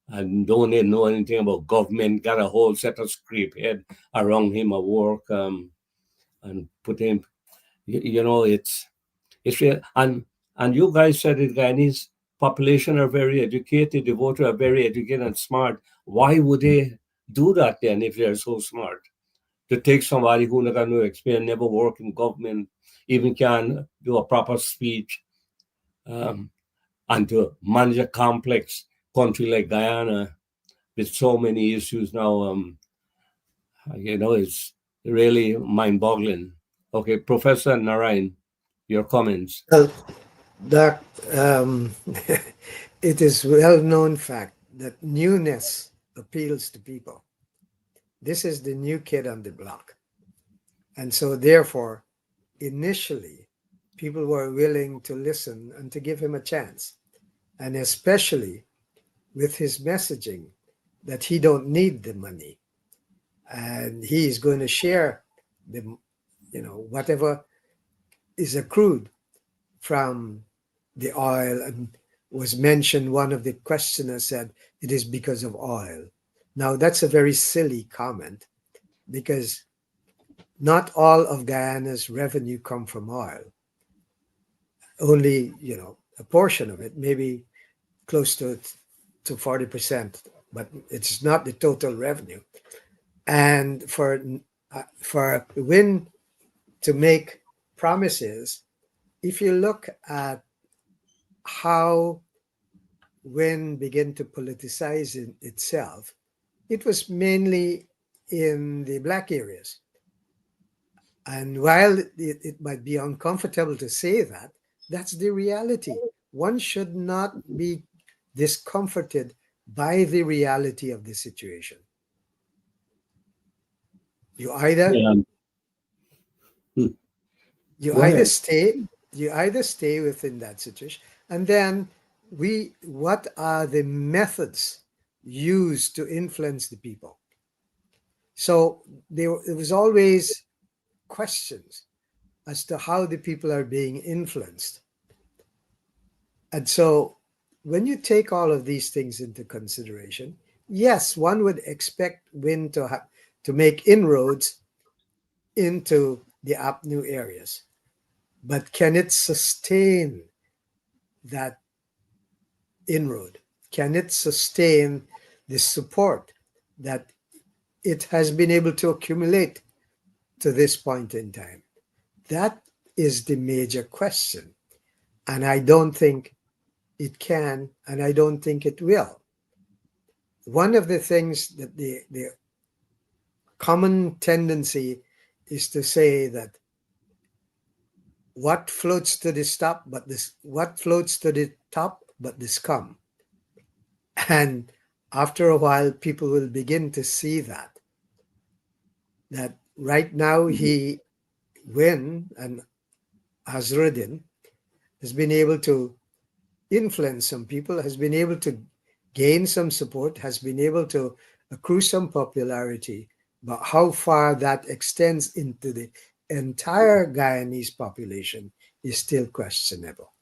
and don't even know anything about government, got a whole set of script head around him at work, and put him, it's real. And you guys said it, Guyanese population are very educated, the voters are very educated and smart. Why would they do that then if they're so smart? To take somebody who never got no experience, never worked in government, even can do a proper speech, um, and to manage a complex country like Guyana with so many issues now, it's really mind-boggling. Okay, Professor Narayan, your comments. Well, Doc, it is well-known fact that newness appeals to people. This is the new kid on the block. And so therefore, initially, people were willing to listen and to give him a chance. And especially with his messaging that he don't need the money and he is going to share the, whatever is accrued from the oil. And was mentioned, one of the questioners said it is because of oil. Now that's a very silly comment because not all of Guyana's revenue come from oil. Only, a portion of it, maybe close to 40%, but it's not the total revenue. And for Win to make promises, if you look at how Win began to politicize itself, it was mainly in the black areas. And while it might be uncomfortable to say that, that's the reality. One should not be discomforted by the reality of the situation. You either Yeah. you Go either ahead. stay within that situation, and then what are the methods used to influence the people? So there was always questions as to how the people are being influenced. And so when you take all of these things into consideration, yes, one would expect Win to make inroads into the Apnu areas. But can it sustain that inroad? Can it sustain the support that it has been able to accumulate to this point in time? That is the major question. And I don't think it can, and I don't think it will. One of the things that the common tendency is to say that what floats to the top but this what floats to the top but the scum. And after a while, people will begin to see that right now he Win and Hazruddin has been able to influence some people, has been able to gain some support, has been able to accrue some popularity, but how far that extends into the entire Guyanese population is still questionable.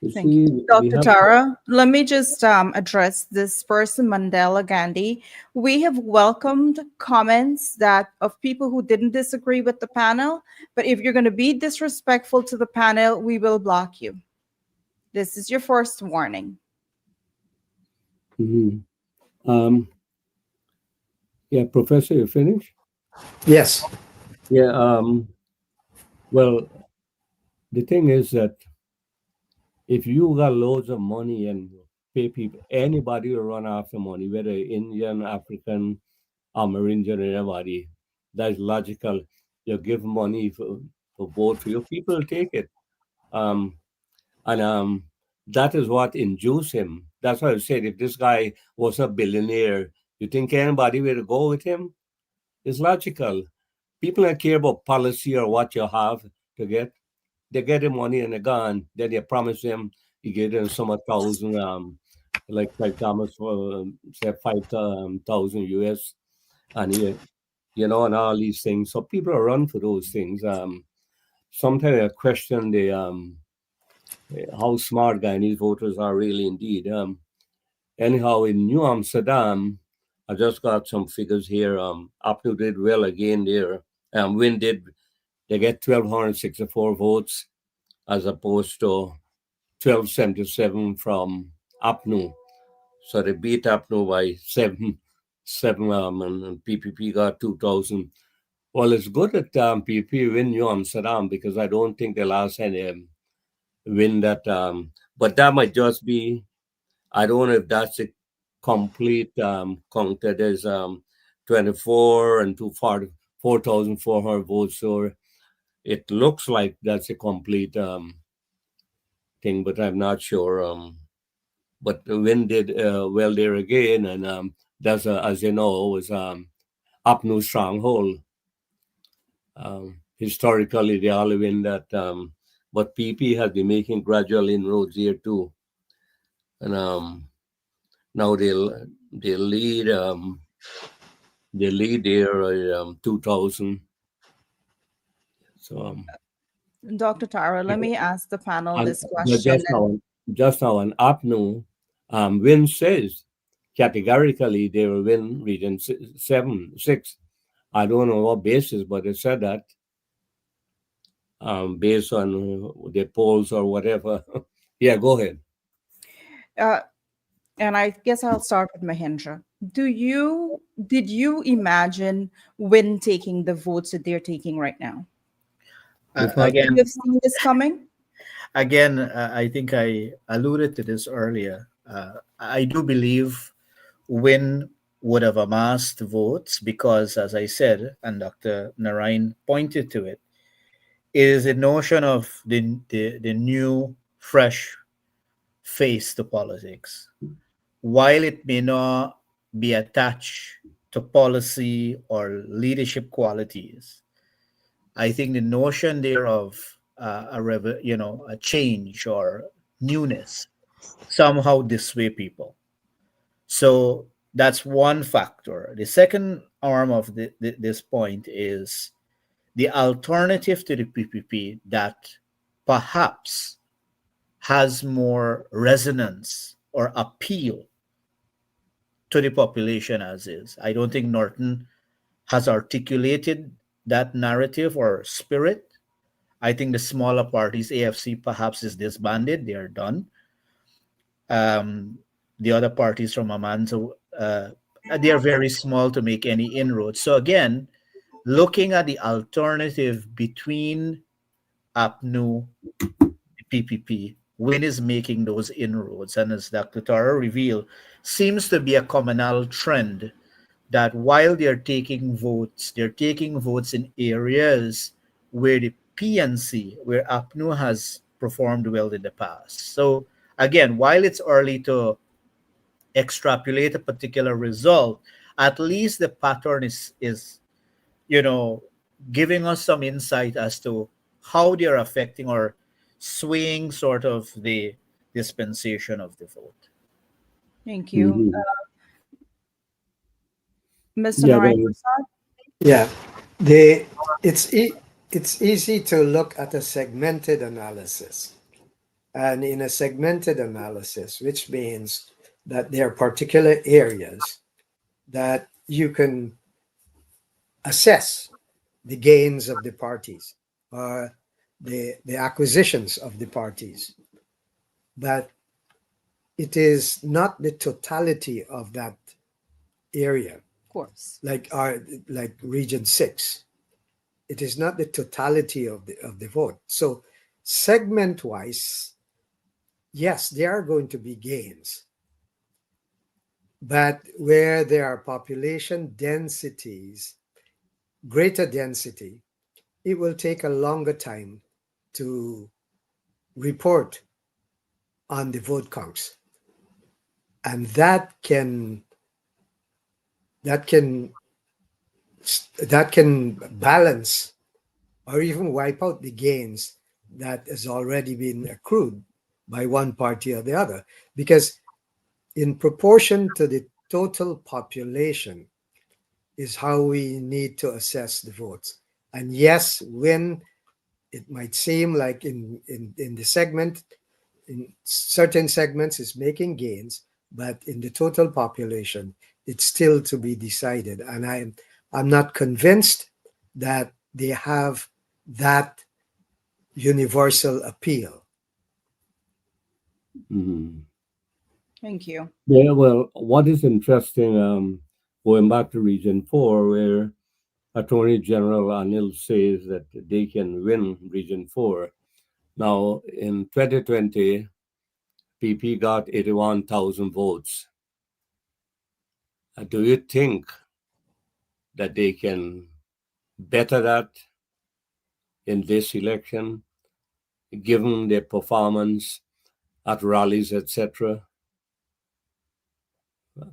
You Thank you. see, we Dr. have Tara, let me just address this person, Mandela Gandhi. We have welcomed comments that of people who didn't disagree with the panel, but if you're going to be disrespectful to the panel, we will block you. This is your first warning. mhm. Yeah, Professor, you finished? Yes. Yeah. Well, the thing is that if you got loads of money and pay people, anybody will run after money, whether Indian, African, Amerindian, anybody. That's logical. You give money for vote for your people, take it. Um, and that is what induced him. That's why I said if this guy was a billionaire, you think anybody will go with him? It's logical. People don't care about policy or what you have to get. They get the money and they're gone. Then you promise them you get them some 1,000, like Thomas said, 5,000 US, and and all these things. So people are run for those things. Sometimes I question the how smart Guyanese voters are really indeed. Anyhow, in New Amsterdam, I just got some figures here. Apnu did well again there. Win did, they get 1,264 votes as opposed to 1277 from Apnu. So they beat Apnu by seven, and PPP got 2,000. Well, it's good that PPP win New Amsterdam because I don't think the last any win that. But that might just be, I don't know if that's a complete count. There's 24 and 4,400 votes. So it looks like that's a complete thing, but I'm not sure. But Win did well there again, and that's as you know was Apnu stronghold. Historically, they all win that, but PP has been making gradual inroads here too, and now they lead their 2,000. So Dr. Tara, let me ask the panel and this question. just now an Apnu Win says categorically they will win region 6. I don't know what basis, but they said that based on the polls or whatever. Yeah, go ahead. Uh, and I guess I'll start with Mahendra. Did you imagine Win taking the votes that they're taking right now? If I, Would you Again, have seen this coming? I think I alluded to this earlier. I do believe Win would have amassed votes because, as I said, and Dr. Narayan pointed to it, is a notion of the new, fresh face to politics. While it may not be attached to policy or leadership qualities, I think the notion there of a change or newness somehow dissuade people. So that's one factor. The second arm of this point is the alternative to the PPP that perhaps has more resonance or appeal to the population as is. I don't think Norton has articulated that narrative or spirit. I think the smaller parties, AFC perhaps is disbanded, they are done. The other parties from Amanzo, they are very small to make any inroads. So again, looking at the alternative between APNU, PPP, Win is making those inroads. And as Dr. Tara revealed, seems to be a communal trend that while they're taking votes in areas where the PNC, where APNU has performed well in the past. So again, while it's early to extrapolate a particular result, at least the pattern is you know giving us some insight as to how they are affecting or swaying sort of the dispensation of the vote. Thank you. Mhm. Mr. Yeah, Narayan well, Prasad? Yeah, the it's easy to look at a segmented analysis, and in a segmented analysis, which means that there are particular areas that you can assess the gains of the parties or the acquisitions of the parties, but it is not the totality of that area, Of course. like region 6. It is not the totality of the vote. So segment wise, yes, there are going to be gains, but where there are population densities, greater density, it will take a longer time to report on the vote counts, and that can that can balance or even wipe out the gains that has already been accrued by one party or the other, because in proportion to the total population is how we need to assess the votes. And yes, when it might seem like in the segment, in certain segments is making gains, but in the total population, it's still to be decided. And I'm not convinced that they have that universal appeal. mhm. Thank you. Yeah, well, what is interesting, going back to Region 4, where Attorney General Anil says that they can win Region 4. Now, in 2020, PP got 81,000 votes. Do you think that they can better that in this election, given their performance at rallies, etc.?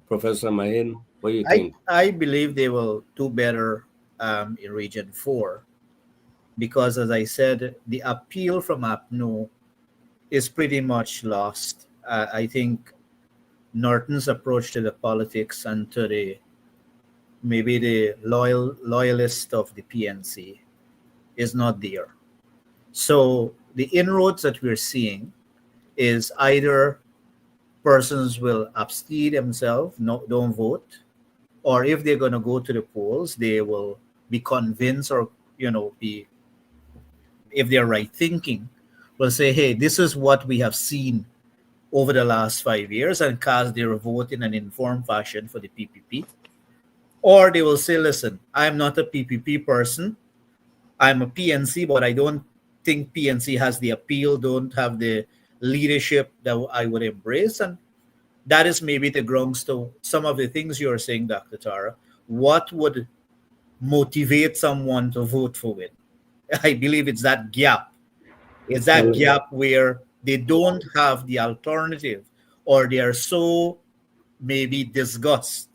Professor Mahin, what do you think? I believe they will do better in Region 4 because, as I said, the appeal from APNU is pretty much lost. I think Norton's approach to the politics and to the maybe the loyalist of the PNC is not there. So the inroads that we're seeing is either persons will abstain themselves, no, don't vote, or if they're going to go to the polls, they will be convinced or be if they're right thinking, will say, hey, this is what we have seen over the last 5 years and cast their vote in an informed fashion for the PPP. Or they will say, listen, I'm not a PPP person. I'm a PNC, but I don't think PNC has the appeal, don't have the leadership that I would embrace. And that is maybe the grounds to some of the things you're saying, Dr. Tara. What would motivate someone to vote for it? I believe it's that gap. It's that Well, gap where they don't have the alternative or they are so maybe disgust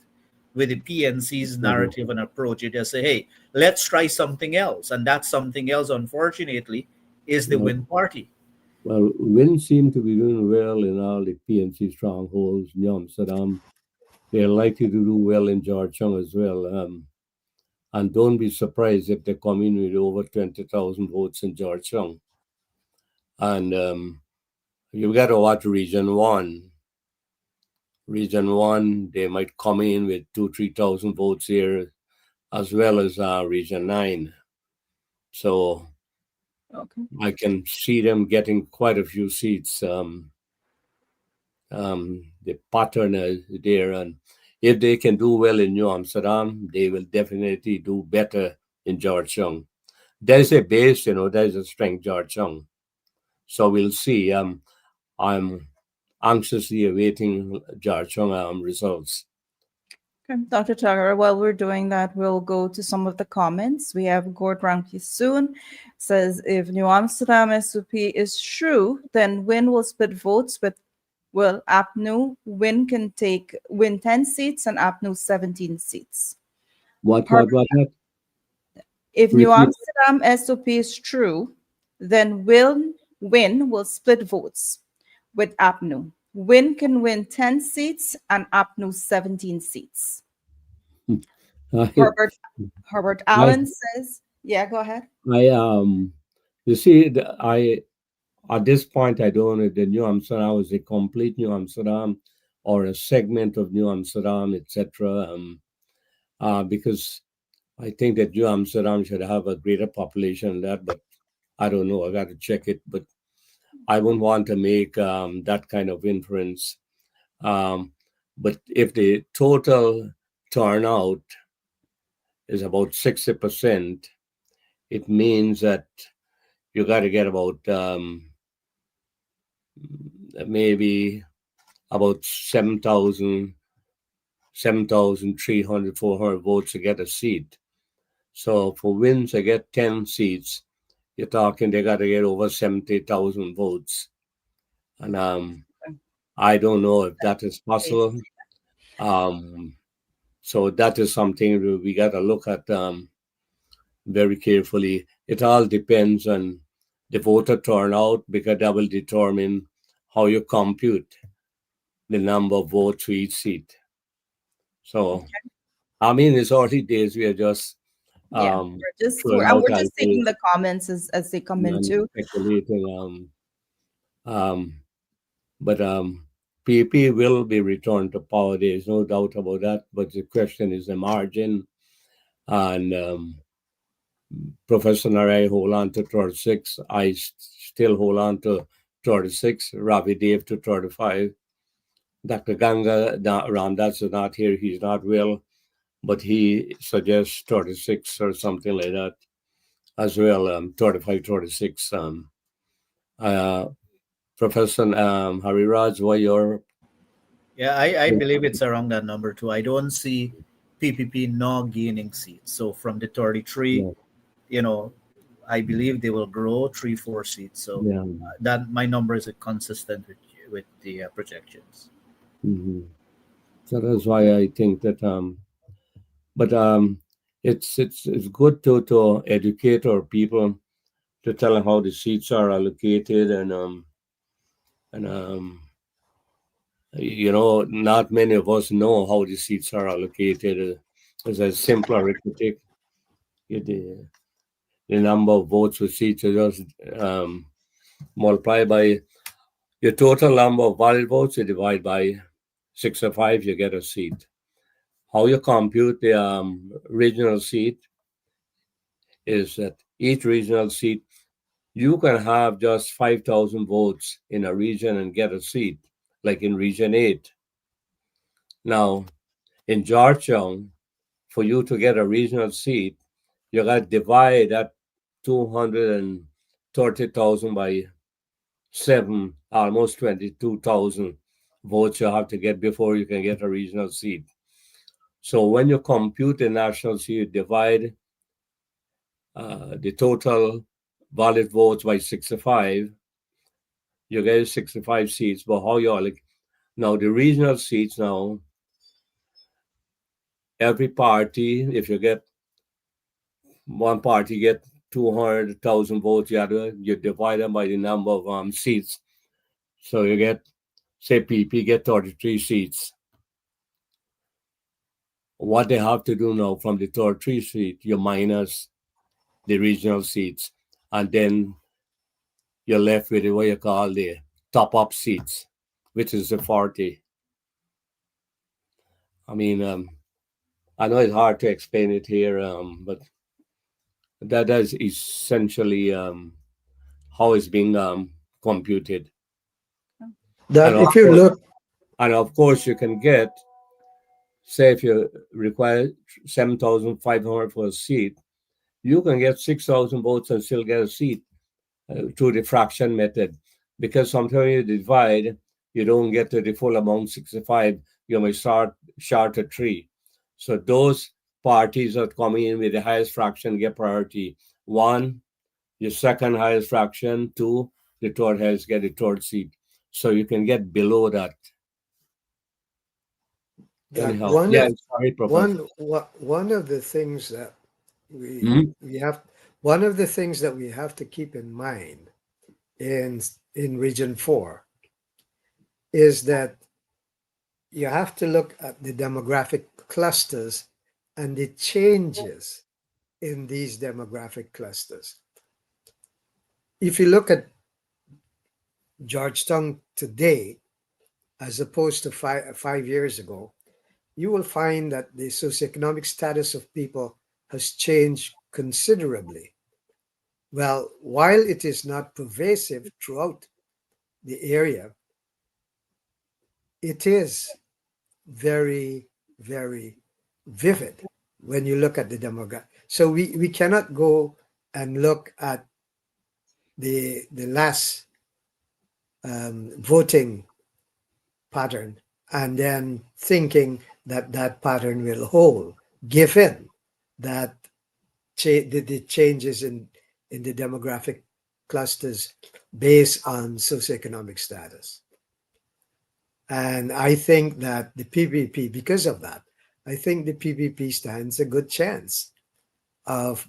with the PNC's mhm. narrative and approach. You just say, hey, let's try something else. And that something else, unfortunately, is the Well, Win Party. well, Win seem to be doing well in all the PNC strongholds, New Amsterdam. They're likely to do well in Georgetown as well. And don't be surprised if they come in with over 20,000 votes in Georgetown. And you've got to watch Region 1. Region 1, they might come in with 3,000 votes here, as well as Region 9. So Okay. I can see them getting quite a few seats. The pattern is there. And if they can do well in New Amsterdam, they will definitely do better in Georgetown. There's a base, there's a strength, Georgetown. So we'll see. I'm anxiously awaiting Georgetown results. Okay, Dr. Tucker, while we're doing that, we'll go to some of the comments. We have Gordon Soon says, if New Amsterdam SOP is true, then Win will split votes with, well, APNU. Win 10 seats and APNU 17 seats. What? If New Repeat. Amsterdam SOP is true, then Win will split votes with APNU. Win can win 10 seats and APNU 17 seats. Herbert Allen says, yeah, go ahead. You see, at this point, I don't know if the New Amsterdam was a complete New Amsterdam or a segment of New Amsterdam, etc. Because I think that New Amsterdam should have a greater population than that, but I don't know. I got to check it, but I wouldn't want to make that kind of inference. But if the total turnout is about 60%, it means that you got to get about maybe about 7,300, 400 votes to get a seat. So for Wins to get 10 seats, you're talking they got to get over 70,000 votes. And I don't know if that is possible. So that is something we got to look at very carefully. It all depends on the voter turnout, because that will determine how you compute the number of votes for each seat. So, I mean, it's early days. We are just we're just taking the comments as they come in too. Speculating. But PP will be returned to power. There is no doubt about that. But the question is the margin. And Professor Narai hold on to 36. I still hold on to 36. Ravi Dev to 35. Dr. Ganga Ramdas is not here. He's not well, but he suggests 36 or something like that as well. 35, 36. Professor Hariraj, what your? Yeah, I believe it's around that number too. I don't see PPP not gaining seats. So from the 33, I believe they will grow 3-4 seats. So that my number is consistent with the projections. Mm-hmm. So that's why I think that but it's good to educate our people, to tell them how the seats are allocated, and not many of us know how the seats are allocated. It's a simple arithmetic. The number of votes for seats is just multiplied by your total number of valid votes. You divide by 65, you get a seat. How you compute the regional seat is that each regional seat, you can have just 5,000 votes in a region and get a seat, like in Region 8. Now, in Georgetown, for you to get a regional seat, you got to divide that 230,000 by 7, almost 22,000 votes you have to get before you can get a regional seat. So when you compute the national seat, you divide the total valid votes by 65, you get 65 seats. But how you like now the regional seats now, every party, if you get one party get 200,000 votes, you divide them by the number of seats. So you get, say, PP get 33 seats. What they have to do now from the 33 seat, you minus the regional seats, and then you're left with what you call the top-up seats, which is the 40. I mean, I know it's hard to explain it here, but that is essentially how it's being computed. That if you look, and of course, you can get, say, if you require 7,500 for a seat, you can get 6,000 votes and still get a seat through the fraction method. Because sometimes you divide, you don't get to the full amount, 65, you may start short at 3. So those parties that coming in with the highest fraction get priority. One, your second highest fraction. Two, the third highest get the third seat. So you can get below that. Yeah, Anyhow, yeah, sorry, Professor. one of the things that Mhm. we have one of the things that we have to keep in mind in Region 4 is that you have to look at the demographic clusters and the changes in these demographic clusters. If you look at Georgetown today, as opposed to 5 years ago, you will find that the socioeconomic status of people has changed considerably. Well, while it is not pervasive throughout the area, it is very, very vivid when you look at the demographic. So we cannot go and look at the last voting pattern and then thinking that that pattern will hold, given that the changes in the demographic clusters based on socioeconomic status. And I think that the PPP, because of that, I think the PPP stands a good chance of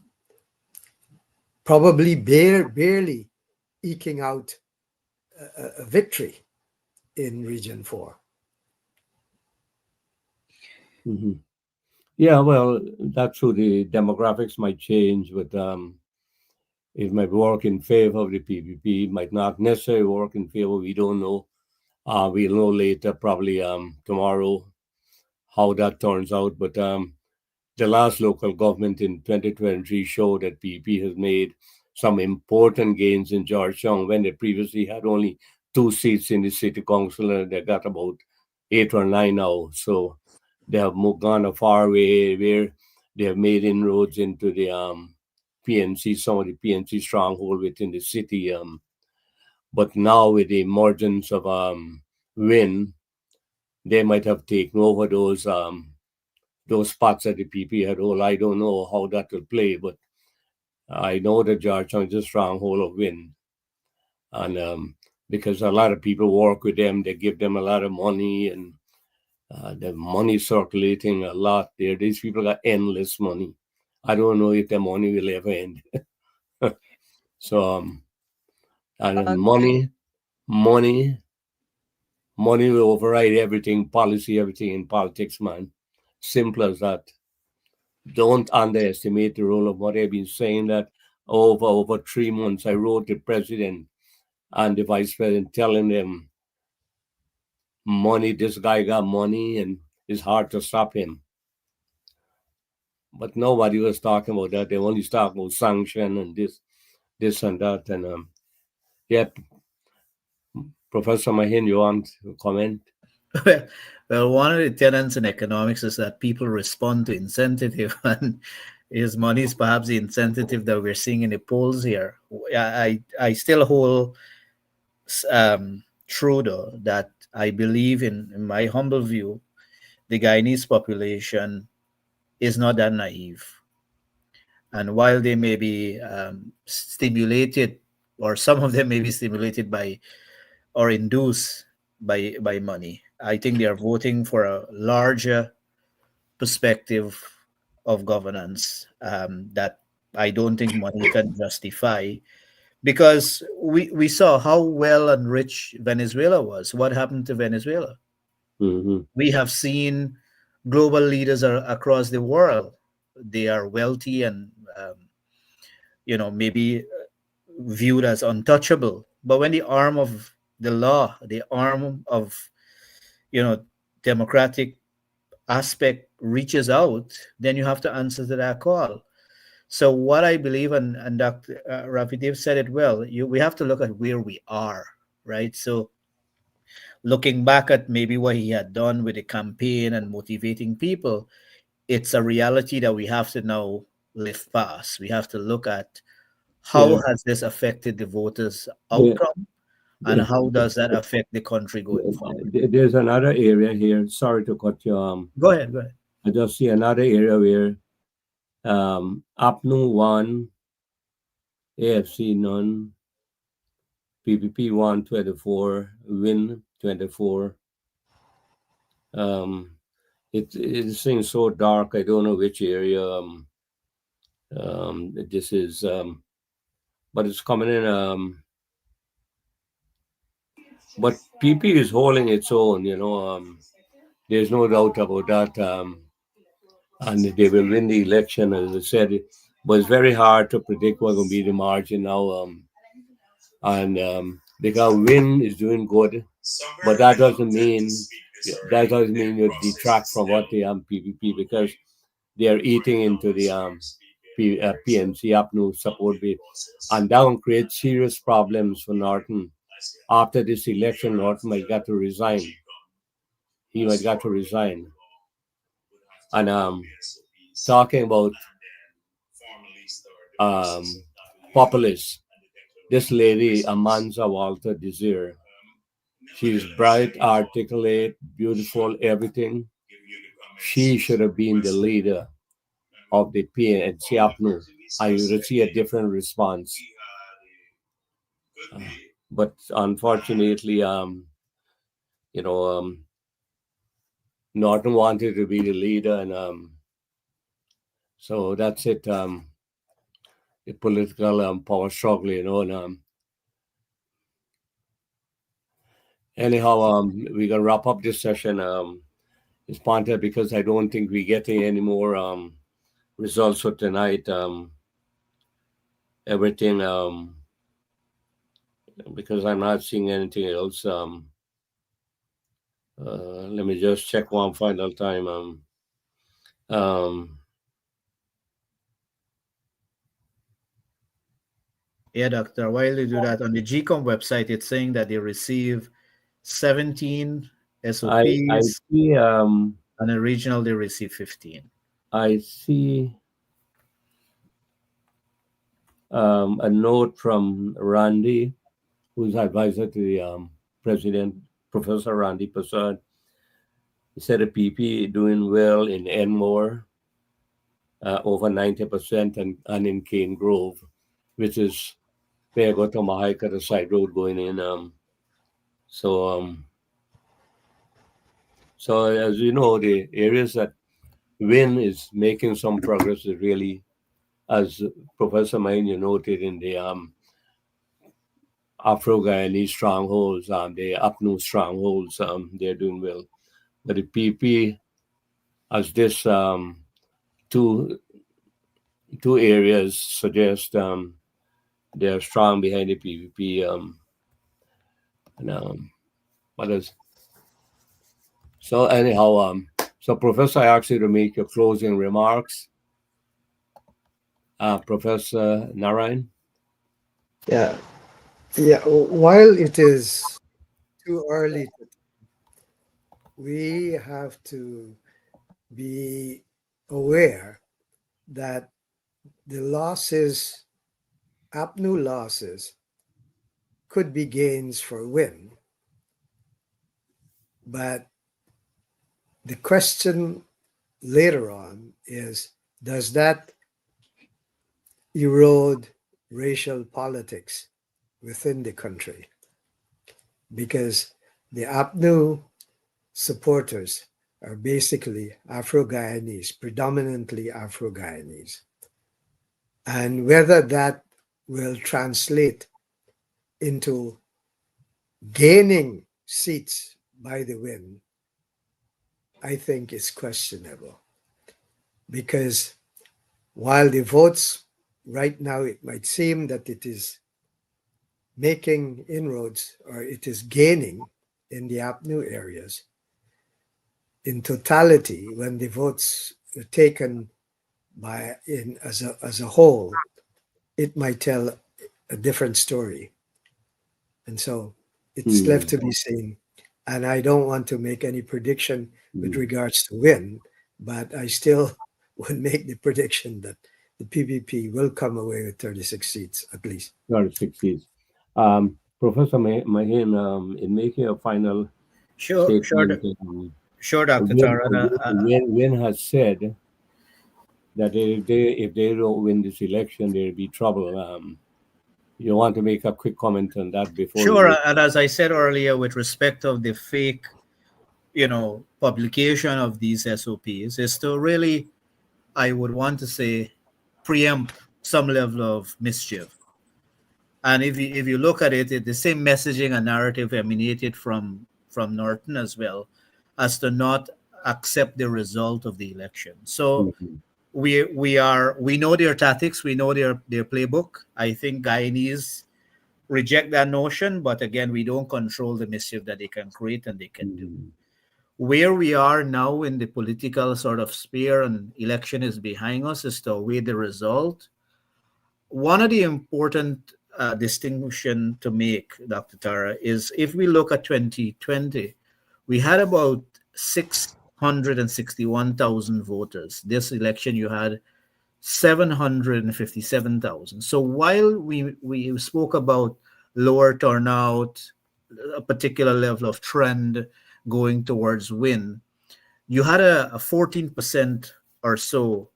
probably barely eking out a victory in Region 4. Hmm. Yeah, well, that's true. The demographics might change, but it might work in favor of the PPP. It might not necessarily work in favor. We don't know. We'll know later, probably tomorrow, how that turns out. But the last local government in 2023 showed that PPP has made some important gains in Georgetown when they previously had only 2 seats in the city council, and they got about 8 or 9 now. So they have gone a far way where they have made inroads into the PNC, some of the PNC stronghold within the city. But now with the emergence of Win, they might have taken over those spots that the PP had. Well, I don't know how that will play, but I know that Georgetown is a stronghold of Win, and because a lot of people work with them, they give them a lot of money, and the money circulating a lot there. These people got endless money. I don't know if the money will ever end. So, and then Okay. money, money will override everything, policy, everything in politics, man. Simple as that. Don't underestimate the role of money. I've been saying that over 3 months. I wrote the president and the vice president telling them money, this guy got money and it's hard to stop him. But nobody was talking about that. They only talking about sanction and this and that. And yeah, Professor Mahin, you want to comment? Well, well, one of the tenets in economics is that people respond to incentive, and is money is perhaps the incentive that we're seeing in the polls here. I still hold true though that I believe in my humble view, the Guyanese population is not that naive, and while they may be stimulated, or some of them may be stimulated by or induced by money, I think they are voting for a larger perspective of governance that I don't think money can justify, because we saw how well and rich Venezuela was. What happened to Venezuela? Mm-hmm. We have seen global leaders across the world. They are wealthy and maybe viewed as untouchable. But when the arm of the law, the arm of you know democratic aspect reaches out, then you have to answer to that call. So what I believe, and Dr. Rafidev said it well, we have to look at where we are, right? So looking back at maybe what he had done with the campaign and motivating people, it's a reality that we have to now live past. We have to look at how Yeah, has this affected the voters' yeah, outcome, and yeah. how does that affect the country going forward. There's another area here. Sorry to cut you. Go ahead, go ahead. I just see another area where APNU 1, AFC none, PPP 124, WIN 24. Um, it seems so dark. I don't know which area this is, but it's coming in. But PP is holding its own. There's no doubt about that. And they will win the election, as I said. But it's very hard to predict what's going to be the margin now. And because Win is doing good, but that doesn't mean you detract from what the PPP, because they are eating into the PNC APNU support base, and that will create serious problems for Norton. After this election, Norton might got to resign. He might got to resign. And talking about um, Populous, this lady, Amanza Walter Desir, she's bright, articulate, beautiful, everything. She should have been the leader of the PNC APNU. I would see a different response. Uh, but unfortunately, you know, Norton wanted to be the leader, and so that's it. The political power struggle, and anyhow, we're gonna wrap up this session. It's pointed because I don't think we're getting any more results for tonight. Everything, because I'm not seeing anything else. Let me just check one final time. Um, Yeah, doctor. While you do that, on the GCOM website, it's saying that they receive 17 I SOPs, see and a regional they receive 15. I see a note from Randy, who's advisor to the president, Professor Randy Prasad. He said the PP doing well in Enmore, over 90%, and in Cane Grove, which is where I go to Mahaika, the side road going in. So, so as you know, the areas that Win is making some progress is really, as Professor Main noted, in the Afro-Guyanese strongholds, the APNU strongholds, they're doing well. But the PP, as this two two areas suggest, they're strong behind the PVP. And what else? So anyhow, so Professor, I ask you to make your closing remarks. Professor Narayan. Yeah, yeah. While it is too early, we have to be aware that the losses, APNU losses, could be gains for Win. But the question later on is, does that erode racial politics within the country? Because the APNU supporters are basically Afro-Guyanese, predominantly Afro-Guyanese. And whether that will translate into gaining seats by the Win, I think is questionable. Because while the votes right now, it might seem that it is making inroads or it is gaining in the APNU areas, in totality, when the votes are taken as a whole, it might tell a different story. And so it's left to be seen. And I don't want to make any prediction with regards to Win, but I still would make the prediction that the PPP will come away with 36 seats at least. 36 seats. Professor Mahin, in making a final Sure, statement, Sure, Dr. Win, Tara. Win has said that if they don't win this election, there'll be trouble. You want to make a quick comment on that before we Sure, move? and as I said earlier, with respect of the fake, publication of these SOPs, is to really, I would want to say, preempt some level of mischief. And if you look at it, the same messaging and narrative emanated from Norton as well, as to not accept the result of the election. So Mhm. we know their tactics, we know their playbook. I think Guyanese reject that notion, but again, we don't control the mischief that they can create and they can do. Mhm. Where we are now in the political sort of sphere and election is behind us is to await the result. One of the important distinction to make, Dr. Tara, is if we look at 2020, we had about 661,000 voters. This election, you had 757,000. So while we spoke about lower turnout, a particular level of trend going towards win, you had a 14% or so,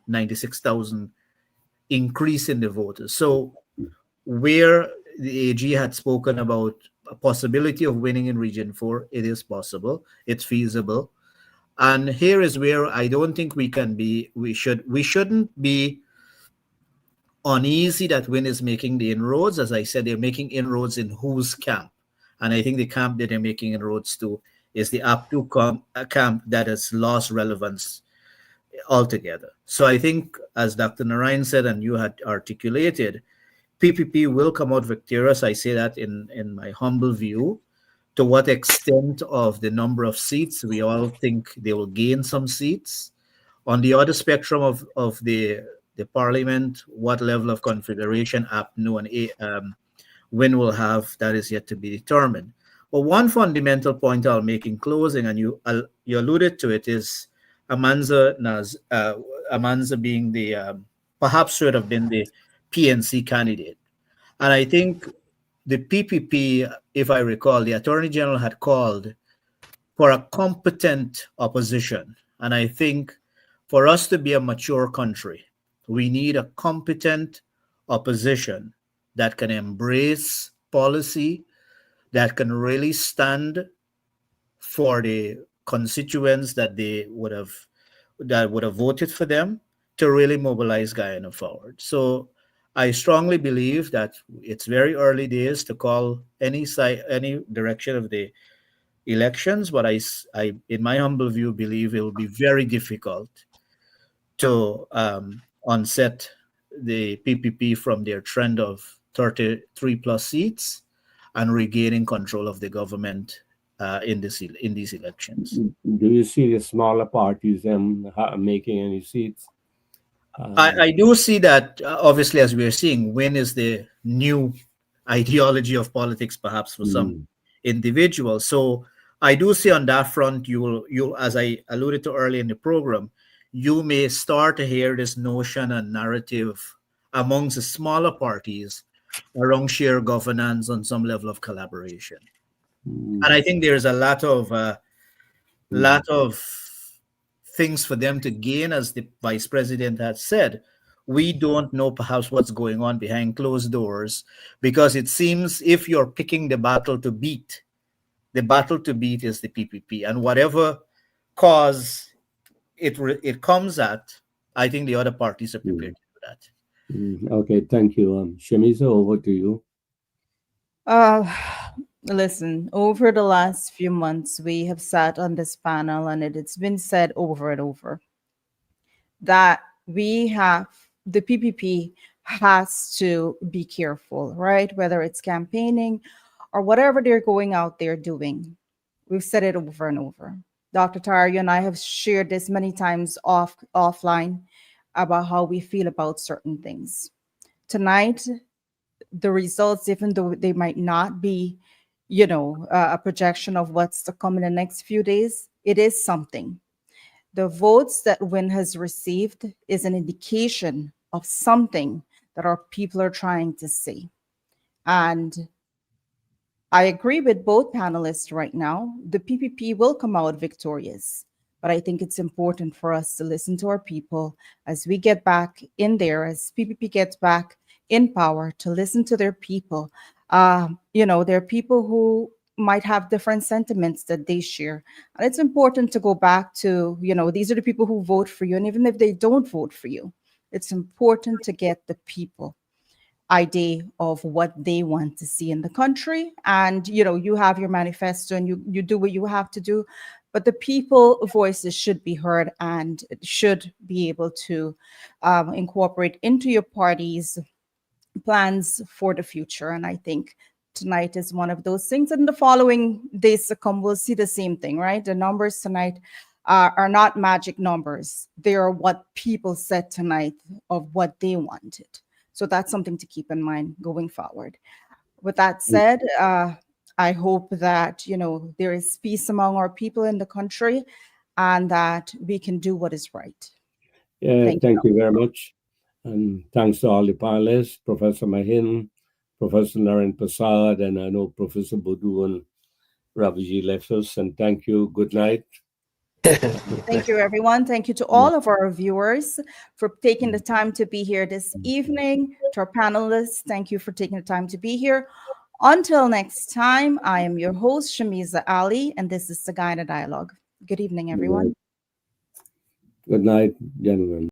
96,000 increase in the voters. So where the AG had spoken about a possibility of winning in Region 4, it is possible, it's feasible. And here is where I don't think we shouldn't be uneasy that Win is making the inroads. As I said, they're making inroads in whose camp? And I think the camp that they're making inroads to is the camp that has lost relevance altogether. So I think, as Dr. Narayan said and you had articulated, PPP will come out victorious. I say that in my humble view. To what extent of the number of seats, we all think they will gain some seats. On the other spectrum of the parliament, what level of configuration APNU and Win will have, that is yet to be determined. But one fundamental point I'll make in closing, and you alluded to it, is Amanza being the perhaps should have been the PNC candidate. And I think the PPP, if I recall, the Attorney General had called for a competent opposition. And I think for us to be a mature country, we need a competent opposition that can embrace policy, that can really stand for the constituents that would have voted for them, to really mobilize Guyana forward. So I strongly believe that it's very early days to call any side, any direction of the elections, but in my humble view, believe it will be very difficult to unset the PPP from their trend of 33 plus seats and regaining control of the government in these elections. Do you see the smaller parties making any seats? I do see that, obviously, as we are seeing, Win is the new ideology of politics, perhaps for some individuals. So I do see on that front, you'll, as I alluded to earlier in the program, you may start to hear this notion and narrative amongst the smaller parties around shared governance on some level of collaboration. And I think there's a lot of things for them to gain, as the vice president has said. We don't know perhaps what's going on behind closed doors, because it seems if you're picking the battle to beat, the battle to beat is the PPP, and whatever cause it comes at, I think the other parties are prepared to do that. Okay, thank you. Shamisa, over to you. Uh, Listen, over the last few months, we have sat on this panel and it's been said over and over that the PPP has to be careful, right? Whether it's campaigning or whatever they're going out there doing. We've said it over and over. Dr. Taria and I have shared this many times offline about how we feel about certain things. Tonight, the results, even though they might not be, a projection of what's to come in the next few days, it is something. The votes that Win has received is an indication of something that our people are trying to see. And I agree with both panelists right now. The PPP will come out victorious, but I think it's important for us to listen to our people as we get back in there, as PPP gets back in power, to listen to their people. There are people who might have different sentiments that they share. And it's important to go back to, these are the people who vote for you. And even if they don't vote for you, it's important to get the people idea of what they want to see in the country. And you have your manifesto and you do what you have to do, but the people voices should be heard and should be able to incorporate into your party's plans for the future. And I think tonight is one of those things. And the following days to come, we'll see the same thing, right? The numbers tonight are not magic numbers. They are what people said tonight of what they wanted. So that's something to keep in mind going forward. With that said, I hope that, there is peace among our people in the country and that we can do what is right. Thank you very much. And thanks to all the panelists, Professor Mahin, Professor Naren Prasad, and I know Professor Boudou and Raviji left us. And thank you. Good night. Thank you, everyone. Thank you to all of our viewers for taking the time to be here this evening. To our panelists, thank you for taking the time to be here. Until next time, I am your host, Shamiza Ali, and this is the Guyana Dialogue. Good evening, everyone. Good night, gentlemen.